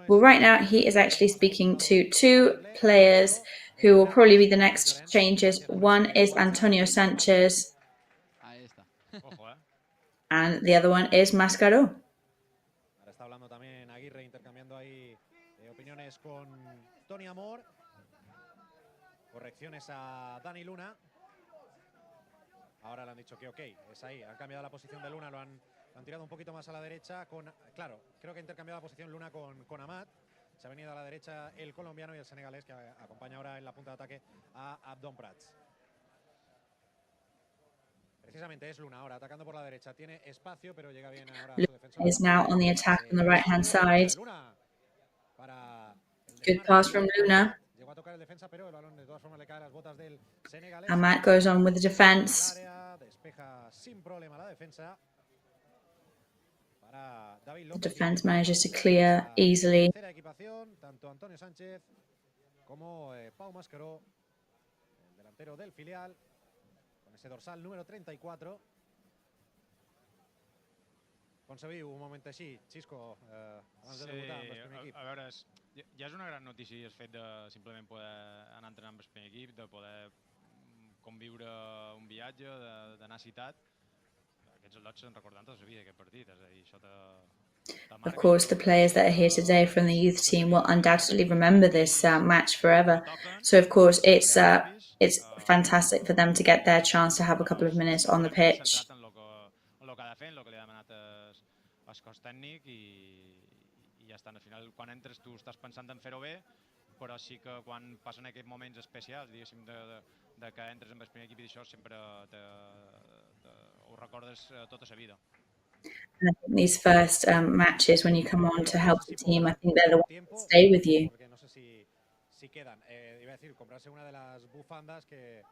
Well, right now he is actually speaking to two players who will probably be the next changes. One is Antonio Sanchez, and the other one is Mascaró. con Tony Amor. Correcciones a Dani Luna. Ahora le han dicho que ok, es ahí. Han cambiado la posición de Luna, lo han tirado un poquito más a la derecha. Claro, creo que ha intercambiado la posición Luna con Amat. Se ha venido a la derecha el colombiano y el senegalés, que acompaña ahora en la punta de ataque a Abdon Prats. Precisamente es Luna ahora atacando por la derecha. Tiene espacio, pero llega bien ahora su defensa. Is now on the attack on the right-hand side. Good pass from Luna. Llegó a tocar el defensa, pero el balón de todas formas le cae a las botas del senegalés. Amat goes on with the defense. Despeja sin problema la defensa. The defense manages to clear easily. Tercera equipación, tanto Antonio Sánchez como Pau Mascaró, el delantero del filial, con ese dorsal número 34. Concebí un moment així, Xisco, abans de debutar amb el primer equip. A veure, ja és una gran notícia el fet de simplement poder anar a entrenar amb el primer equip, de poder conviure un viatge, d'anar a ciutat. Aquests soldats se'n recorden tota la vida d'aquest partit, és a dir, això Of course, the players that are here today from the youth team will undoubtedly remember this match forever. So, of course, it's fantastic for them to get their chance to have a couple of minutes on the pitch. el cos tècnic i ja està. Al final, quan entres, tu estàs pensant en fer-ho bé, però sí que quan passen aquests moments especials, diguéssim, de que entres amb el primer equip i això sempre ho recordes tota la vida. And I think these first matches, when you come on to help the team, I think they're the ones that stay with you. No sé si quedan. Iba a decir, comprarse una de las bufandas que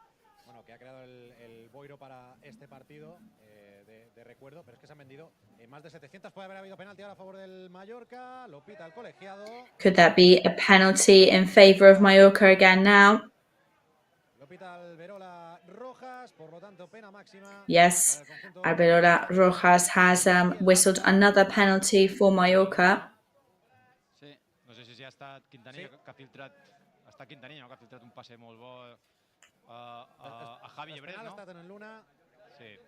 ha creado el Boiro para este partido de recuerdo, pero es que se han vendido más de 700. Puede haber habido penalti ahora a favor del Mallorca, lo pita el colegiado. Could that be a penalty in favour of Mallorca again now? Lo pita Alberola Rojas, por lo tanto pena máxima. Yes, Alberola Rojas has whistled another penalty for Mallorca. Sí, no sé si ha estat Quintanilla que ha filtrat, que ha filtrat un passe molt bo a Javi Llebrés, no? Ha estat en el Luna. Sí.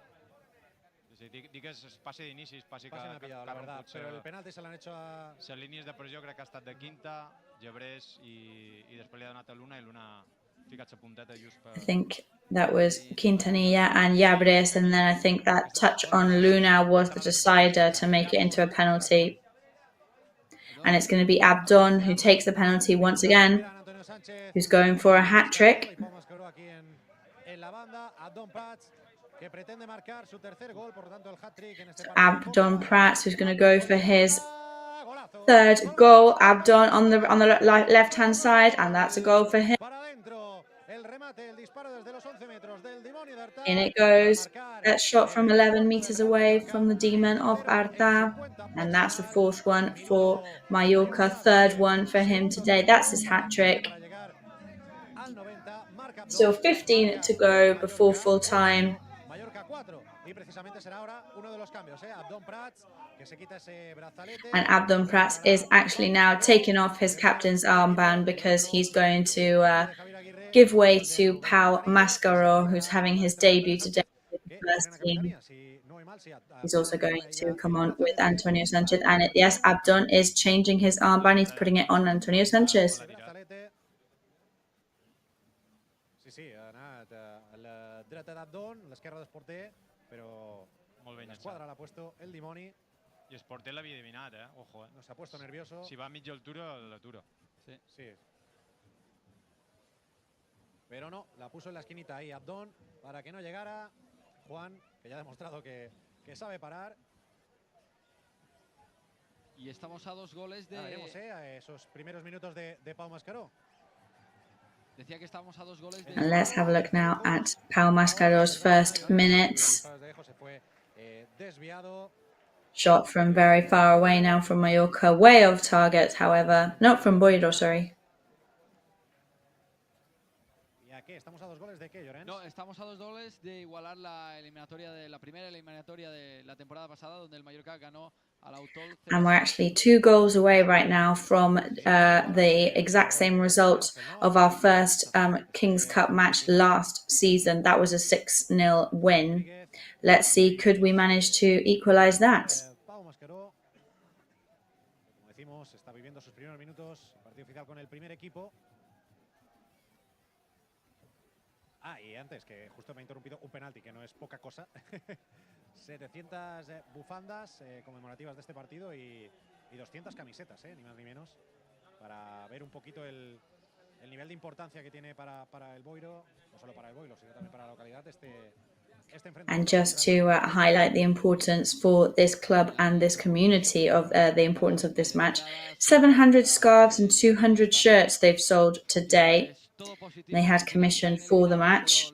Dic que és passe d'inici, passe que ha pillado, la verdad, pero el penalti se l'han hecho a... Les línies de pressió crec que ha estat de Quinta, Llebrés i després li ha donat a Luna i Luna ha ficat la punteta just per... I think that was Quintanilla and Llebrés, and then I think that touch on Luna was the decider to make it into a penalty. And it's going to be Abdon who takes the penalty once again, who's going for a hat-trick. So Abdon Prats, who's going to go for his third goal. Abdon on the left-hand side, and that's a goal for him. In it goes. That shot from 11 meters away from the demon of Arta, and that's the fourth one for Mallorca, third one for him today. That's his hat-trick. Still 15 to go before full time. And Abdon Prats is actually now taking off his captain's armband because he's going to give way to Pau Mascaro, who's having his debut today with the first team. He's also going to come on with Antonio Sanchez. And yes, Abdon is changing his armband. He's putting it on Antonio Sanchez. Molt ben llançat. I el porter l'havia adivinat, ojo, No se ha puesto nervioso. Si va a mitja altura, l'atura. Sí. Pero no, la puso en la esquinita ahí Abdón para que no llegara Juan, que ya ha demostrado que sabe parar. Y estamos a 2 goles de... Veremos esos primeros minutos de Pau Mascaró. Decía que estamos a 2 goles de... And let's have a look now at Pau Mascaro's first minutes. Shot from very far away now from Mallorca, way off target, however. Not from Boiro, sorry. ¿Estamos a 2 goles de qué, Llorens? No, estamos a 2 goles de igualar la eliminatoria de la primera eliminatoria de la temporada pasada, donde el Mallorca ganó al Autol. And we're actually 2 goals away right now from the exact same result of our first King's Cup match last season. That was a 6-0 win. Let's see, could we manage to equalize that? Partido oficial con el primer equipo. Ah, y antes, que justo me ha interrumpido un penalti, que no es poca cosa. 700 bufandas conmemorativas de este partido y 200 camisetas, ni más ni menos, para ver un poquito el nivel de importancia que tiene para el Boiro, no solo para el Boiro, sino también para la localidad, este enfrentamiento. And just to highlight the importance for this club and this community of the importance of this match, 700 scarves and 200 shirts they've sold today. They had commission for the match.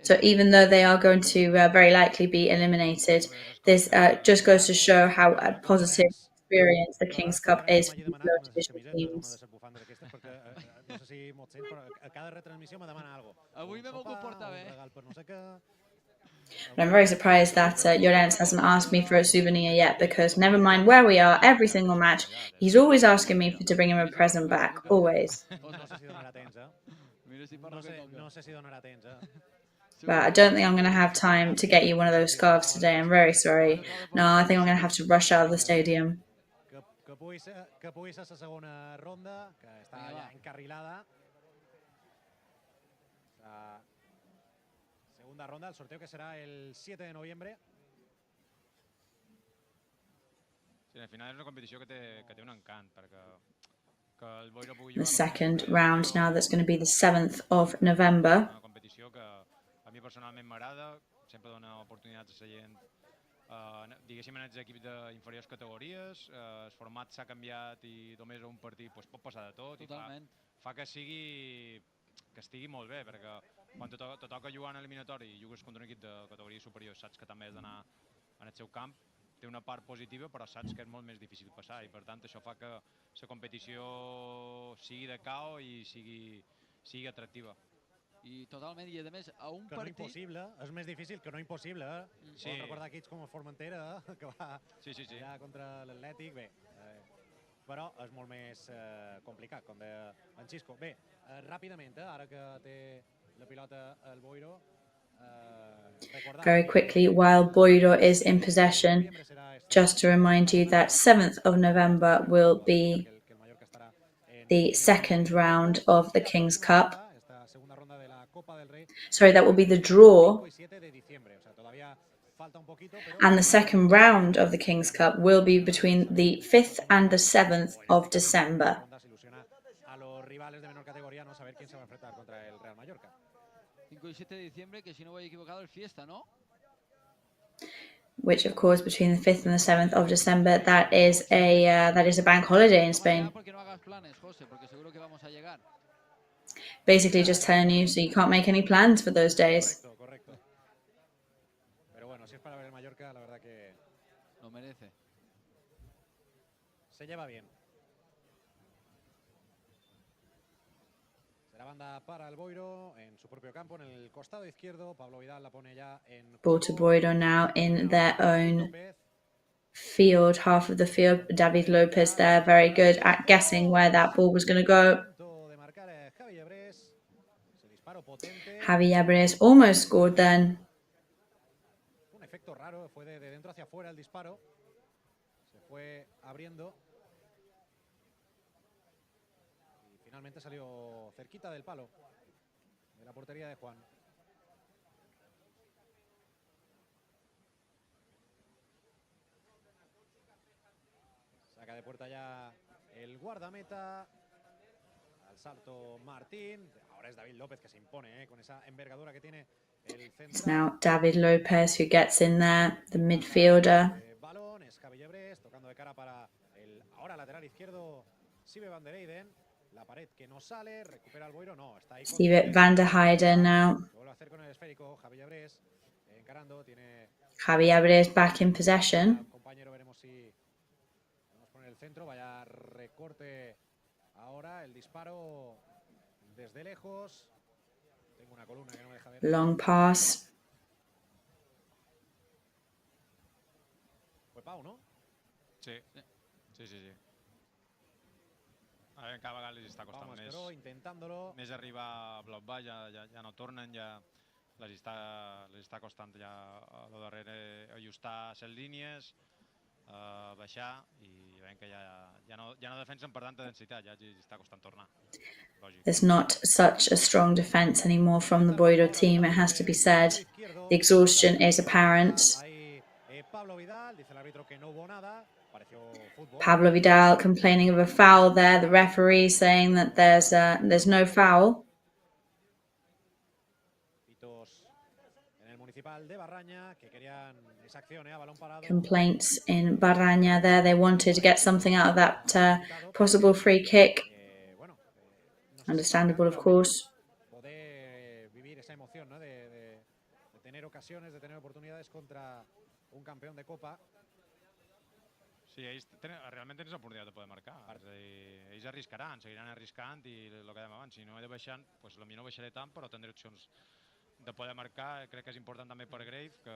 So even though they are going to very likely be eliminated, this just goes to show how a positive experience the King's Cup is for the low division teams. But I'm very surprised that Llorens hasn't asked me for a souvenir yet, because never mind where we are, every single match, he's always asking me to bring him a present back, always. But I don't think I'm going to have time to get you one of those scarves today. I'm very sorry. No, I think I'm going to have to rush out of the stadium. Segunda ronda, el sorteo que será el 7 de noviembre. Sí, al final és una competició que té un encant, perquè el Boiro pugui The jugar... second round now, that's going to be the 7th of November. Una competició que a mi personalment m'agrada, sempre dona oportunitats a la gent, diguéssim, en els equips d'inferiors categories, el format s'ha canviat i només un partit pot passar de tot, i fa que estigui molt bé, perquè quan te toca jugar en eliminatori i jugues contra un equip de categories superiors, saps que també has d'anar en el seu camp, té una part positiva, però saps que és molt més difícil passar, i per tant això fa que la competició sigui de caos i sigui atractiva. I totalment, i a més, a un partit... Que no impossible, és més difícil que no impossible, Sí. Pots recordar equips com el Formentera, que va allà contra l'Atlètic, bé, però és molt més complicat, com deia en Xisco. Bé, ràpidament, ara que té la pilota el Boiro... Very quickly, while Boiro is in possession, just to remind you that 7th of November will be the second round of the King's Cup. Sorry, that will be the draw. And the second round of the King's Cup will be between the 5th and the 7th of December. Which, of course, between the 5th and the 7th of December, that is a bank holiday in Spain. Basically just telling you so you can't make any plans for those days. Pero bueno, si es para ver el Mallorca, la verdad que lo merece. Se lleva bien. Será banda para el Boiro en su propio campo, en el costado izquierdo. Pablo Vidal la pone ya en Ball to Boiro now in their own field, half of the field. David Lopez there, very good at guessing where that ball was going to go. Javi Abres almost scored then. Un efecto raro, fue de dentro hacia afuera el disparo. Se fue abriendo. Y finalmente salió cerquita del palo de la portería de Juan. Saca de puerta ya el guardameta. Al salto Martín. Ahora es David López que se impone con esa envergadura que tiene el central. It's now David Lopez who gets in there, the midfielder. Balón, es Cabellebres tocando de cara para el ahora lateral izquierdo Sibe van der Heyden. La pared que no sale, recupera el Boiro, no, está ahí. Sibe van der Heyden now. Vuelve a hacer con el esférico, Cabellebres encarando, tiene Javi Abres back in possession. Compañero, veremos si vamos a poner el centro, vaya recorte ahora, el disparo desde lejos. Tengo una columna que no me deja ver. Long pass. Fue Pau, ¿no? Sí. A veure, cada vegada les està costant més arribar a bloc baix, ja no tornen, ja les està costant ja a lo darrere ajustar les línies. baixar i veiem que ja no defensen per tanta densitat, ja els està costant tornar. Lògic. There's not such a strong defense anymore from the Boiro team, it has to be said. The exhaustion is apparent. Pablo Vidal complaining of a foul there. The referee saying that there's no foul. Complaints in Barraña there. They wanted to get something out of that possible free kick. Understandable, of course. Sí, ells realment tenen l'oportunitat de poder marcar. És a dir, ells arriscaran, seguiran arriscant i el que dèiem abans, si no he de baixar, doncs potser no baixaré tant, però tindré opcions de poder marcar. Crec que és important també per Grave, que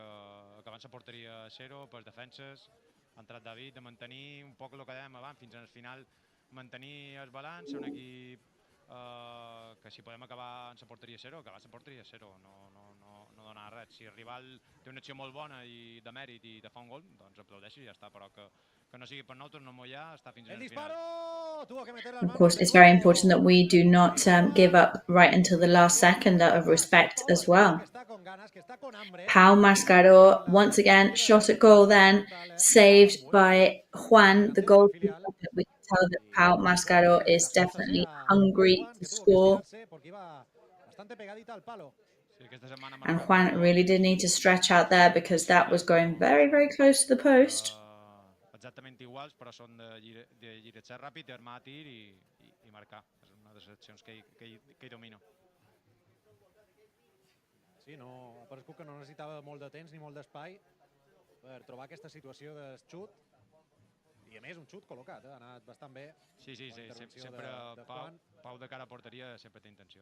abans la porteria a 0, per defenses, ha entrat David, de mantenir un poc el que dèiem abans, fins al final mantenir el balanç, ser un equip que si podem acabar en la porteria 0, acabar en la porteria 0, no donar res. Si el rival té una acció molt bona i de mèrit i de fa un gol, doncs aplaudeixi i ja està, però que no sigui per nosaltres, no mollar, està fins al final. Of course, it's very important that we do not give up right until the last second out of respect as well. Pau Mascaró, once again, shot at goal then, saved by Juan, the goalkeeper. We can tell that Pau Mascaró is definitely hungry to score. And Juan really did need to stretch out there because that was going very, very close to the post. Exactament iguals, però són de giretxar ràpid, armar tir i marcar. És una de les accions que hi domino. Sí, ha paregut que no necessitava molt de temps ni molt d'espai per trobar aquesta situació de xut. I a més, un xut col·locat, ha anat bastant bé. Sí, sempre Pau de cara a porteria sempre té intenció.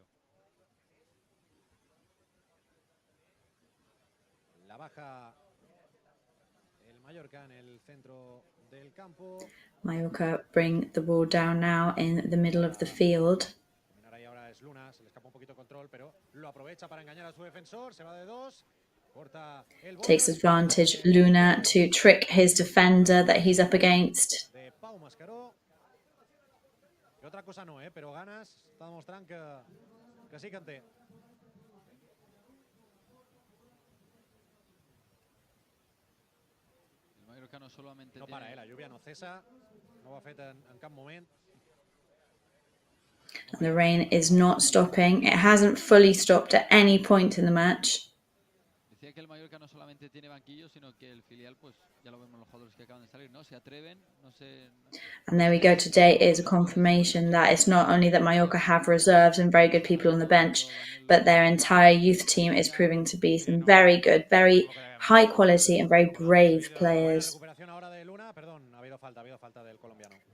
La baja el Mallorca en el centro del campo. Mallorca bring the ball down now in the middle of the field. Ahora es Luna, se le escapa un poquito control, pero lo aprovecha para engañar a su defensor, se va de dos. Takes advantage Luna to trick his defender that he's up against. De Pau Mascaró. Y otra cosa no, pero ganas, está demostrando que sí que en té. No para, la lluvia no cesa, no ho ha fet en cap moment. The rain is not stopping. It hasn't fully stopped at any point in the match. Decía que el Mallorca no solamente tiene banquillo, sino que el filial, pues ya lo vemos los jugadores que acaban de salir, ¿no? Se atreven, no sé. And there we go. Today is a confirmation that it's not only that Mallorca have reserves and very good people on the bench, but their entire youth team is proving to be some very good, very high quality and very brave players.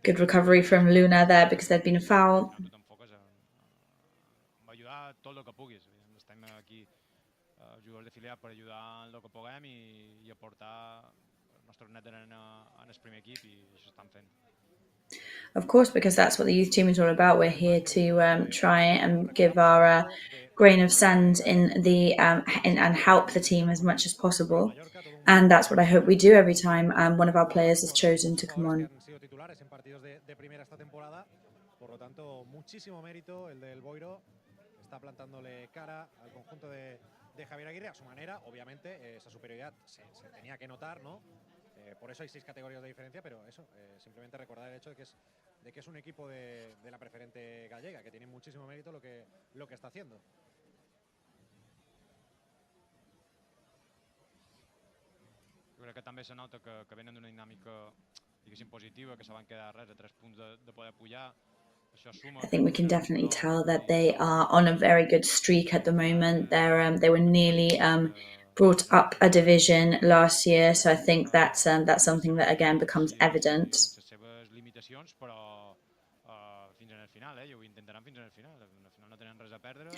Good recovery from Luna there because there'd been a foul. Jugadors de filial per ajudar en el que puguem i aportar el nostre net en el primer equip i això estan fent. Of course, because that's what the youth team is all about. We're here to try and give our grain of sand in the and help the team as much as possible. And that's what I hope we do every time one of our players is chosen to come on. Por lo tanto, muchísimo mérito el del Boiro. Está plantándole cara al conjunto de Javier Aguirre a su manera. Obviamente, esa superioridad se tenía que notar, ¿no? Por eso hay 6 categorías de diferencia, pero eso, simplemente recordar el hecho de que es un equipo de la preferente gallega, que tiene muchísimo mérito lo que está haciendo. Jo crec que també se nota que venen d'una dinàmica, diguéssim, positiva, que se van quedar res de 3 punts de poder pujar. I think we can definitely tell that they are on a very good streak at the moment. They were nearly brought up a division last year, so I think that's something that again becomes evident.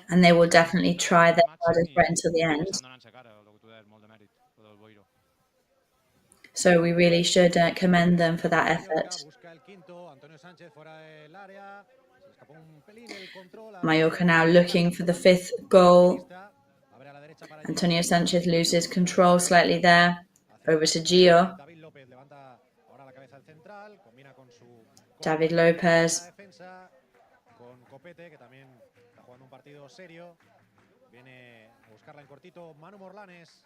And they will definitely try their hardest right until the end. So we really should commend them for that effort. Mallorca now looking for the 5th goal. Antonio Sanchez loses control slightly there. Over to Gio. David Lopez. La defensa con Copete, que también está jugando un partido serio. Viene a buscarla en cortito Manu Morlanes.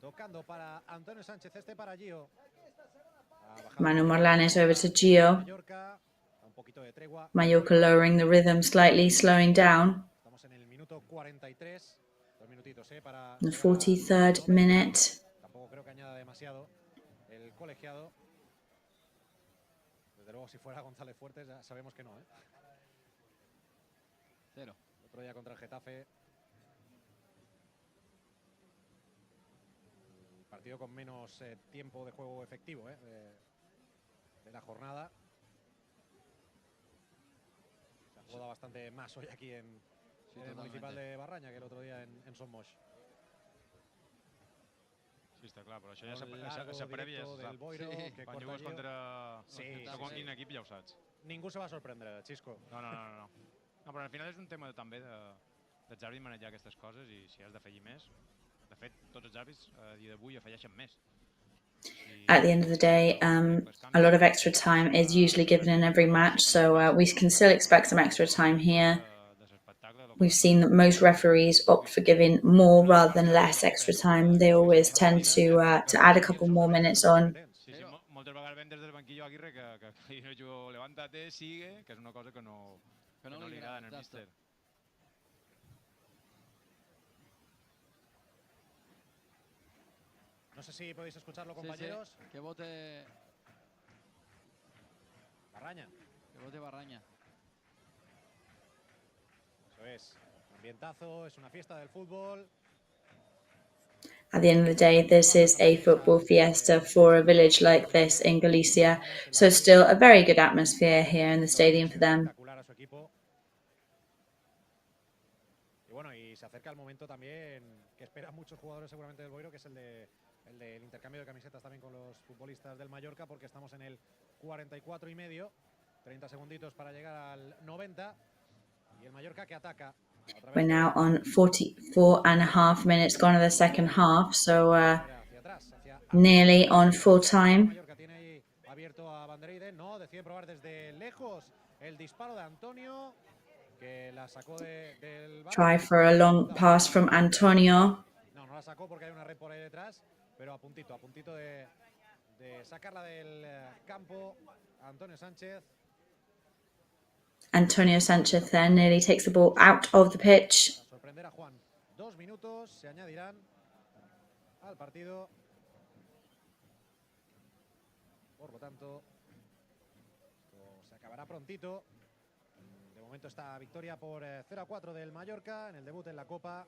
Tocando para Antonio Sánchez, para Gio. Manu Morlanes over to Gio. Mallorca, un poquito de tregua. Mallorca lowering the rhythm slightly, slowing down. Estamos en el minuto 43. 2 minutitos, para The 43rd minute. Tampoco creo que añada demasiado el colegiado. Desde luego, si fuera González Fuertes, ya sabemos que no, 0. Otro día contra el Getafe. El partido con menos tiempo de juego efectivo de la jornada. Se ha jugado bastante más hoy aquí en el Municipal de Barraña que el otro día en Son Moix. Sí, està clar, però això ja s'ha prèvia, ja se sap. Boiro, que Quan jugues contra quin equip ja ho saps. Ningú se va a sorprendre, Xisco. No, però al final és un tema també dels àrbits manejar aquestes coses i si has d'afegir més. De fet, tots els àrbits a dia d'avui afegeixen més. At the end of the day, a lot of extra time is usually given in every match, so we can still expect some extra time here. We've seen that most referees opt for giving more rather than less extra time. They always tend to add a couple more minutes on. Sí, moltes vegades ven des del banquillo Aguirre que jo jugo levántate, sigue, que és una cosa que no li agrada en el míster. No sé si podéis escucharlo, compañeros. Sí. Que vote Barraña. Que vote Barraña. Eso es. Ambientazo, es una fiesta del fútbol. At the end of the day, this is a football fiesta for a village like this in Galicia. So still a very good atmosphere here in the stadium for them. Y bueno, y se acerca el momento también que esperan muchos jugadores seguramente del Boiro, que es el del intercambio de camisetas también con los futbolistas del Mallorca, porque estamos en el 44 y medio. 30 segunditos para llegar al 90. Y el Mallorca que ataca. We're now on 44.5 minutes gone of the second half, so nearly on full time. Mallorca tiene ahí abierto a Bandereide, no, decide probar desde lejos el disparo de Antonio, que la sacó del... Try for a long pass from Antonio. No la sacó porque hay una red por ahí detrás, pero a puntito de sacarla del campo. Antonio Sánchez. Antonio Sánchez then nearly takes the ball out of the pitch. Sorprender a Juan. 2 minutos se añadirán al partido. Por lo tanto, esto se acabará prontito. De momento esta victoria por 0-4 del Mallorca en el debut en la Copa.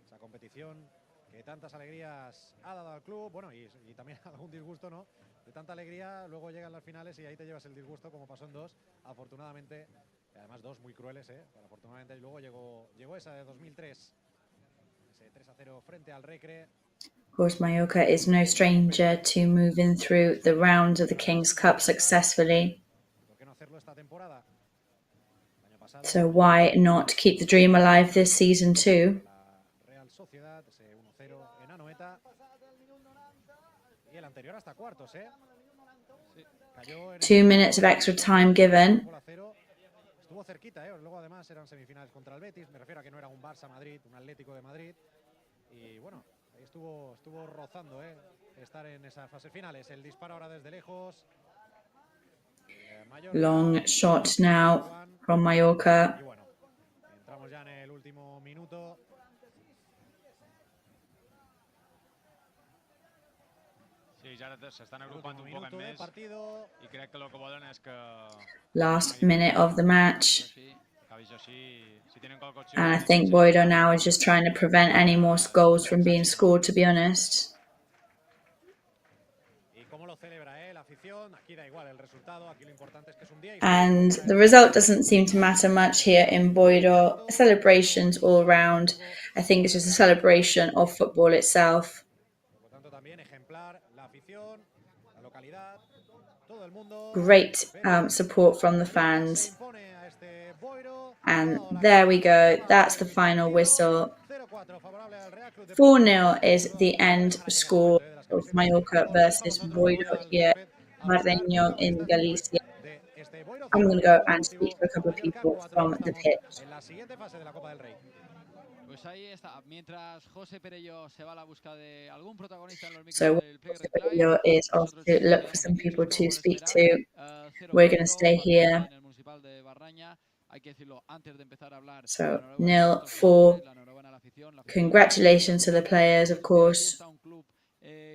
Esa competición que tantas alegrías ha dado al club. Bueno, y también algún disgusto, ¿no? De tanta alegría, luego llegan las finales y ahí te llevas el disgusto, como pasó en 2. Afortunadamente, además 2 muy crueles, pero afortunadamente luego llegó esa de 2003. Ese 3-0 frente al Recre. Of course, Mallorca is no stranger to moving through the rounds of the King's Cup successfully. So why not keep the dream alive this season too? Real Sociedad, ese 1-0 en Anoeta. Y el anterior hasta cuartos, 2 minutes of extra time given. Estuvo cerquita, luego además eran semifinales contra el Betis. Me refiero a que no era un Barça-Madrid, un Atlético de Madrid. Y bueno, ahí estuvo rozando, estar en esas fases finales. El disparo ahora desde lejos. Long shot now from Mallorca. Y bueno, entramos ya en el último minuto. Sí, ja s'estan agrupant un poc més i crec que el que volen és que... Last minute of the match. And I think Boiro now is just trying to prevent any more goals from being scored, to be honest. And the result doesn't seem to matter much here in Boiro. Celebrations all around. I think it's just a celebration of football itself. Great support from the fans. And there we go. That's the final whistle. 4-0 is the end score of Mallorca versus Boiro here, Barreño in Galicia. I'm going to go and speak to a couple of people from the pitch. En la siguiente fase de la Copa del Rey. Pues ahí está. Mientras José Perello se va a la busca de algún protagonista en los micros So del Play the Reply, video is off nosotros to look for seguiremos some aquí, people to por speak esperar. to. We're going to stay here. En el Municipal de Barraña. Hay que decirlo antes de empezar a hablar. So La enhorabuena a 0 nuestros 4. jugadores, la enhorabuena a la afición, la afición Congratulations to the players, of Aquí course. está un club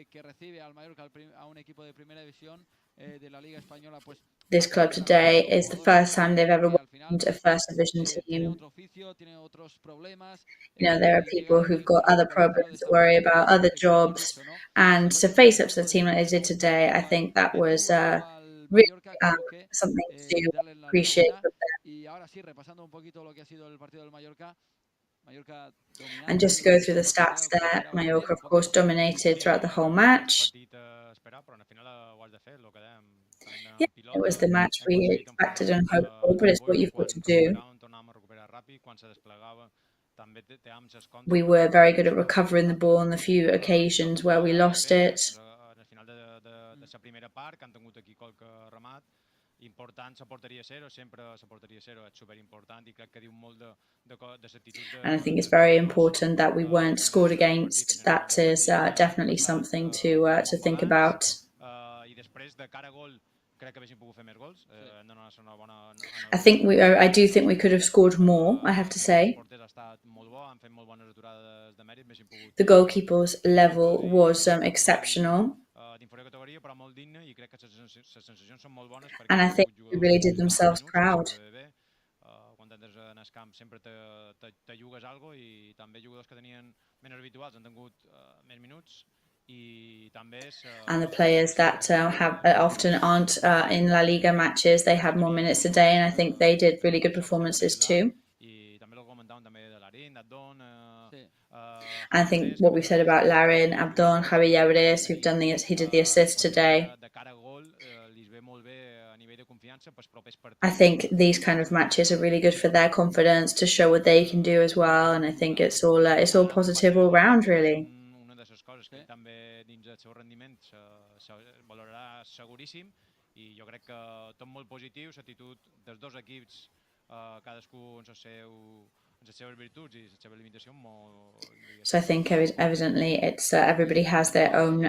que recibe al Mallorca, a un equipo de primera división de la Liga Española. Pues This club today is the first time they've ever welcomed a first division tiene team. otro oficio, tiene otros problemas. You know, there are people who've got other problems to worry about, other jobs, and to face up to the team like they did today, I think that was really something to appreciate from them. Y ahora sí, repasando un poquito lo que ha sido el partido del Mallorca. And just to go through the stats there, Mallorca, of course, dominated throughout the whole match. Yeah, it was the match we expected and hoped for, but it's what you've got to do. We were very good at recovering the ball on the few occasions where we lost it. And I think it's very important that we weren't scored against. That is definitely something to think about. I do think we could have scored more, I have to say. The goalkeeper's level was exceptional. And I think they really did themselves proud. And the players that often aren't in La Liga matches, they had more minutes today, and I think they did really good performances too. I think what we've said about Larin, Abdon, Javi Llaveres, he did the assist today. I think these kind of matches are really good for their confidence to show what they can do as well, and I think it's all positive all round, really. So I think evidently it's everybody has their own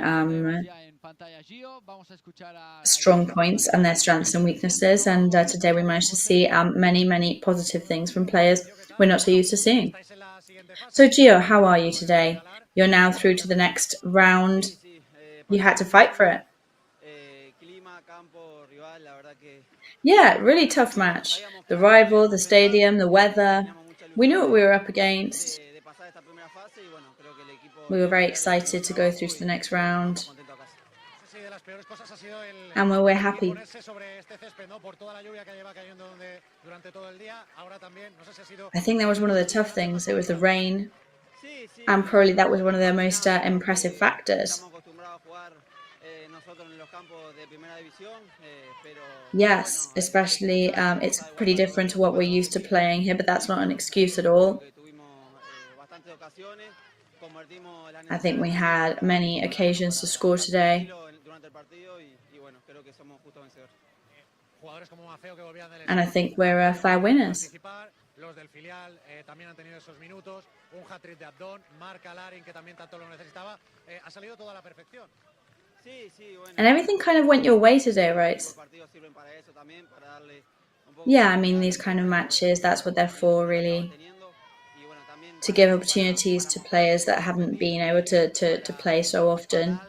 strong points and their strengths and weaknesses, and today we managed to see many positive things from players we're not so used to seeing. So Gio, how are you today? You're now through to the next round. You had to fight for it. Yeah, really tough match. The rival, the stadium, the weather. We knew what we were up against. We were very excited to go through to the next round. And we're happy. I think that was one of the tough things. It was the rain. And probably that was one of the most impressive factors. Yes, especially it's pretty different to what we're used to playing here, but that's not an excuse at all. I think we had many occasions to score today. And I think we're fair winners. Los del filial también han tenido esos minutos. Un hat-trick de Abdón, marca Larin, que también tanto lo necesitaba. Ha salido toda la perfección. And everything kind of went your way today, right? Yeah, I mean, these kind of matches, that's what they're for, really. To give opportunities to players that haven't been able to play so often.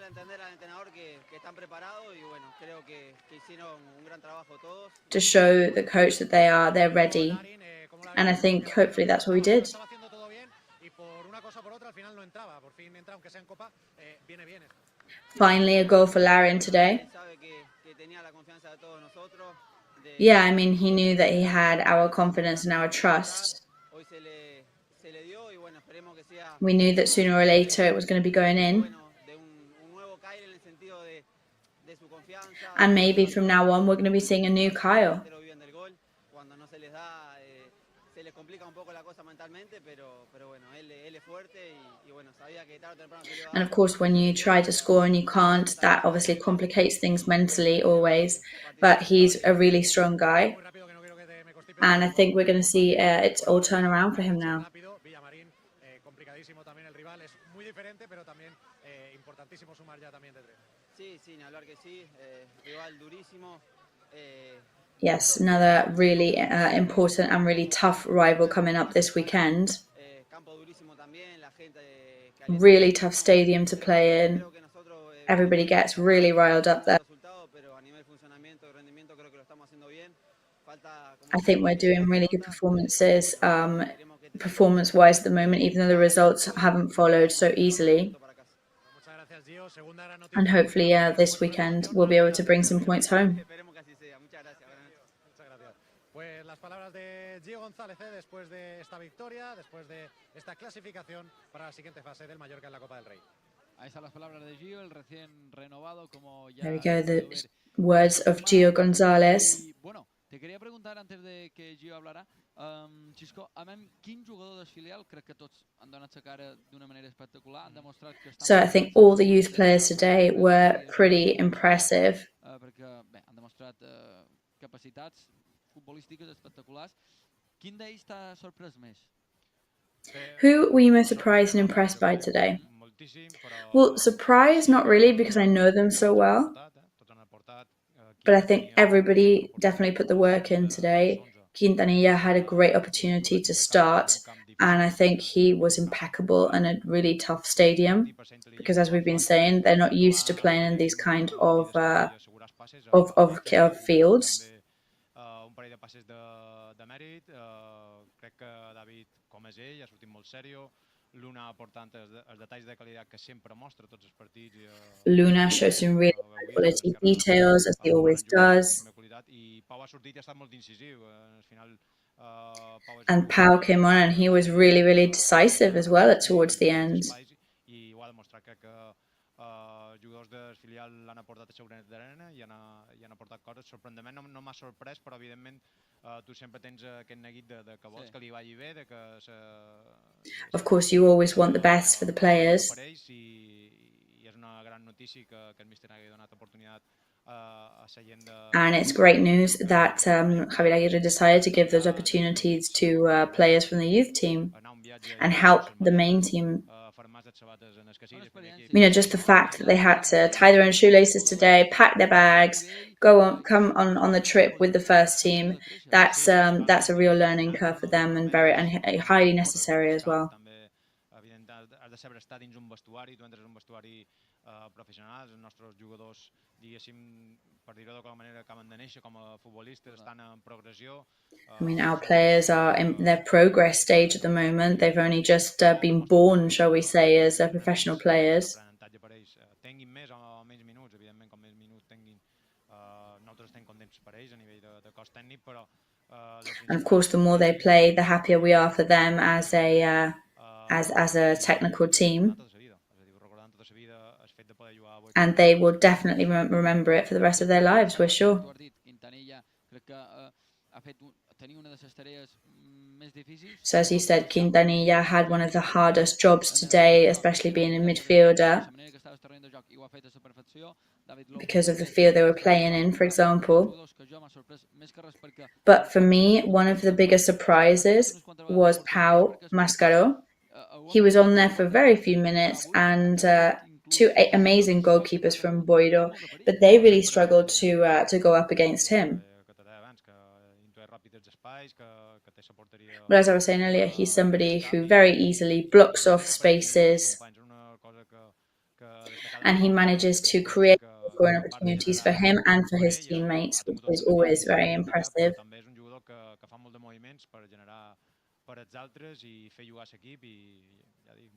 To show the coach that they're ready. And I think hopefully that's what we did. Finally, a goal for Larin today. Yeah, I mean, he knew that he had our confidence and our trust. We knew that sooner or later it was going to be going in. And maybe from now on, we're going to be seeing a new Kyle. se les complica un poco la cosa mentalmente, pero bueno, él es fuerte y bueno, sabía que tarde o temprano se le iba a And dar. of course, when you try to score and you can't, that obviously complicates things mentally always. But he's a really strong guy. And I think we're going to see it all turn around for him now. Complicadísimo también el rival, es muy diferente, pero también importantísimo sumar ya también de tres. Sí, sin hablar que sí, rival durísimo. Yes, another really important and really tough rival coming up this weekend. Campo durísimo también, la gente Really tough stadium to play in. Everybody gets really riled up there. I think we're doing really good performances performance-wise at the moment, even though the results haven't followed so easily. And hopefully this weekend we'll be able to bring some points home. Pues las palabras de Gio González después de esta victoria, después de esta clasificación para la siguiente fase del Mallorca en la Copa del Rey. Ahí están las palabras de Gio, el recién renovado, como ya. There we go, the words of Gio González. Y bueno, te quería preguntar antes de que Gio hablara, Xisco, quin jugador del filial crec que tots han donat la cara d'una manera espectacular, han demostrat que estan... So I think all the youth players today were pretty impressive. Perquè bé, han demostrat capacitats futbolístiques espectaculars. Quin d'ells t'ha sorprès més? Who were you most surprised and impressed by today? Well, surprised, not really, because I know them so well. But I think everybody definitely put the work in today. Quintanilla had a great opportunity to start, and I think he was impeccable in a really tough stadium. Because as we've been saying, they're not used to playing in these kind of fields. Un parell de passes de mèrit, crec que David, com és ell, ha sortit molt sèrio. Luna aportant els detalls de qualitat que sempre mostra tots els partits. Luna shows some really high quality details, as he always does. I Pau ha sortit i ha estat molt incisiu. Al final, and Pau came on and he was really, really decisive as well towards the end. I ho ha demostrat, crec que jugadors del filial l'han aportat a seu granet d'arena i han aportat coses. Sorprenentment no m'ha sorprès, però evidentment tu sempre tens aquest neguit de que vols que li vagi bé, de que... Of course, you always want the best for the players. I és una gran notícia que el míster hagi donat oportunitat a la gent de... And it's great news that Javier Aguirre decided to give those opportunities to players from the youth team and help the main team. You know, just the fact that they had to tie their own shoelaces today, pack their bags, come on the trip with the first team. That's a real learning curve for them and highly necessary as well. Has de saber estar dins un vestuari, tu entres en un vestuari professional, els nostres jugadors, diguéssim, per dir-ho d'alguna manera, acaben de néixer com a futbolistes, estan en progressió. I mean, our players are in their progress stage at the moment. They've only just been born, shall we say, as professional players. Tinguin més o menys minuts, evidentment, com més minuts tinguin, nosaltres estem contents per ells a nivell de cos tècnic, però... And of course, the more they play, the happier we are for them as a technical team. And they will definitely remember it for the rest of their lives, we're sure. So as you said, Quintanilla had one of the hardest jobs today, especially being a midfielder, because of the field they were playing in, for example. But for me, one of the biggest surprises was Pau Mascaro. He was on there for very few minutes, and two amazing goalkeepers from Boiro, but they really struggled to go up against him. But as I was saying earlier, he's somebody who very easily blocks off spaces, and he manages to create scoring opportunities for him and for his teammates, which is always very impressive. Per als altres i fer jugar l'equip i ja dic,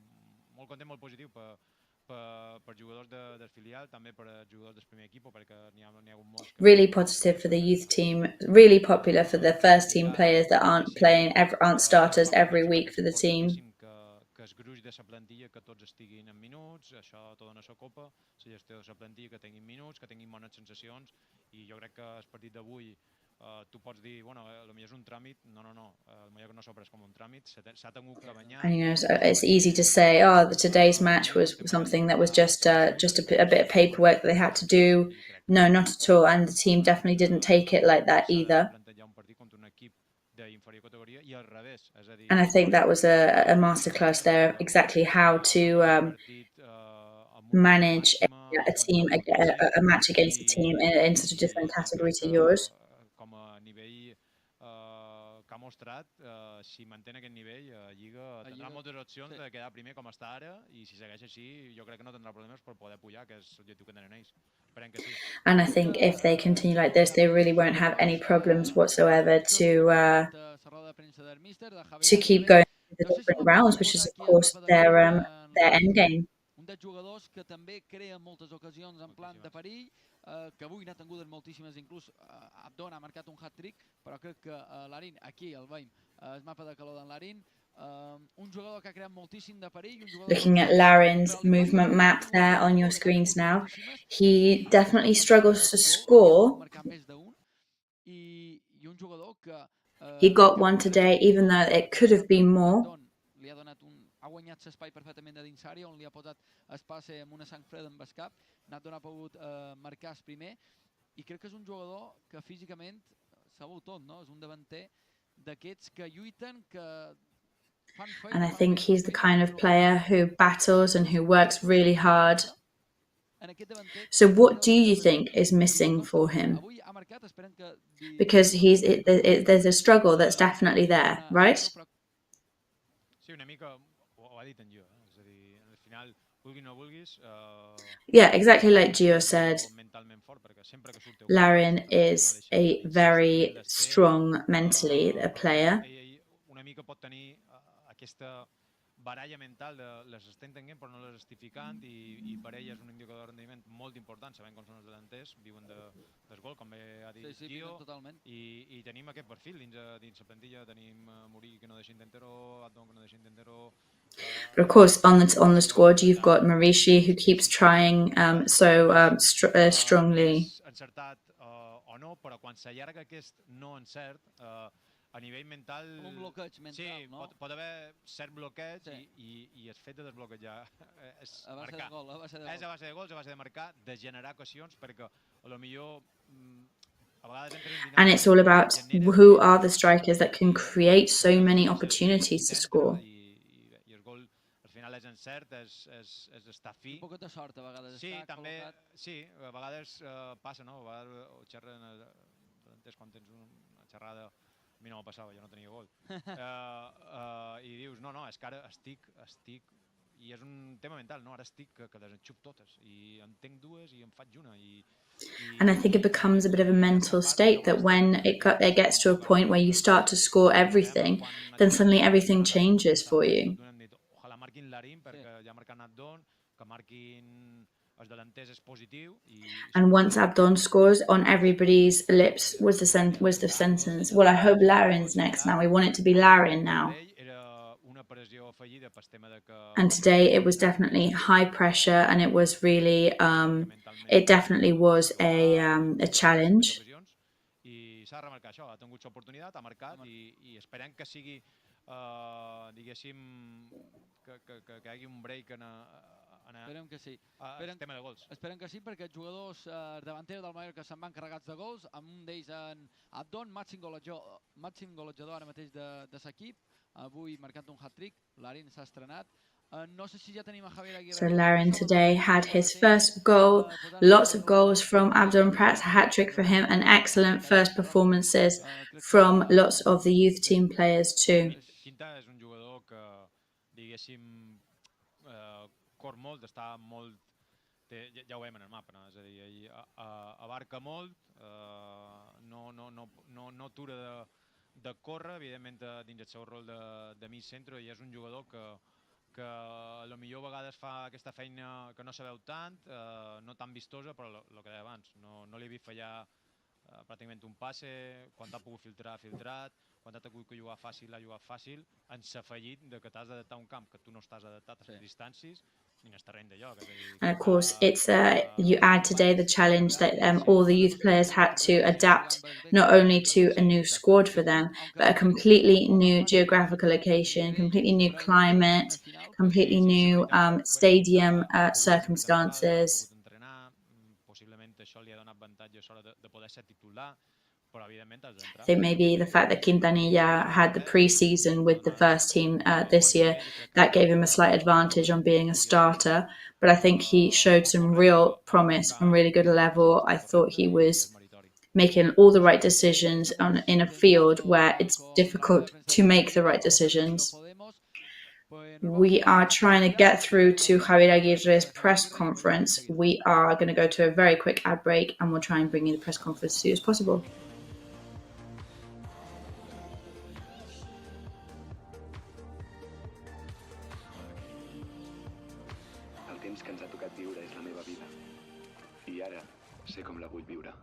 molt content, molt positiu per jugadors del filial, també per jugadors del primer equip, perquè n'hi ha hagut molts. Really positive for the youth team, really popular for the first team players that aren't starters every week for the team. Que es gruix de la plantilla, que tots estiguin en minuts, això tot dona la copa, la gestió de la plantilla, que tinguin minuts, que tinguin bones sensacions, i jo crec que el partit d'avui tu pots dir, bueno, potser és un tràmit, no, potser que no s'ho pres com un tràmit, s'ha tingut que banyar. And, you know, so it's easy to say, oh, today's match was something that was just a bit of paperwork that they had to do. No, not at all. And the team definitely didn't take it like that either. And I think that was a masterclass there, exactly how to manage a team, a match against a team in such a different category to yours. Com a nivell que ha mostrat, si mantén aquest nivell, Lliga tindrà moltes opcions de quedar primer com està ara, i si segueix així, jo crec que no tindrà problemes per poder pujar, que és l'objectiu que tenen ells. Esperem que sí. And I think if they continue like this, they really won't have any problems whatsoever to keep going through the different rounds, which is of course their end game. Un dels jugadors que també crea moltes ocasions en plan de perill, que avui n'ha tingut moltíssimes, inclús Abdon ha marcat un hat-trick, però crec que Larin, aquí el veiem, el mapa de calor d'en Larin, un jugador que ha creat moltíssim de perill. Looking at Larin's movement map there on your screens now, he definitely struggles to score. He got one today, even though it could have been more. Ha guanyat l'espai perfectament de dins àrea, on li ha posat el passe amb una sang freda amb el cap, n'ha pogut marcar el primer, i crec que és un jugador que físicament sabeu tot, no? És un davanter d'aquests que lluiten, que fan feina. And I think he's the kind of player who battles and who works really hard. So what do you think is missing for him? Because there's a struggle that's definitely there, right? Sí, una mica ho ha dit en Gio, és a dir, al final, vulguis no vulguis... Yeah, exactly like Gio said, Larin is a very strong mentally a player. Una mica pot tenir aquesta baralla mental de les està entenent però no les està ficant, i per ell és un indicador de rendiment molt important, sabent com són els delanters, viuen del gol, com bé ha dit Gio, i tenim aquest perfil dins la plantilla, tenim Muri que no deixa intentero, Adon que no deixa intentero. But of course, on the squad, you've got Marishi, who keeps trying strongly. Encertat o no, però quan s'allarga aquest no encert, a nivell mental... Un bloqueig mental, no? Pot haver cert bloqueig, i el fet de desbloquejar és marcar. És a base de gols, a base de marcar, de generar ocasions, perquè potser... And it's all about who are the strikers that can create so many opportunities to score. I el gol, al final, és encert, és estar fi. Un poc de sort, a vegades. Sí, també, sí, a vegades passa, no? A vegades ho xerren, quan tens una xerrada... A mi no m'ho passava, jo no tenia gol. I dius, no, és que ara estic, i és un tema mental, no? Ara estic que les enxup totes, i en tenc dues i en faig una. And I think it becomes a bit of a mental state that when it gets to a point where you start to score everything, then suddenly everything changes for you. Ojalà marquin Larin, perquè ja ha marcat Abdon, que marquin... And once Abdon scores, on everybody's lips was the sentence, well, I hope Larin's next now. We want it to be Larin now. And today it was definitely high pressure, and it was really, it definitely was a challenge. I s'ha de remarcar això, ha tingut l'oportunitat, ha marcat, i esperem que sigui, diguéssim, que hi hagi un break en Esperem que sí. El tema de gols. Esperem que sí, perquè els jugadors davanters del Mallorca se'n van carregats de gols, amb un d'ells en Abdon, màxim golejador ara mateix de l'equip, avui marcant un hat-trick. Larin s'ha estrenat. No sé si ja tenim a Javier Aguirre. So Larin today had his first goal, lots of goals from Abdon Prats, a hat-trick for him, and excellent first performances from lots of the youth team players too. Quinta és un jugador que, diguéssim, cor molt, està molt... Ja ho veiem en el mapa, no? És a dir, ell abarca molt, no atura de córrer, evidentment dins el seu rol de mig centre, i és un jugador que potser a vegades fa aquesta feina que no se veu tant, no tan vistosa, però el que deia abans, no li he vist fallar pràcticament un passe, quan ha pogut filtrar, ha filtrat, quan t'ha hagut que jugar fàcil, ha jugat fàcil, ens ha fallit de que t'has d'adaptar a un camp que tu no estàs adaptat a les distàncies ni en el terreny de joc. And of course, it's you add today the challenge that all the youth players had to adapt not only to a new squad for them, but a completely new geographical location, completely new climate, completely new stadium circumstances. Possiblement això li ha donat avantatge a l'hora de poder ser titular, però evidentment has d'entrar. I think maybe the fact that Quintanilla had the pre-season with the first team this year, that gave him a slight advantage on being a starter. But I think he showed some real promise from really good level. I thought he was making all the right decisions in a field where it's difficult to make the right decisions. We are trying to get through to Javier Aguirre's press conference. We are going to go to a very quick ad break and we'll try and bring you the press conference as soon as possible. El temps que ens ha tocat viure és la meva vida. I ara sé com la vull viure.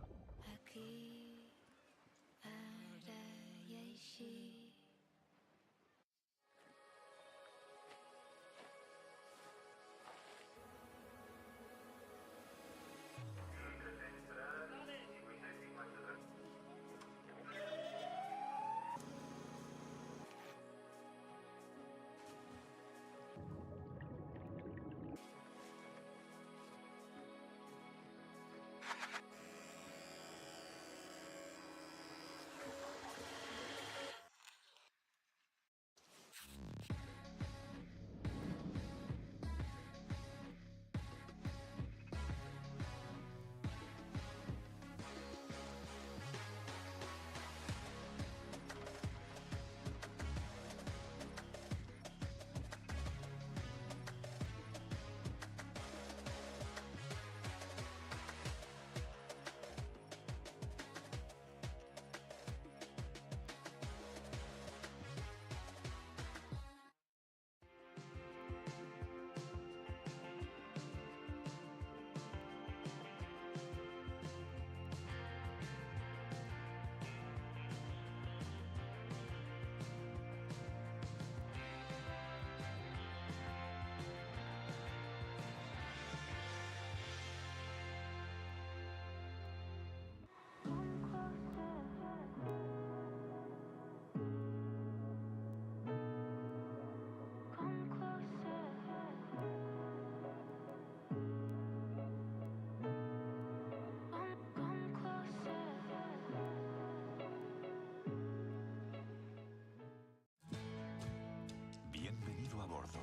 Bienvenido a bordo.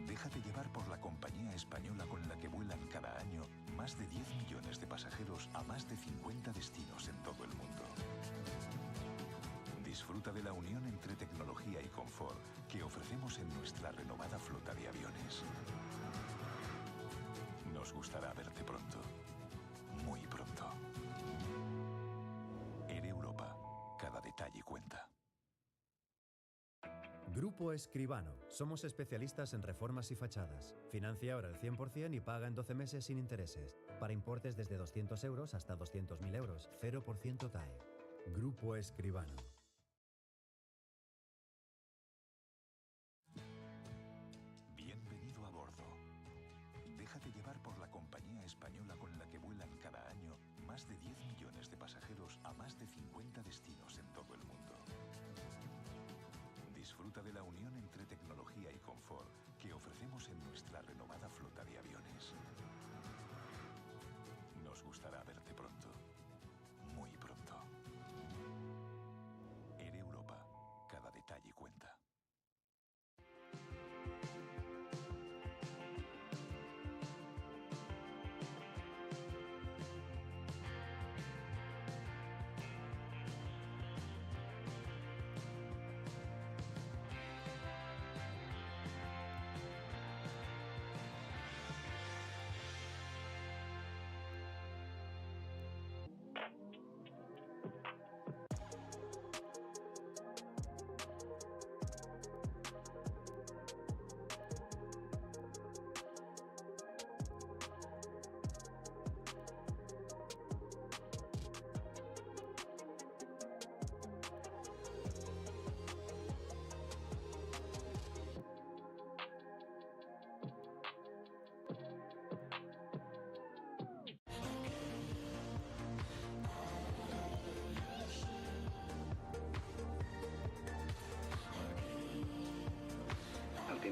Déjate llevar por la compañía española con la que vuelan cada año más de 10 millones de pasajeros a más de 50 destinos en todo el mundo. Disfruta de la unión entre tecnología y confort que ofrecemos en nuestra renovada flota de aviones. Nos gustará verte pronto, muy pronto. En Europa, cada detalle cuenta. Grupo Escribano. Somos especialistas en reformas y fachadas. Financia ahora el 100% y paga en 12 meses sin intereses. Para importes desde 200 euros hasta 200.000 euros. 0% TAE. Grupo Escribano. Bienvenido a bordo. Déjate llevar por la compañía española con la que vuelan cada año más de 10 millones de pasajeros a más de 50 destinos en todo el mundo. Disfruta de la unión entre tecnología y confort que ofrecemos en nuestra renovada flota de aviones. Nos gustará verte pronto, muy pronto. En Europa, cada detalle cuenta.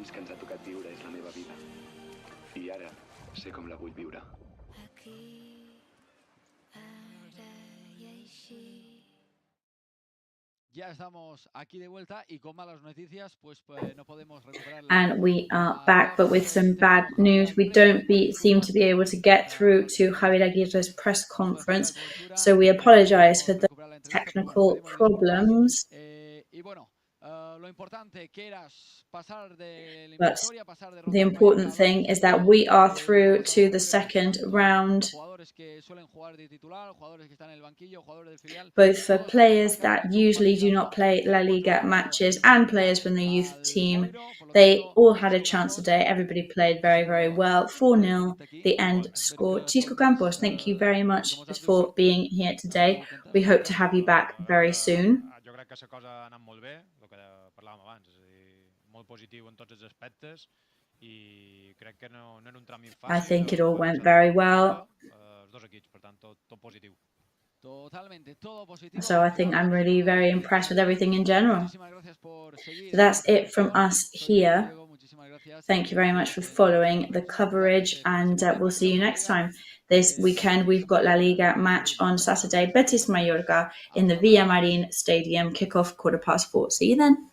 temps que ens ha tocat viure és la meva vida. I ara sé com la vull viure. Aquí, ara i així. Ya estamos aquí de vuelta y con malas noticias, pues no podemos recuperar. And we are back, but with some bad news. We don't seem to be able to get through to Javier Aguirre's press conference, so we apologise for the technical problems. But the important thing is that we are through to the second round, both for players that usually do not play La Liga matches and players from the youth team. They all had a chance today. Everybody played very, very well. 4-0, the end score. Chisco Campos, thank you very much for being here today. We hope to have you back very soon. Jo crec que la cosa ha anat molt bé, el que parlàvem abans, és a dir, molt positiu en tots els aspectes i crec que no era un tràmit fàcil. I think it all went very well. Els dos equips, per tant, tot positiu. So I think I'm really very impressed with everything in general. So that's it from us here. Thank you very much for following the coverage, and we'll see you next time. This weekend we've got La Liga match on Saturday, Betis Mallorca in the Villamarín Stadium, kickoff 4:15. See you then.